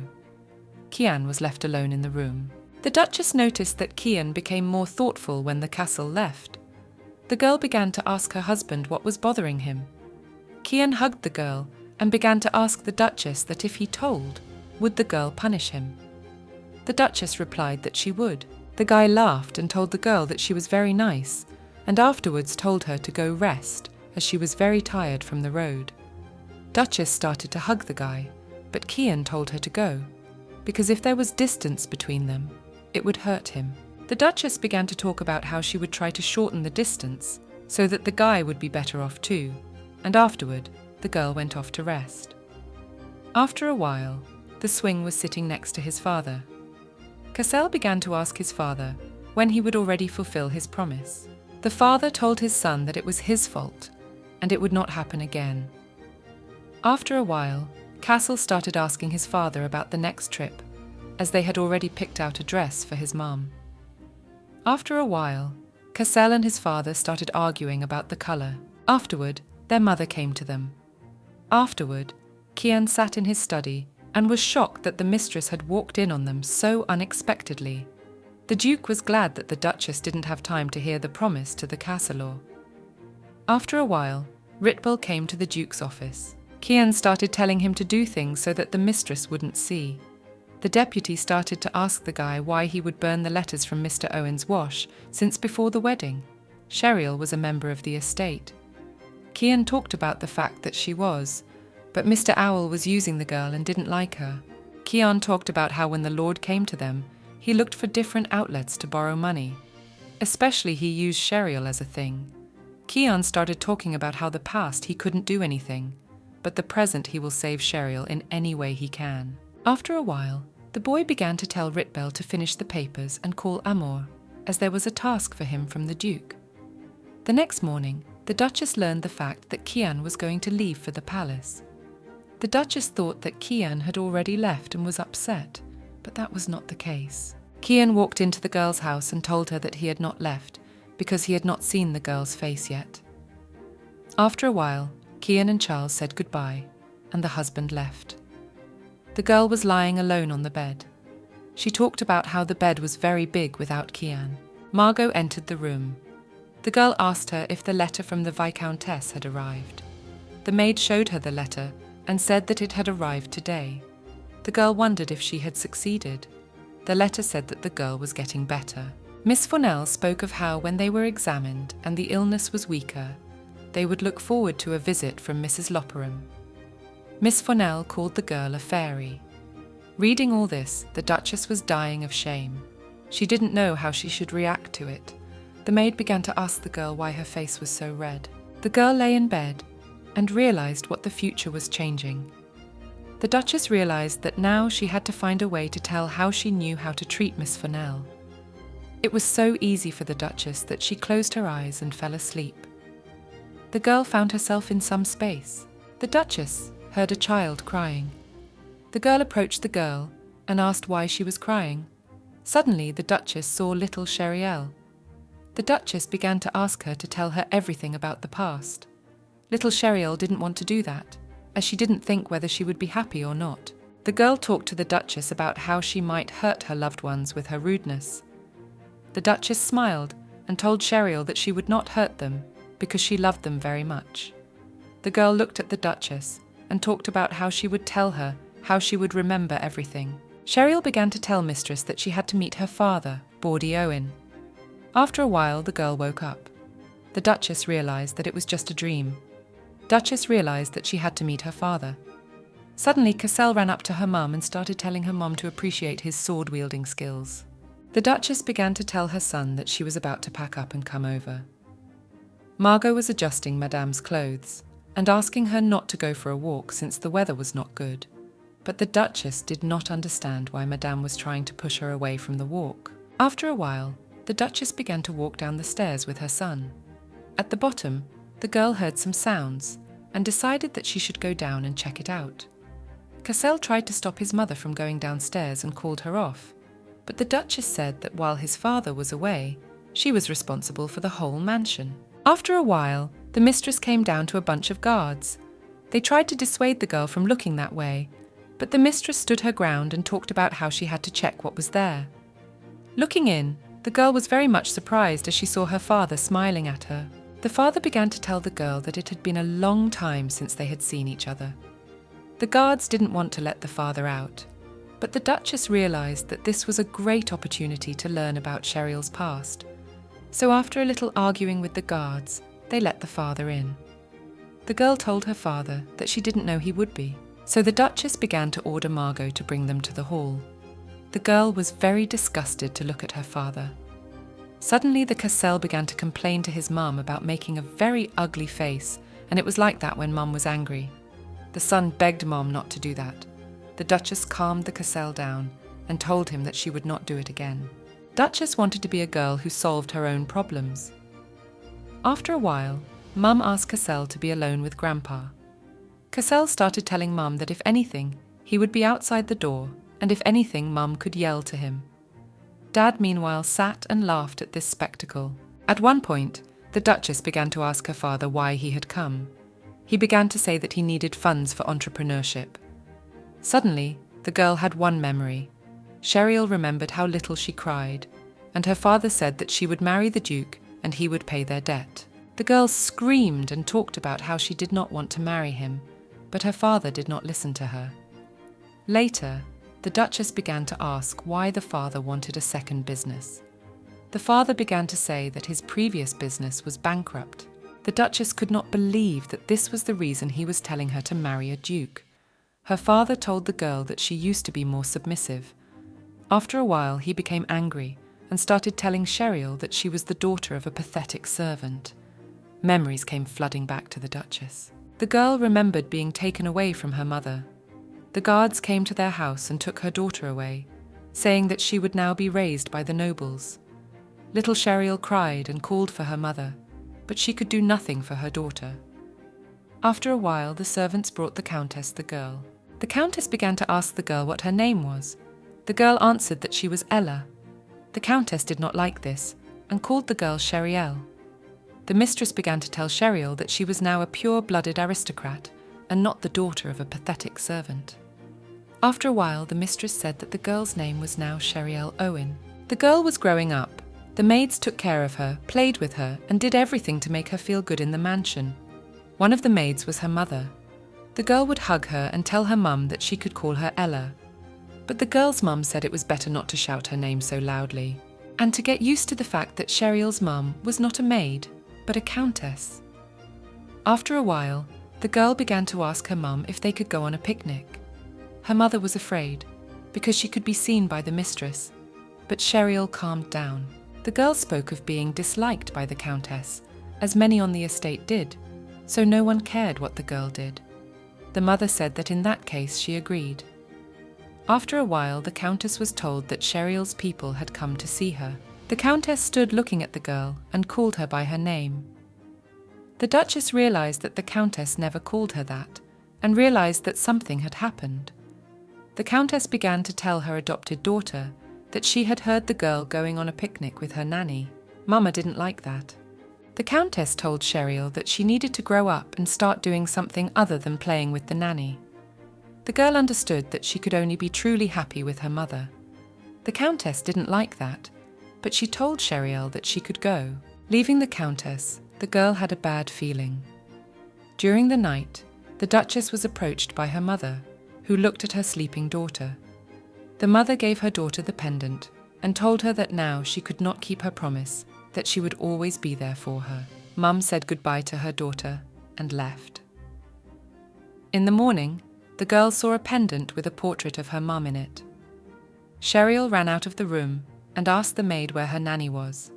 Kian was left alone in the room. The Duchess noticed that Kian became more thoughtful when the Cassell left. The girl began to ask her husband what was bothering him. Kian hugged the girl and began to ask the Duchess that if he told, would the girl punish him? The Duchess replied that she would. The guy laughed and told the girl that she was very nice, and afterwards told her to go rest as she was very tired from the road. Duchess started to hug the guy, but Kian told her to go, because if there was distance between them, it would hurt him. The Duchess began to talk about how she would try to shorten the distance so that the guy would be better off too, and afterward, the girl went off to rest. After a while, the swing was sitting next to his father. Cassell began to ask his father when he would already fulfill his promise. The father told his son that it was his fault and it would not happen again. After a while, Castle started asking his father about the next trip, as they had already picked out a dress for his mum. After a while, Cassell and his father started arguing about the colour. Afterward, their mother came to them. Afterward, Kian sat in his study and was shocked that the mistress had walked in on them so unexpectedly. The Duke was glad that the Duchess didn't have time to hear the promise to the Cassalor. After a while, Ritbel came to the Duke's office. Kian started telling him to do things so that the mistress wouldn't see. The deputy started to ask the guy why he would burn the letters from Mr. Owen's wash, since before the wedding, Sherial was a member of the estate. Kian talked about the fact that she was, but Mr. Owl was using the girl and didn't like her. Kian talked about how when the Lord came to them, he looked for different outlets to borrow money. Especially he used Sherial as a thing. Kian started talking about how the past he couldn't do anything, but the present he will save Sherial in any way he can. After a while, the boy began to tell Ritbel to finish the papers and call Amor, as there was a task for him from the Duke. The next morning, the Duchess learned the fact that Kian was going to leave for the palace. The Duchess thought that Kian had already left and was upset, but that was not the case. Kian walked into the girl's house and told her that he had not left because he had not seen the girl's face yet. After a while, Kian and Charles said goodbye, and the husband left. The girl was lying alone on the bed. She talked about how the bed was very big without Kian. Margot entered the room. The girl asked her if the letter from the Viscountess had arrived. The maid showed her the letter and said that it had arrived today. The girl wondered if she had succeeded. The letter said that the girl was getting better. Miss Fornell spoke of how when they were examined and the illness was weaker, they would look forward to a visit from Mrs. Loperham. Miss Fornell called the girl a fairy. Reading all this, the Duchess was dying of shame. She didn't know how she should react to it. The maid began to ask the girl why her face was so red. The girl lay in bed and realized what the future was changing. The Duchess realized that now she had to find a way to tell how she knew how to treat Miss Fornell. It was so easy for the Duchess that she closed her eyes and fell asleep. The girl found herself in some space. The Duchess heard a child crying. The girl approached the girl and asked why she was crying. Suddenly, the Duchess saw little Cherielle. The Duchess began to ask her to tell her everything about the past. Little Cherielle didn't want to do that, as she didn't think whether she would be happy or not. The girl talked to the Duchess about how she might hurt her loved ones with her rudeness. The Duchess smiled and told Cherielle that she would not hurt them because she loved them very much. The girl looked at the Duchess and talked about how she would tell her how she would remember everything. Cherielle began to tell Mistress that she had to meet her father, Bordy Owen. After a while, the girl woke up. The Duchess realized that it was just a dream. Duchess realized that she had to meet her father. Suddenly, Cassel ran up to her mum and started telling her mum to appreciate his sword-wielding skills. The Duchess began to tell her son that she was about to pack up and come over. Margot was adjusting Madame's clothes and asking her not to go for a walk since the weather was not good. But the Duchess did not understand why Madame was trying to push her away from the walk. After a while, the Duchess began to walk down the stairs with her son. At the bottom, the girl heard some sounds and decided that she should go down and check it out. Cassel tried to stop his mother from going downstairs and called her off, but the Duchess said that while his father was away, she was responsible for the whole mansion. After a while, the mistress came down to a bunch of guards. They tried to dissuade the girl from looking that way, but the mistress stood her ground and talked about how she had to check what was there. Looking in, the girl was very much surprised as she saw her father smiling at her. The father began to tell the girl that it had been a long time since they had seen each other. The guards didn't want to let the father out, but the Duchess realized that this was a great opportunity to learn about Cherielle's past. So after a little arguing with the guards, they let the father in. The girl told her father that she didn't know he would be. So the Duchess began to order Margot to bring them to the hall. The girl was very disgusted to look at her father. Suddenly the Cassel began to complain to his mum about making a very ugly face, and it was like that when Mum was angry. The son begged Mom not to do that. The Duchess calmed the Cassel down and told him that she would not do it again. Duchess wanted to be a girl who solved her own problems. After a while, Mum asked Cassel to be alone with Grandpa. Cassel started telling Mum that if anything, he would be outside the door, and if anything, Mum could yell to him. Dad, meanwhile, sat and laughed at this spectacle. At one point, the Duchess began to ask her father why he had come. He began to say that he needed funds for entrepreneurship. Suddenly, the girl had one memory. Cherielle remembered how little she cried, and her father said that she would marry the Duke and he would pay their debt. The girl screamed and talked about how she did not want to marry him, but her father did not listen to her. Later, the Duchess began to ask why the father wanted a second business. The father began to say that his previous business was bankrupt. The Duchess could not believe that this was the reason he was telling her to marry a duke. Her father told the girl that she used to be more submissive. After a while, he became angry and started telling Cherielle that she was the daughter of a pathetic servant. Memories came flooding back to the Duchess. The girl remembered being taken away from her mother. The guards came to their house and took her daughter away, saying that she would now be raised by the nobles. Little Cherielle cried and called for her mother, but she could do nothing for her daughter. After a while, the servants brought the Countess the girl. The Countess began to ask the girl what her name was. The girl answered that she was Ella, The countess did not like this and called the girl Sheriel. The mistress began to tell Sheriel that she was now a pure-blooded aristocrat and not the daughter of a pathetic servant. After a while, the mistress said that the girl's name was now Sheriel Owen. The girl was growing up. The maids took care of her, played with her, and did everything to make her feel good in the mansion. One of the maids was her mother. The girl would hug her and tell her mum that she could call her Ella. But the girl's mum said it was better not to shout her name so loudly, and to get used to the fact that Sheriel's mum was not a maid, but a countess. After a while, the girl began to ask her mum if they could go on a picnic. Her mother was afraid, because she could be seen by the mistress, but Sheriel calmed down. The girl spoke of being disliked by the countess, as many on the estate did, so no one cared what the girl did. The mother said that in that case she agreed. After a while, the countess was told that Sheriel's people had come to see her. The countess stood looking at the girl and called her by her name. The duchess realized that the countess never called her that, and realized that something had happened. The countess began to tell her adopted daughter that she had heard the girl going on a picnic with her nanny. Mama didn't like that. The countess told Sheriel that she needed to grow up and start doing something other than playing with the nanny. The girl understood that she could only be truly happy with her mother. The countess didn't like that, but she told Sheriel that she could go. Leaving the countess, the girl had a bad feeling. During the night, the duchess was approached by her mother, who looked at her sleeping daughter. The mother gave her daughter the pendant and told her that now she could not keep her promise, that she would always be there for her. Mum said goodbye to her daughter and left. In the morning, the girl saw a pendant with a portrait of her mum in it. Sheriel ran out of the room and asked the maid where her nanny was.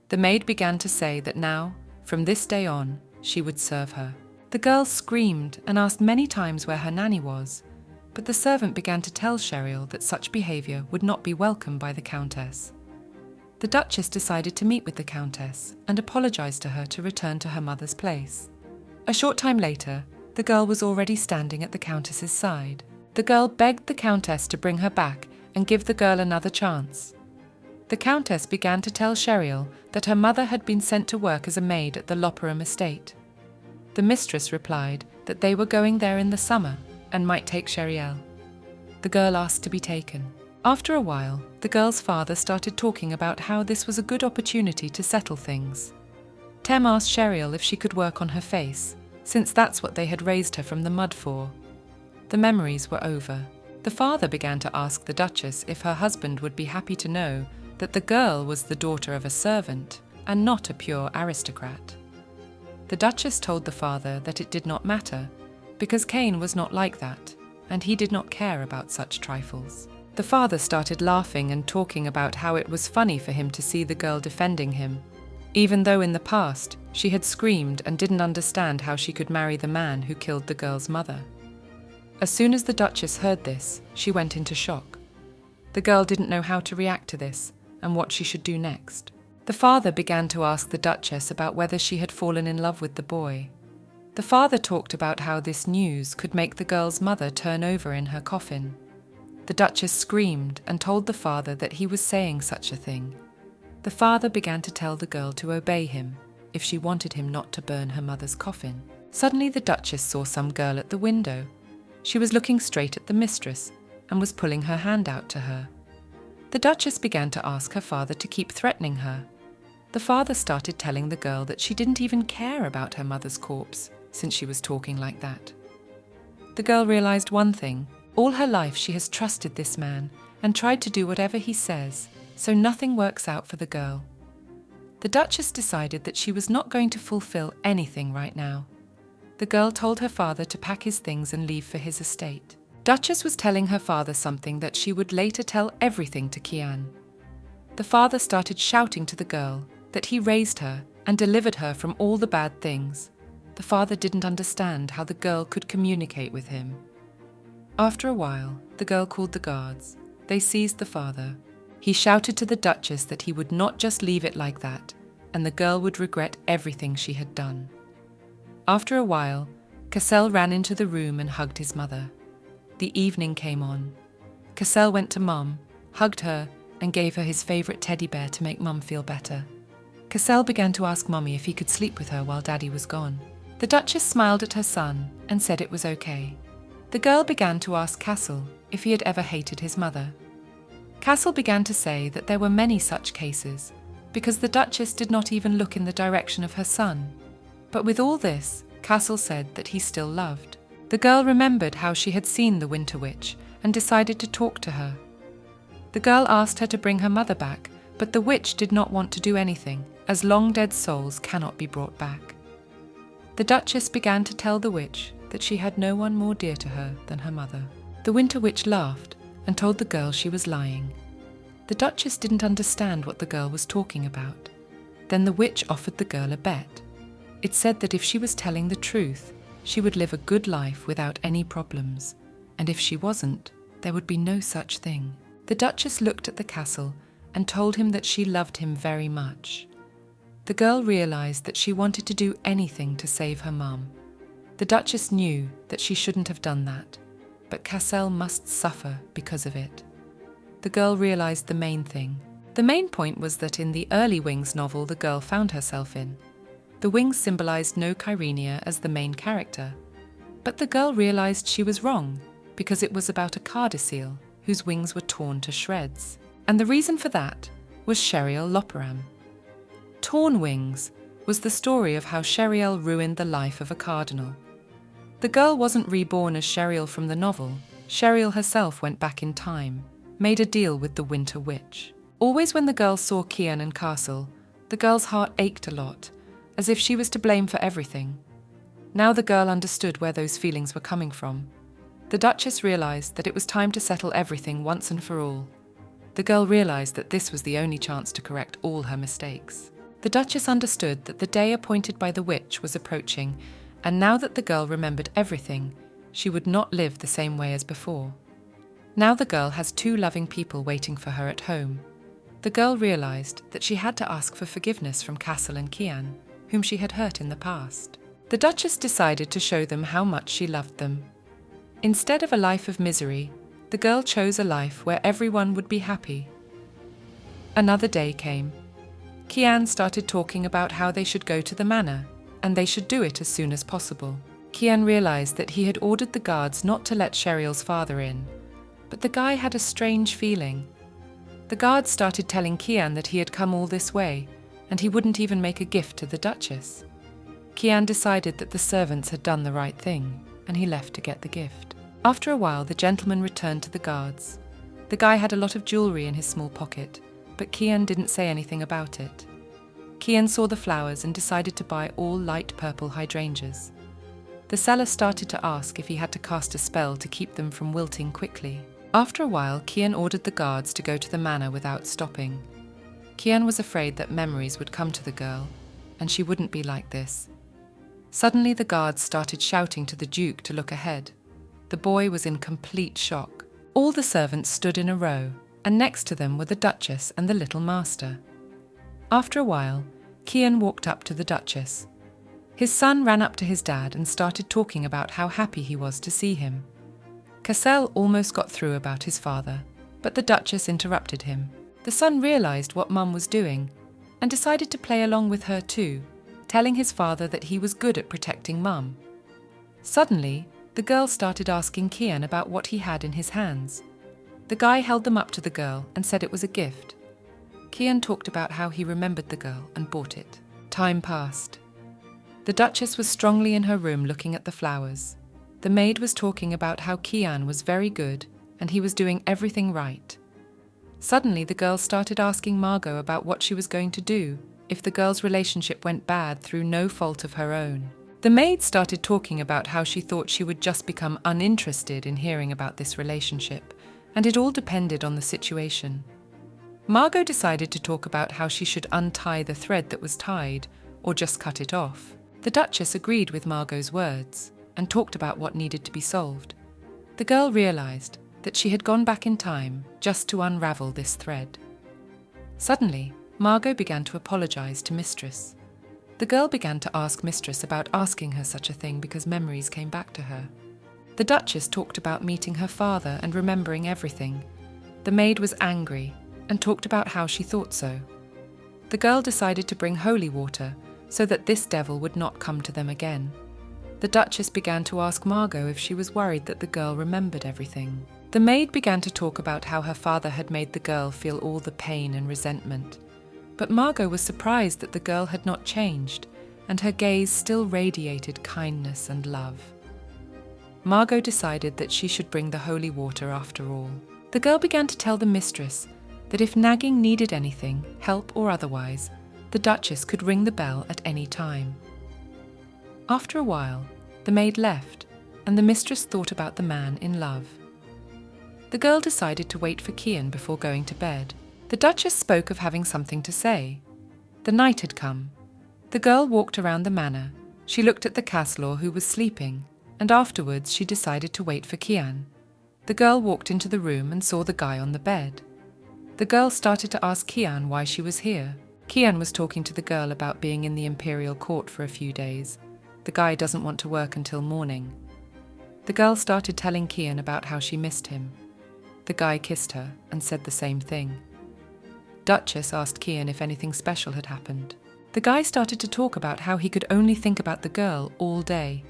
The maid began to say that now, from this day on, she would serve her. The girl screamed and asked many times where her nanny was, but the servant began to tell Sheriel that such behaviour would not be welcome by the countess. The duchess decided to meet with the countess and apologised to her to return to her mother's place. A short time later, the girl was already standing at the countess's side. The girl begged the countess to bring her back and give the girl another chance. The countess began to tell Sheriel that her mother had been sent to work as a maid at the Loperam estate. The mistress replied that they were going there in the summer and might take Sheriel. The girl asked to be taken. After a while, the girl's father started talking about how this was a good opportunity to settle things. Tem asked Sheriel if she could work on her face, since that's what they had raised her from the mud for. The memories were over. The father began to ask the duchess if her husband would be happy to know that the girl was the daughter of a servant and not a pure aristocrat. The duchess told the father that it did not matter, because Cain was not like that, and he did not care about such trifles. The father started laughing and talking about how it was funny for him to see the girl defending him, even though in the past she had screamed and didn't understand how she could marry the man who killed the girl's mother. As soon as the duchess heard this, she went into shock. The girl didn't know how to react to this and what she should do next. The father began to ask the duchess about whether she had fallen in love with the boy. The father talked about how this news could make the girl's mother turn over in her coffin. The duchess screamed and told the father that he was saying such a thing. The father began to tell the girl to obey him if she wanted him not to burn her mother's coffin. Suddenly the duchess saw some girl at the window. She was looking straight at the mistress and was pulling her hand out to her. The duchess began to ask her father to keep threatening her. The father started telling the girl that she didn't even care about her mother's corpse, since she was talking like that. The girl realized one thing. All her life she has trusted this man and tried to do whatever he says, so nothing works out for the girl. The duchess decided that she was not going to fulfill anything right now. The girl told her father to pack his things and leave for his estate. Duchess was telling her father something that she would later tell everything to Kian. The father started shouting to the girl that he raised her and delivered her from all the bad things. The father didn't understand how the girl could communicate with him. After a while, the girl called the guards. They seized the father. He shouted to the duchess that he would not just leave it like that, and the girl would regret everything she had done. After a while, Cassel ran into the room and hugged his mother. The evening came on. Cassel went to Mum, hugged her, and gave her his favourite teddy bear to make Mum feel better. Cassel began to ask Mummy if he could sleep with her while Daddy was gone. The Duchess smiled at her son and said it was okay. The girl began to ask Cassel if he had ever hated his mother. Cassel began to say that there were many such cases, because the Duchess did not even look in the direction of her son. But with all this, Cassel said that he still loved. The girl remembered how she had seen the Winter Witch and decided to talk to her. The girl asked her to bring her mother back, but the witch did not want to do anything, as long-dead souls cannot be brought back. The Duchess began to tell the witch that she had no one more dear to her than her mother. The Winter Witch laughed and told the girl she was lying. The Duchess didn't understand what the girl was talking about. Then the witch offered the girl a bet. It said that if she was telling the truth, she would live a good life without any problems, and if she wasn't, there would be no such thing. The Duchess looked at the castle and told him that she loved him very much. The girl realized that she wanted to do anything to save her mum. The Duchess knew that she shouldn't have done that, but Cassel must suffer because of it. The girl realized the main thing. The main point was that in the early Wings novel the girl found herself in, the wings symbolized no Kyrenia as the main character. But the girl realized she was wrong, because it was about a cardiceel whose wings were torn to shreds. And the reason for that was Sheriel Loperam. Torn Wings was the story of how Sheriel ruined the life of a cardinal. The girl wasn't reborn as Sheriel from the novel. Sheriel herself went back in time, made a deal with the Winter Witch. Always when the girl saw Kian and Castle, the girl's heart ached a lot, as if she was to blame for everything. Now the girl understood where those feelings were coming from. The Duchess realized that it was time to settle everything once and for all. The girl realized that this was the only chance to correct all her mistakes. The Duchess understood that the day appointed by the witch was approaching, and now that the girl remembered everything, she would not live the same way as before. Now the girl has two loving people waiting for her at home. The girl realized that she had to ask for forgiveness from Cassel and Kian, whom she had hurt in the past. The Duchess decided to show them how much she loved them. Instead of a life of misery, the girl chose a life where everyone would be happy. Another day came. Kian started talking about how they should go to the manor, and they should do it as soon as possible. Kian realized that he had ordered the guards not to let Sheriel's father in, but the guy had a strange feeling. The guards started telling Kian that he had come all this way, and he wouldn't even make a gift to the Duchess. Kian decided that the servants had done the right thing, and he left to get the gift. After a while, the gentleman returned to the guards. The guy had a lot of jewellery in his small pocket, but Kian didn't say anything about it. Kian saw the flowers and decided to buy all light purple hydrangeas. The seller started to ask if he had to cast a spell to keep them from wilting quickly. After a while, Kian ordered the guards to go to the manor without stopping. Kian was afraid that memories would come to the girl, and she wouldn't be like this. Suddenly the guards started shouting to the Duke to look ahead. The boy was in complete shock. All the servants stood in a row, and next to them were the Duchess and the little master. After a while, Kian walked up to the Duchess. His son ran up to his dad and started talking about how happy he was to see him. Cassel almost got through about his father, but the Duchess interrupted him. The son realized what Mum was doing and decided to play along with her too, telling his father that he was good at protecting Mum. Suddenly, the girl started asking Kian about what he had in his hands. The guy held them up to the girl and said it was a gift. Kian talked about how he remembered the girl and bought it. Time passed. The Duchess was strongly in her room looking at the flowers. The maid was talking about how Kian was very good and he was doing everything right. Suddenly, the girl started asking Margot about what she was going to do if the girl's relationship went bad through no fault of her own. The maid started talking about how she thought she would just become uninterested in hearing about this relationship, and it all depended on the situation. Margot decided to talk about how she should untie the thread that was tied, or just cut it off. The Duchess agreed with Margot's words, and talked about what needed to be solved. The girl realized that she had gone back in time just to unravel this thread. Suddenly, Margot began to apologize to Mistress. The girl began to ask Mistress about asking her such a thing because memories came back to her. The Duchess talked about meeting her father and remembering everything. The maid was angry, and talked about how she thought so. The girl decided to bring holy water so that this devil would not come to them again. The Duchess began to ask Margot if she was worried that the girl remembered everything. The maid began to talk about how her father had made the girl feel all the pain and resentment. But Margot was surprised that the girl had not changed, and her gaze still radiated kindness and love. Margot decided that she should bring the holy water after all. The girl began to tell the mistress that if nagging needed anything, help or otherwise, the Duchess could ring the bell at any time. After a while, the maid left, and the mistress thought about the man in love. The girl decided to wait for Kian before going to bed. The Duchess spoke of having something to say. The night had come. The girl walked around the manor. She looked at the Caslor who was sleeping, and afterwards she decided to wait for Kian. The girl walked into the room and saw the guy on the bed. The girl started to ask Kian why she was here. Kian was talking to the girl about being in the imperial court for a few days. The guy doesn't want to work until morning. The girl started telling Kian about how she missed him. The guy kissed her and said the same thing. Duchess asked Kian if anything special had happened. The guy started to talk about how he could only think about the girl all day.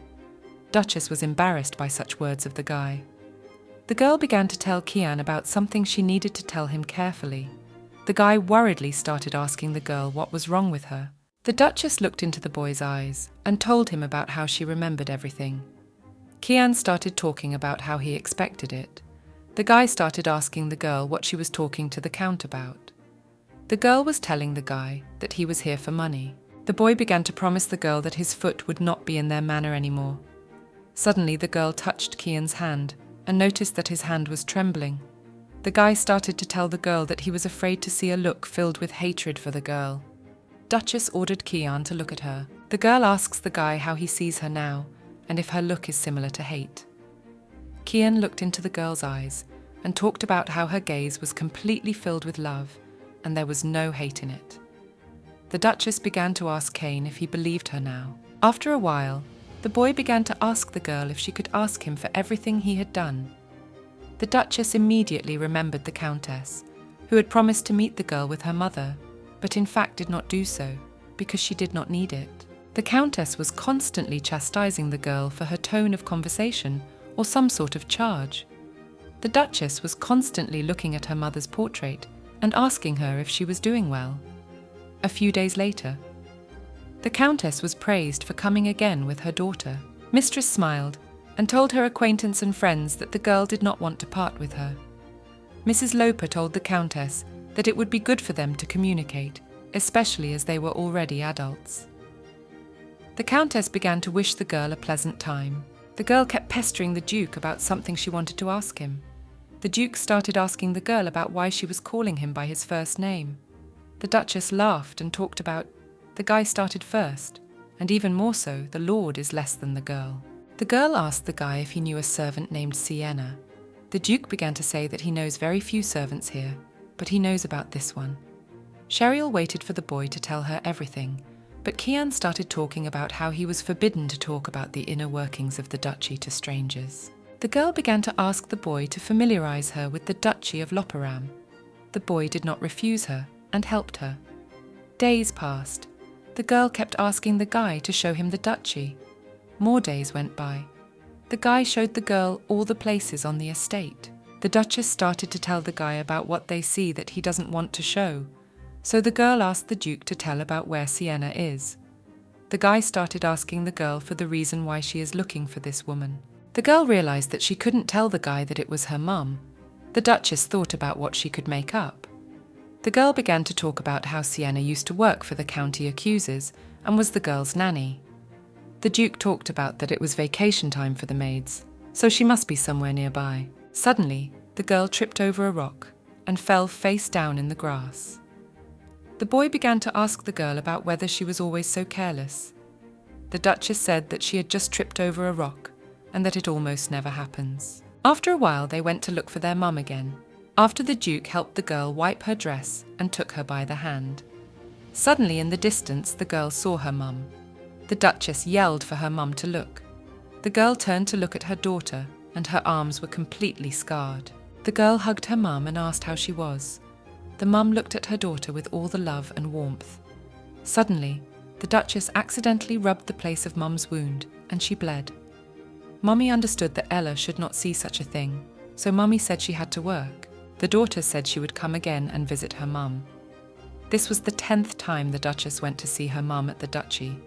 Duchess was embarrassed by such words of the guy. The girl began to tell Kian about something she needed to tell him carefully. The guy worriedly started asking the girl what was wrong with her. The Duchess looked into the boy's eyes and told him about how she remembered everything. Kian started talking about how he expected it. The guy started asking the girl what she was talking to the Count about. The girl was telling the guy that he was here for money. The boy began to promise the girl that his foot would not be in their manor anymore. Suddenly the girl touched Kian's hand and noticed that his hand was trembling. The guy started to tell the girl that he was afraid to see a look filled with hatred for the girl. Duchess ordered Kian to look at her. The girl asks the guy how he sees her now and if her look is similar to hate. Kian looked into the girl's eyes and talked about how her gaze was completely filled with love and there was no hate in it. The Duchess began to ask Kane if he believed her now. After a while, the boy began to ask the girl if she could ask him for everything he had done. The Duchess immediately remembered the Countess, who had promised to meet the girl with her mother, but in fact did not do so, because she did not need it. The Countess was constantly chastising the girl for her tone of conversation or some sort of charge. The Duchess was constantly looking at her mother's portrait and asking her if she was doing well. A few days later, the Countess was praised for coming again with her daughter. Mistress smiled and told her acquaintance and friends that the girl did not want to part with her. Mrs. Loper told the Countess that it would be good for them to communicate, especially as they were already adults. The Countess began to wish the girl a pleasant time. The girl kept pestering the Duke about something she wanted to ask him. The Duke started asking the girl about why she was calling him by his first name. The Duchess laughed and talked about the guy started first, and even more so, the Lord is less than the girl. The girl asked the guy if he knew a servant named Sienna. The Duke began to say that he knows very few servants here, but he knows about this one. Cheryl waited for the boy to tell her everything, but Kian started talking about how he was forbidden to talk about the inner workings of the duchy to strangers. The girl began to ask the boy to familiarize her with the Duchy of Loperam. The boy did not refuse her and helped her. Days passed. The girl kept asking the guy to show him the duchy. More days went by. The guy showed the girl all the places on the estate. The Duchess started to tell the guy about what they see that he doesn't want to show, so the girl asked the Duke to tell about where Sienna is. The guy started asking the girl for the reason why she is looking for this woman. The girl realized that she couldn't tell the guy that it was her mum. The Duchess thought about what she could make up. The girl began to talk about how Sienna used to work for the county accusers and was the girl's nanny. The Duke talked about that it was vacation time for the maids, so she must be somewhere nearby. Suddenly, the girl tripped over a rock and fell face down in the grass. The boy began to ask the girl about whether she was always so careless. The Duchess said that she had just tripped over a rock and that it almost never happens. After a while, they went to look for their mum again, after the Duke helped the girl wipe her dress and took her by the hand. Suddenly, in the distance, the girl saw her mum. The Duchess yelled for her mum to look. The girl turned to look at her daughter, and her arms were completely scarred. The girl hugged her mum and asked how she was. The mum looked at her daughter with all the love and warmth. Suddenly, the Duchess accidentally rubbed the place of Mum's wound, and she bled. Mummy understood that Ella should not see such a thing, so Mummy said she had to work. The daughter said she would come again and visit her mum. This was the 10th time the Duchess went to see her mum at the duchy.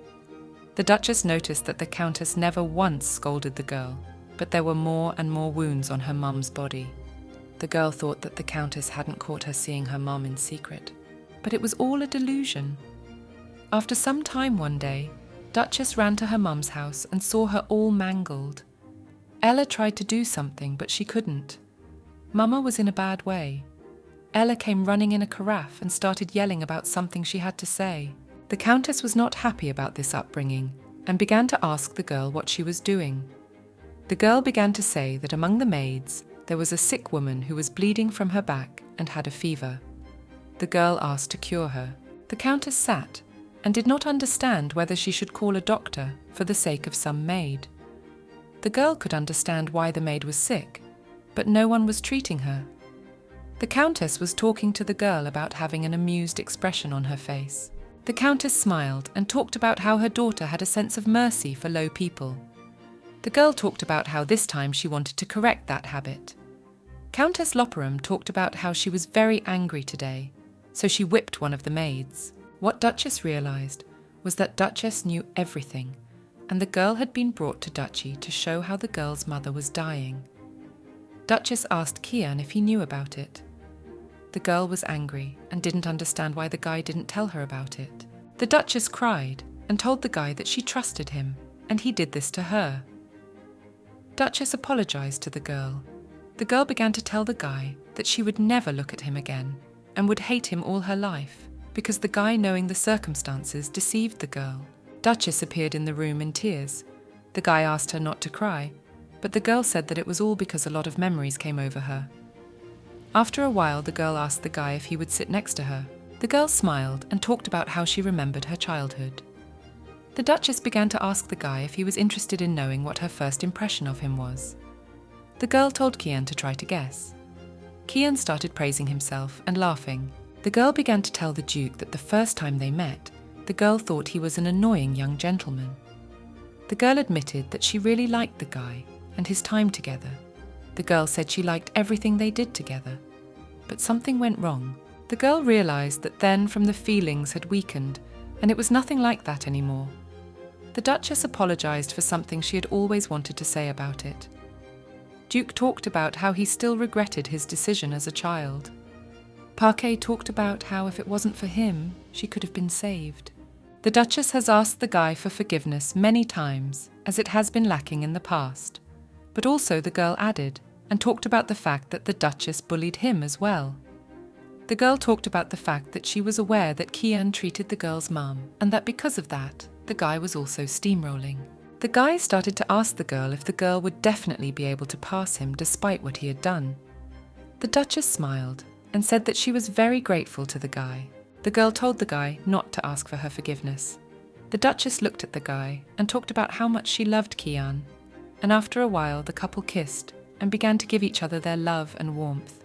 The Duchess noticed that the Countess never once scolded the girl, but there were more and more wounds on her mum's body. The girl thought that the Countess hadn't caught her seeing her mum in secret, but it was all a delusion. After some time one day, Duchess ran to her mum's house and saw her all mangled. Ella tried to do something, but she couldn't. Mama was in a bad way. Ella came running in a carafe and started yelling about something she had to say. The Countess was not happy about this upbringing and began to ask the girl what she was doing. The girl began to say that among the maids there was a sick woman who was bleeding from her back and had a fever. The girl asked to cure her. The Countess sat and did not understand whether she should call a doctor for the sake of some maid. The girl could understand why the maid was sick, but no one was treating her. The Countess was talking to the girl about having an amused expression on her face. The Countess smiled and talked about how her daughter had a sense of mercy for low people. The girl talked about how this time she wanted to correct that habit. Countess Loperam talked about how she was very angry today, so she whipped one of the maids. What Duchess realized was that Duchess knew everything, and the girl had been brought to Duchy to show how the girl's mother was dying. Duchess asked Kian if he knew about it. The girl was angry and didn't understand why the guy didn't tell her about it. The Duchess cried and told the guy that she trusted him, and he did this to her. Duchess apologized to the girl. The girl began to tell the guy that she would never look at him again and would hate him all her life, because the guy, knowing the circumstances, deceived the girl. Duchess appeared in the room in tears. The guy asked her not to cry, but the girl said that it was all because a lot of memories came over her. After a while, the girl asked the guy if he would sit next to her. The girl smiled and talked about how she remembered her childhood. The Duchess began to ask the guy if he was interested in knowing what her first impression of him was. The girl told Kian to try to guess. Kian started praising himself and laughing. The girl began to tell the Duke that the first time they met, the girl thought he was an annoying young gentleman. The girl admitted that she really liked the guy and his time together. The girl said she liked everything they did together. But something went wrong. The girl realized that then from the feelings had weakened, and it was nothing like that anymore. The Duchess apologized for something she had always wanted to say about it. Duke talked about how he still regretted his decision as a child. Parquet talked about how if it wasn't for him, she could have been saved. The Duchess has asked the guy for forgiveness many times, as it has been lacking in the past. But also the girl added and talked about the fact that the Duchess bullied him as well. The girl talked about the fact that she was aware that Kian treated the girl's mum, and that because of that, the guy was also steamrolling. The guy started to ask the girl if the girl would definitely be able to pass him despite what he had done. The Duchess smiled and said that she was very grateful to the guy. The girl told the guy not to ask for her forgiveness. The Duchess looked at the guy and talked about how much she loved Kian, and after a while the couple kissed and began to give each other their love and warmth.